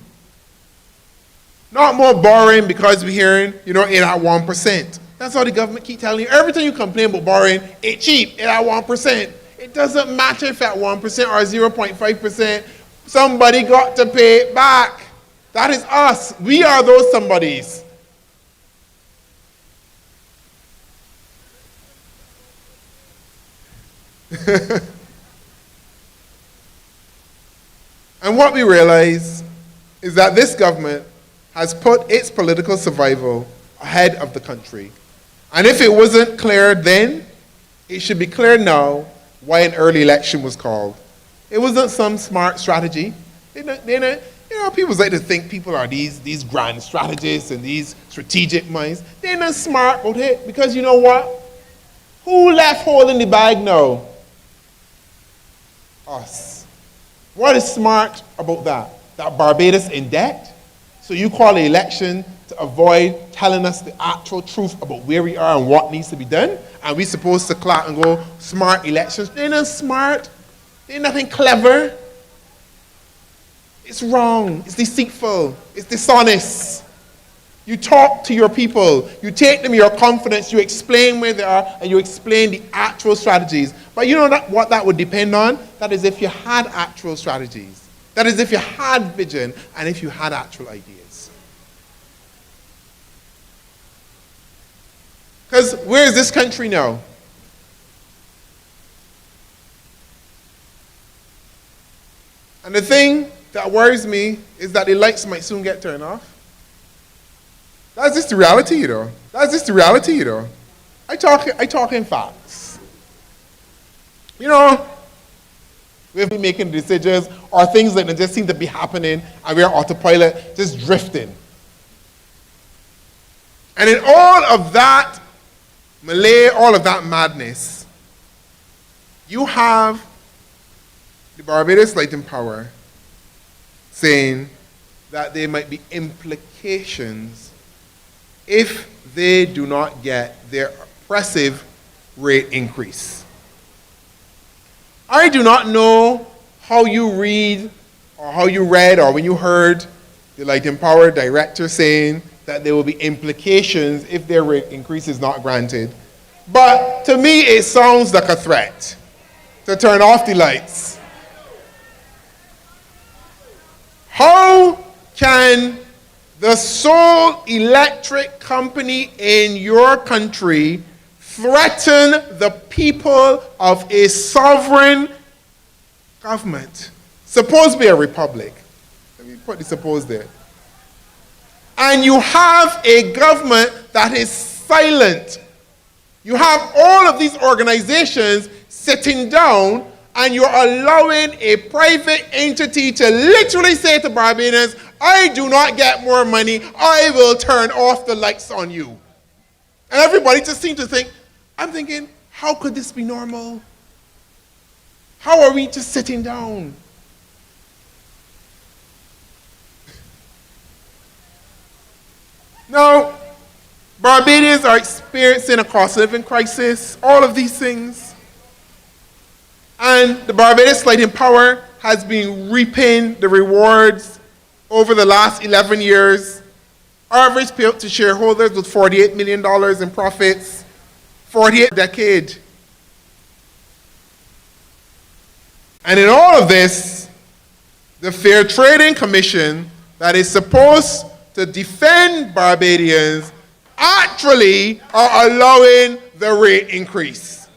Not more borrowing because we're hearing, it at 1%. That's all the government keep telling you. Every time you complain about borrowing, it's cheap, it at 1%. It doesn't matter if at 1% or 0.5%. Somebody got to pay it back. That is us. We are those somebodies. And what we realize is that this government has put its political survival ahead of the country. And if it wasn't clear then, it should be clear now why an early election was called. It wasn't some smart strategy. People like to think people are these grand strategists and these strategic minds. They're not smart about it because you know what? Who left holding the bag now? Us. What is smart about that? That Barbados in debt? So you call the election to avoid telling us the actual truth about where we are and what needs to be done? And we're supposed to clap and go, smart elections. They're not smart. They're nothing clever. It's wrong. It's deceitful. It's dishonest. You talk to your people. You take them your confidence. You explain where they are and you explain the actual strategies. But you know what that would depend on? That is if you had actual strategies. That is if you had vision and if you had actual ideas. Because where is this country now? And the thing that worries me is that the lights might soon get turned off. That's just the reality, That's just the reality, I talk in facts. We've been making decisions or things that just seem to be happening and we're autopilot, just drifting. And in all of that melee, all of that madness, you have the Barbados Light and Power saying that there might be implications if they do not get their oppressive rate increase. I do not know how you read or how you read or when you heard the Light and Power director saying that there will be implications if their rate increase is not granted. But to me, it sounds like a threat to turn off the lights. How can the sole electric company in your country threaten the people of a sovereign government? Supposed to be a republic. Let me put the suppose there. And you have a government that is silent. You have all of these organizations sitting down, and you're allowing a private entity to literally say to Barbadians, I do not get more money, I will turn off the lights on you. And everybody just seems to think, I'm thinking, how could this be normal? How are we just sitting down? Now, Barbadians are experiencing a cost of living crisis, all of these things. And the Barbados Light and Power has been reaping the rewards over the last 11 years. Average payout to shareholders was $48 million in profits, 48 decade. And in all of this, the Fair Trading Commission that is supposed to defend Barbadians actually are allowing the rate increase.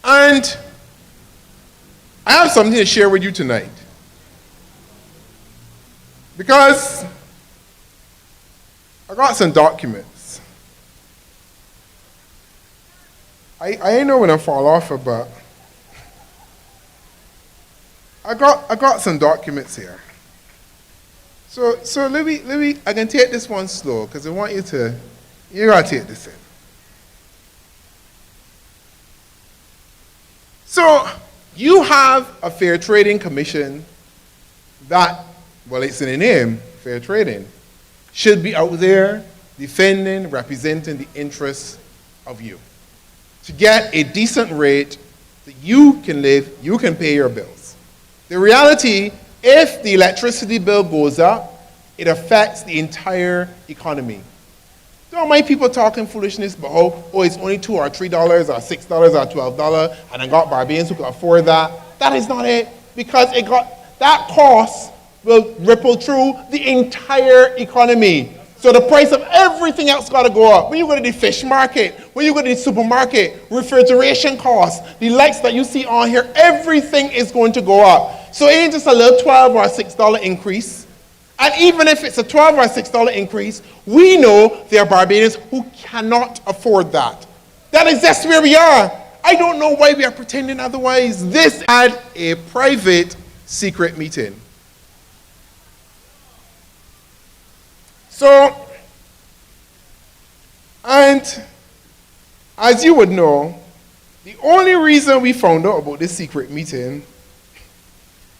And I have something to share with you tonight. Because I got some documents. I ain't know when I fall off, but I got some documents here. So let me I can take this one slow because I want you gotta take this in. So you have a Fair Trading Commission that, well, it's in the name, fair trading, should be out there defending, representing the interests of you. To get a decent rate that you can live, you can pay your bills. The reality, if the electricity bill goes up, it affects the entire economy. Don't mind people talking foolishness about, oh, it's only $2 or $3 or $6 or $12, and I got Barbadians who can afford that. That is not it, because that cost will ripple through the entire economy. So the price of everything else got to go up. When you go to the fish market, when you go to the supermarket, refrigeration costs, the lights that you see on here, everything is going to go up. So it ain't just a little $12 or $6 increase. And even if it's a $12 or $6 increase, we know there are Barbadians who cannot afford that. That is just where we are. I don't know why we are pretending otherwise. This had a private secret meeting. So, and as you would know, the only reason we found out about this secret meeting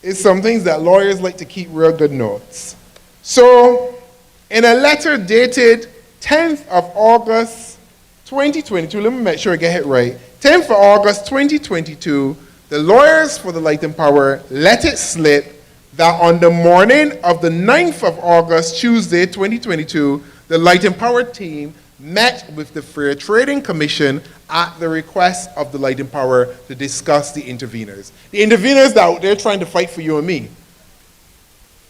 is some things that lawyers like to keep real good notes. So, in a letter dated 10th of August 2022, let me make sure I get it right, 10th of August 2022, the lawyers for the Light and Power let it slip that on the morning of the 9th of August, Tuesday 2022, the Light and Power team met with the Fair Trading Commission at the request of the Light and Power to discuss the interveners. The interveners that out there trying to fight for you and me.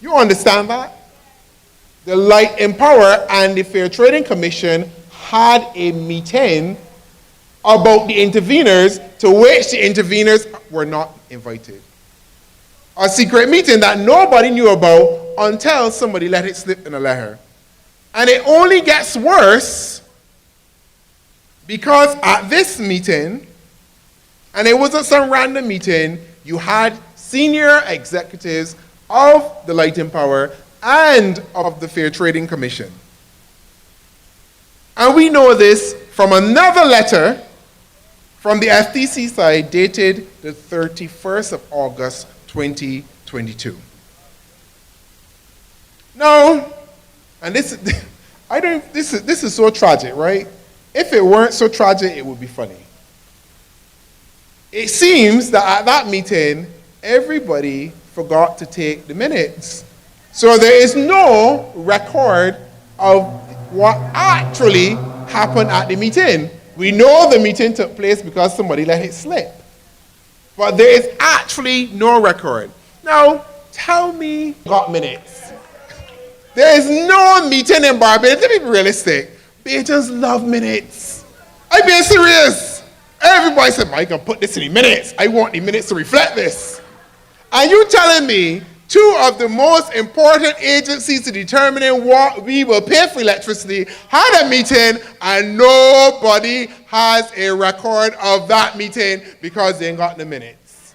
You understand that? The Light and Power and the Fair Trading Commission had a meeting about the interveners, to which the interveners were not invited. A secret meeting that nobody knew about until somebody let it slip in a letter. And it only gets worse because at this meeting, and it wasn't some random meeting, you had senior executives of the Light and Power and of the Fair Trading Commission. And we know this from another letter from the FTC side dated the 31st of August 2022. Now, and this is so tragic, right? If it weren't so tragic, it would be funny. It seems that at that meeting, everybody forgot to take the minutes. So there is no record of what actually happened at the meeting. We know the meeting took place because somebody let it slip. But there is actually no record. Now, tell me, got minutes. There is no meeting in Barbados. Let me be realistic. Bajans love minutes. I'm being serious. Everybody said, Mike, I'll put this in the minutes. I want the minutes to reflect this. And you telling me two of the most important agencies to determining what we will pay for electricity had a meeting and nobody has a record of that meeting because they ain't got the minutes.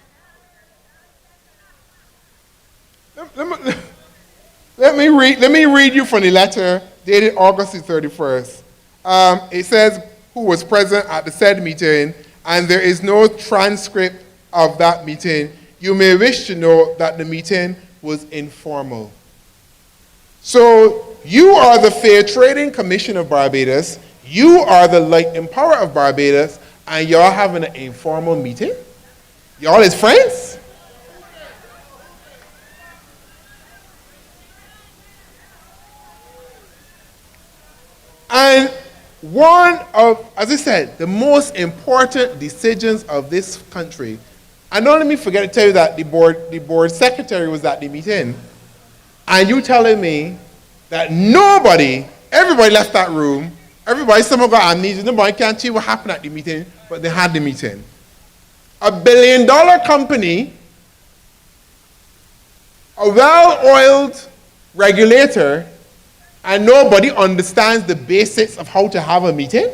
Let me read you from the letter dated August the 31st. It says who was present at the said meeting, and there is no transcript of that meeting. You may wish to know that the meeting was informal. So you are the Fair Trading Commission of Barbados, you are the Light and Power of Barbados, and y'all having an informal meeting? Y'all is friends? And one of, as I said, the most important decisions of this country, and don't let me forget to tell you that the board secretary was at the meeting, and you telling me that everybody left that room, someone got amnesia, nobody can't tell you what happened at the meeting, but they had the meeting. $1 billion company, a well-oiled regulator, and nobody understands the basics of how to have a meeting?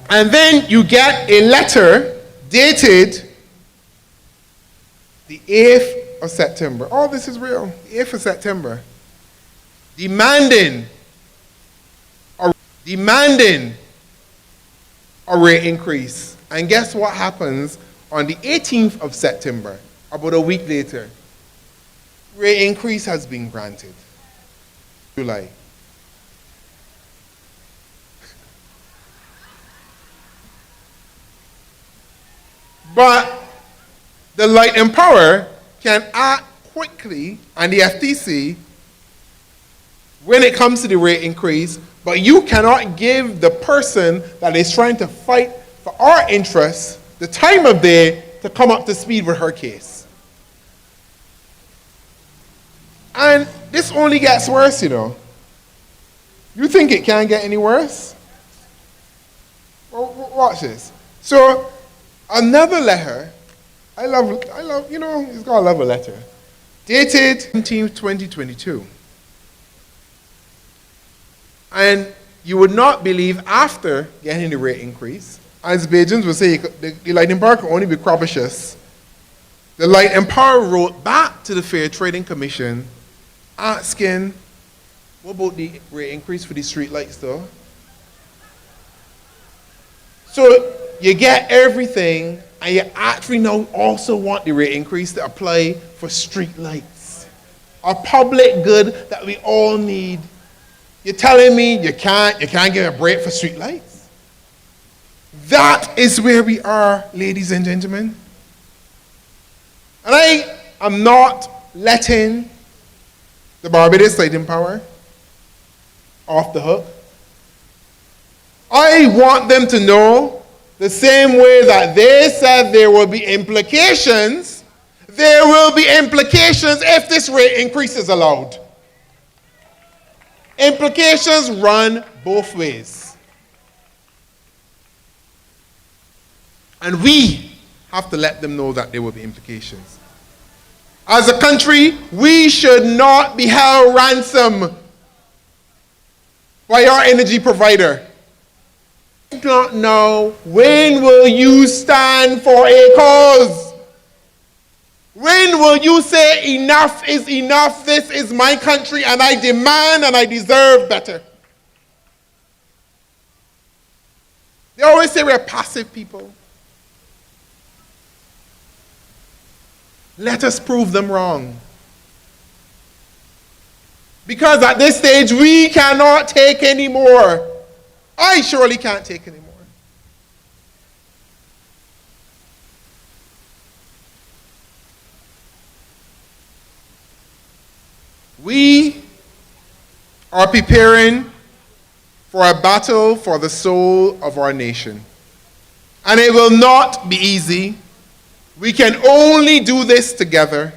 And then you get a letter dated the 8th of September. Oh, this is real. The 8th of September. Demanding a rate increase. And guess what happens on the 18th of September, about a week later? Rate increase has been granted. July. But the Light and Power can act quickly, and the FTC, when it comes to the rate increase, but you cannot give the person that is trying to fight for our interests the time of day to come up to speed with her case. And this only gets worse, you know. You think it can't get any worse? Well, watch this. So, another letter, I love, you know, he's got to love a letter, dated 17th, 2022. And you would not believe after getting the rate increase, as Bajans would say, the Light and Power can only be crobicious. The Light and Power wrote back to the Fair Trading Commission asking, what about the rate increase for the street lights though? So you get everything, and you actually now also want the rate increase to apply for street lights. A public good that we all need. You're telling me you can't give a break for street lights? That is where we are, ladies and gentlemen. And I am not letting the Barbados Light and Power off the hook. I want them to know the same way that they said there will be implications, there will be implications if this rate increase is allowed. Implications run both ways. And we have to let them know that there will be implications. As a country, we should not be held ransom by our energy provider. I do not know, when will you stand for a cause? When will you say enough is enough, this is my country, and I demand and I deserve better? They always say we're passive people. Let us prove them wrong. Because at this stage, we cannot take any more. I surely can't take any more. We are preparing for a battle for the soul of our nation. And it will not be easy. We can only do this together.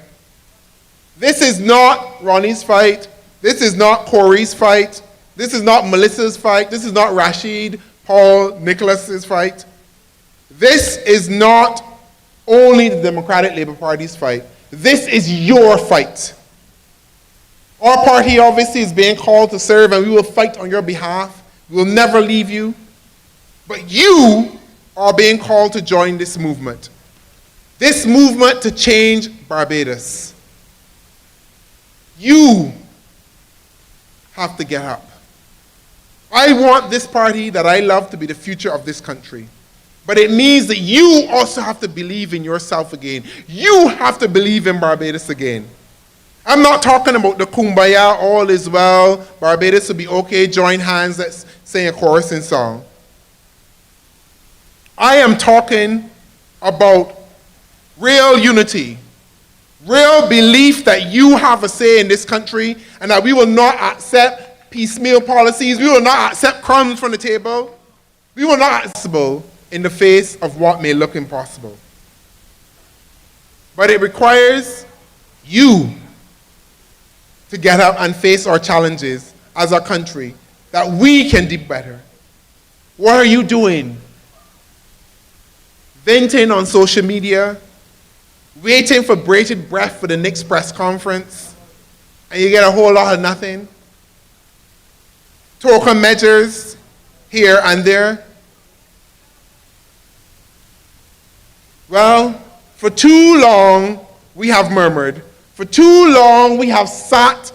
This is not Ronnie's fight. This is not Corey's fight. This is not Melissa's fight. This is not Rashid, Paul, Nicholas's fight. This is not only the Democratic Labour Party's fight. This is your fight. Our party obviously is being called to serve, and we will fight on your behalf. We will never leave you. But you are being called to join this movement to change Barbados. You have to get up. I want this party that I love to be the future of this country. But it means that you also have to believe in yourself again. You have to believe in Barbados again. I'm not talking about the kumbaya, all is well, Barbados will be okay, join hands, let's sing a chorus and song. I am talking about real unity, real belief that you have a say in this country and that we will not accept piecemeal policies, we will not accept crumbs from the table, we will not accept in the face of what may look impossible. But it requires you to get up and face our challenges as a country, that we can do better. What are you doing? Venting on social media, waiting for bated breath for the next press conference, and you get a whole lot of nothing? Token measures here and there. Well, for too long we have murmured. For too long we have sat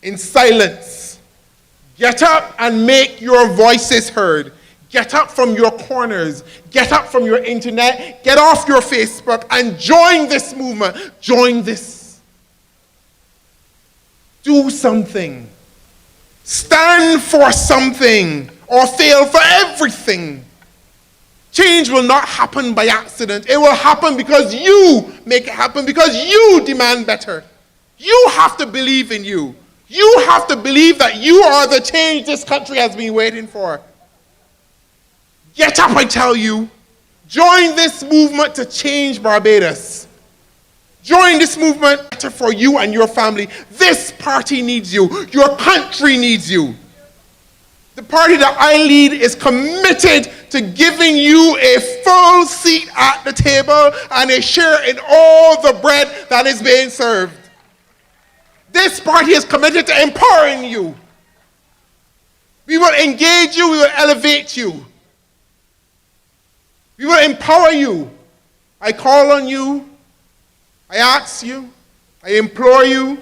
in silence. Get up and make your voices heard. Get up from your corners. Get up from your internet. Get off your Facebook and join this movement. Join this. Do something. Stand for something or fail for everything. Change will not happen by accident. It will happen because you make it happen, because you demand better. You have to believe in you. You have to believe that you are the change this country has been waiting for. Get up, I tell you. Join this movement to change Barbados. Join this movement better for you and your family. This party needs you. Your country needs you. The party that I lead is committed to giving you a full seat at the table and a share in all the bread that is being served. This party is committed to empowering you. We will engage you, we will elevate you. We will empower you. I call on you, I ask you, I implore you.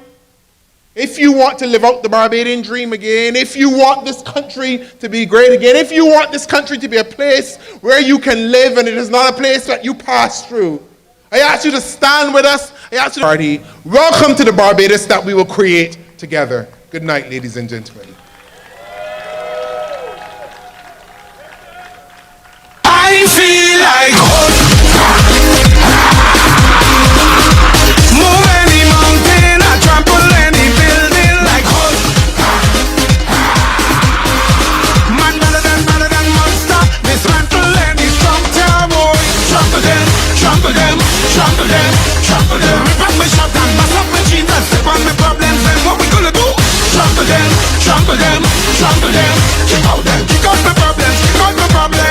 If you want to live out the Barbadian dream again, if you want this country to be great again, if you want this country to be a place where you can live and it is not a place that you pass through, I ask you to stand with us. I ask you to party. Welcome to the Barbados that we will create together. Good night, ladies and gentlemen. I feel like move any mountain, I trample any building like Hulk. Man better than monster, dismantle any structure, boy. Trample them, trample them, trample them, trample them. Rip up my shop and bust up my jeans and step on my problems. Then what we gonna do? Trample them, trample them, trample them. Kick out them, kick out my problems, kick out my problems.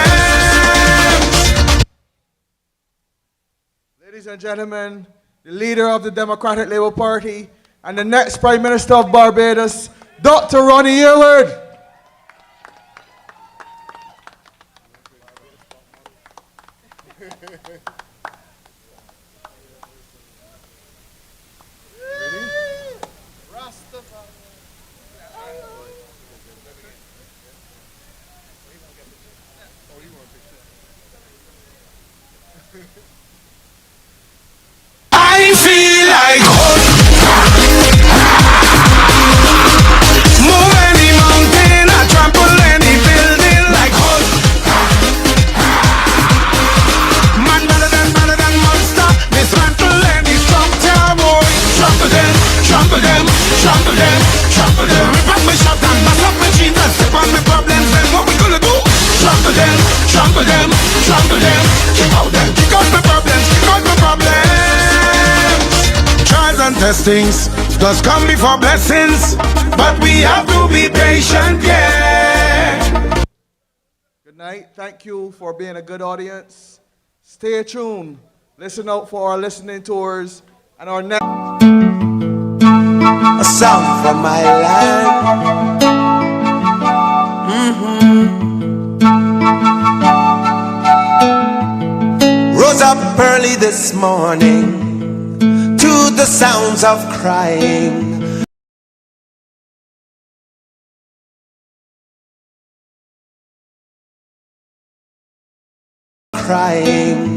Ladies and gentlemen, the leader of the Democratic Labour Party and the next Prime Minister of Barbados, Dr. Ronnie Aylward. I feel like move any mountain, I trample any building like Hulk. Man better than monster, dismantle any structure, boy. Trample them, trample them, trample them, trample them. Rip up my shop and bust up my jeans and step on my problems. Then what we gonna do? Trample them, trample them, trample them. Kick out them, kick out my problems, kick out my problems. Trials and testings does come before blessings, but we have to be patient, yeah. Good night. Thank you for being a good audience. Stay tuned Listen out for our listening tours and our next. A song from my land. Rose up early this morning to the sounds of crying. Crying.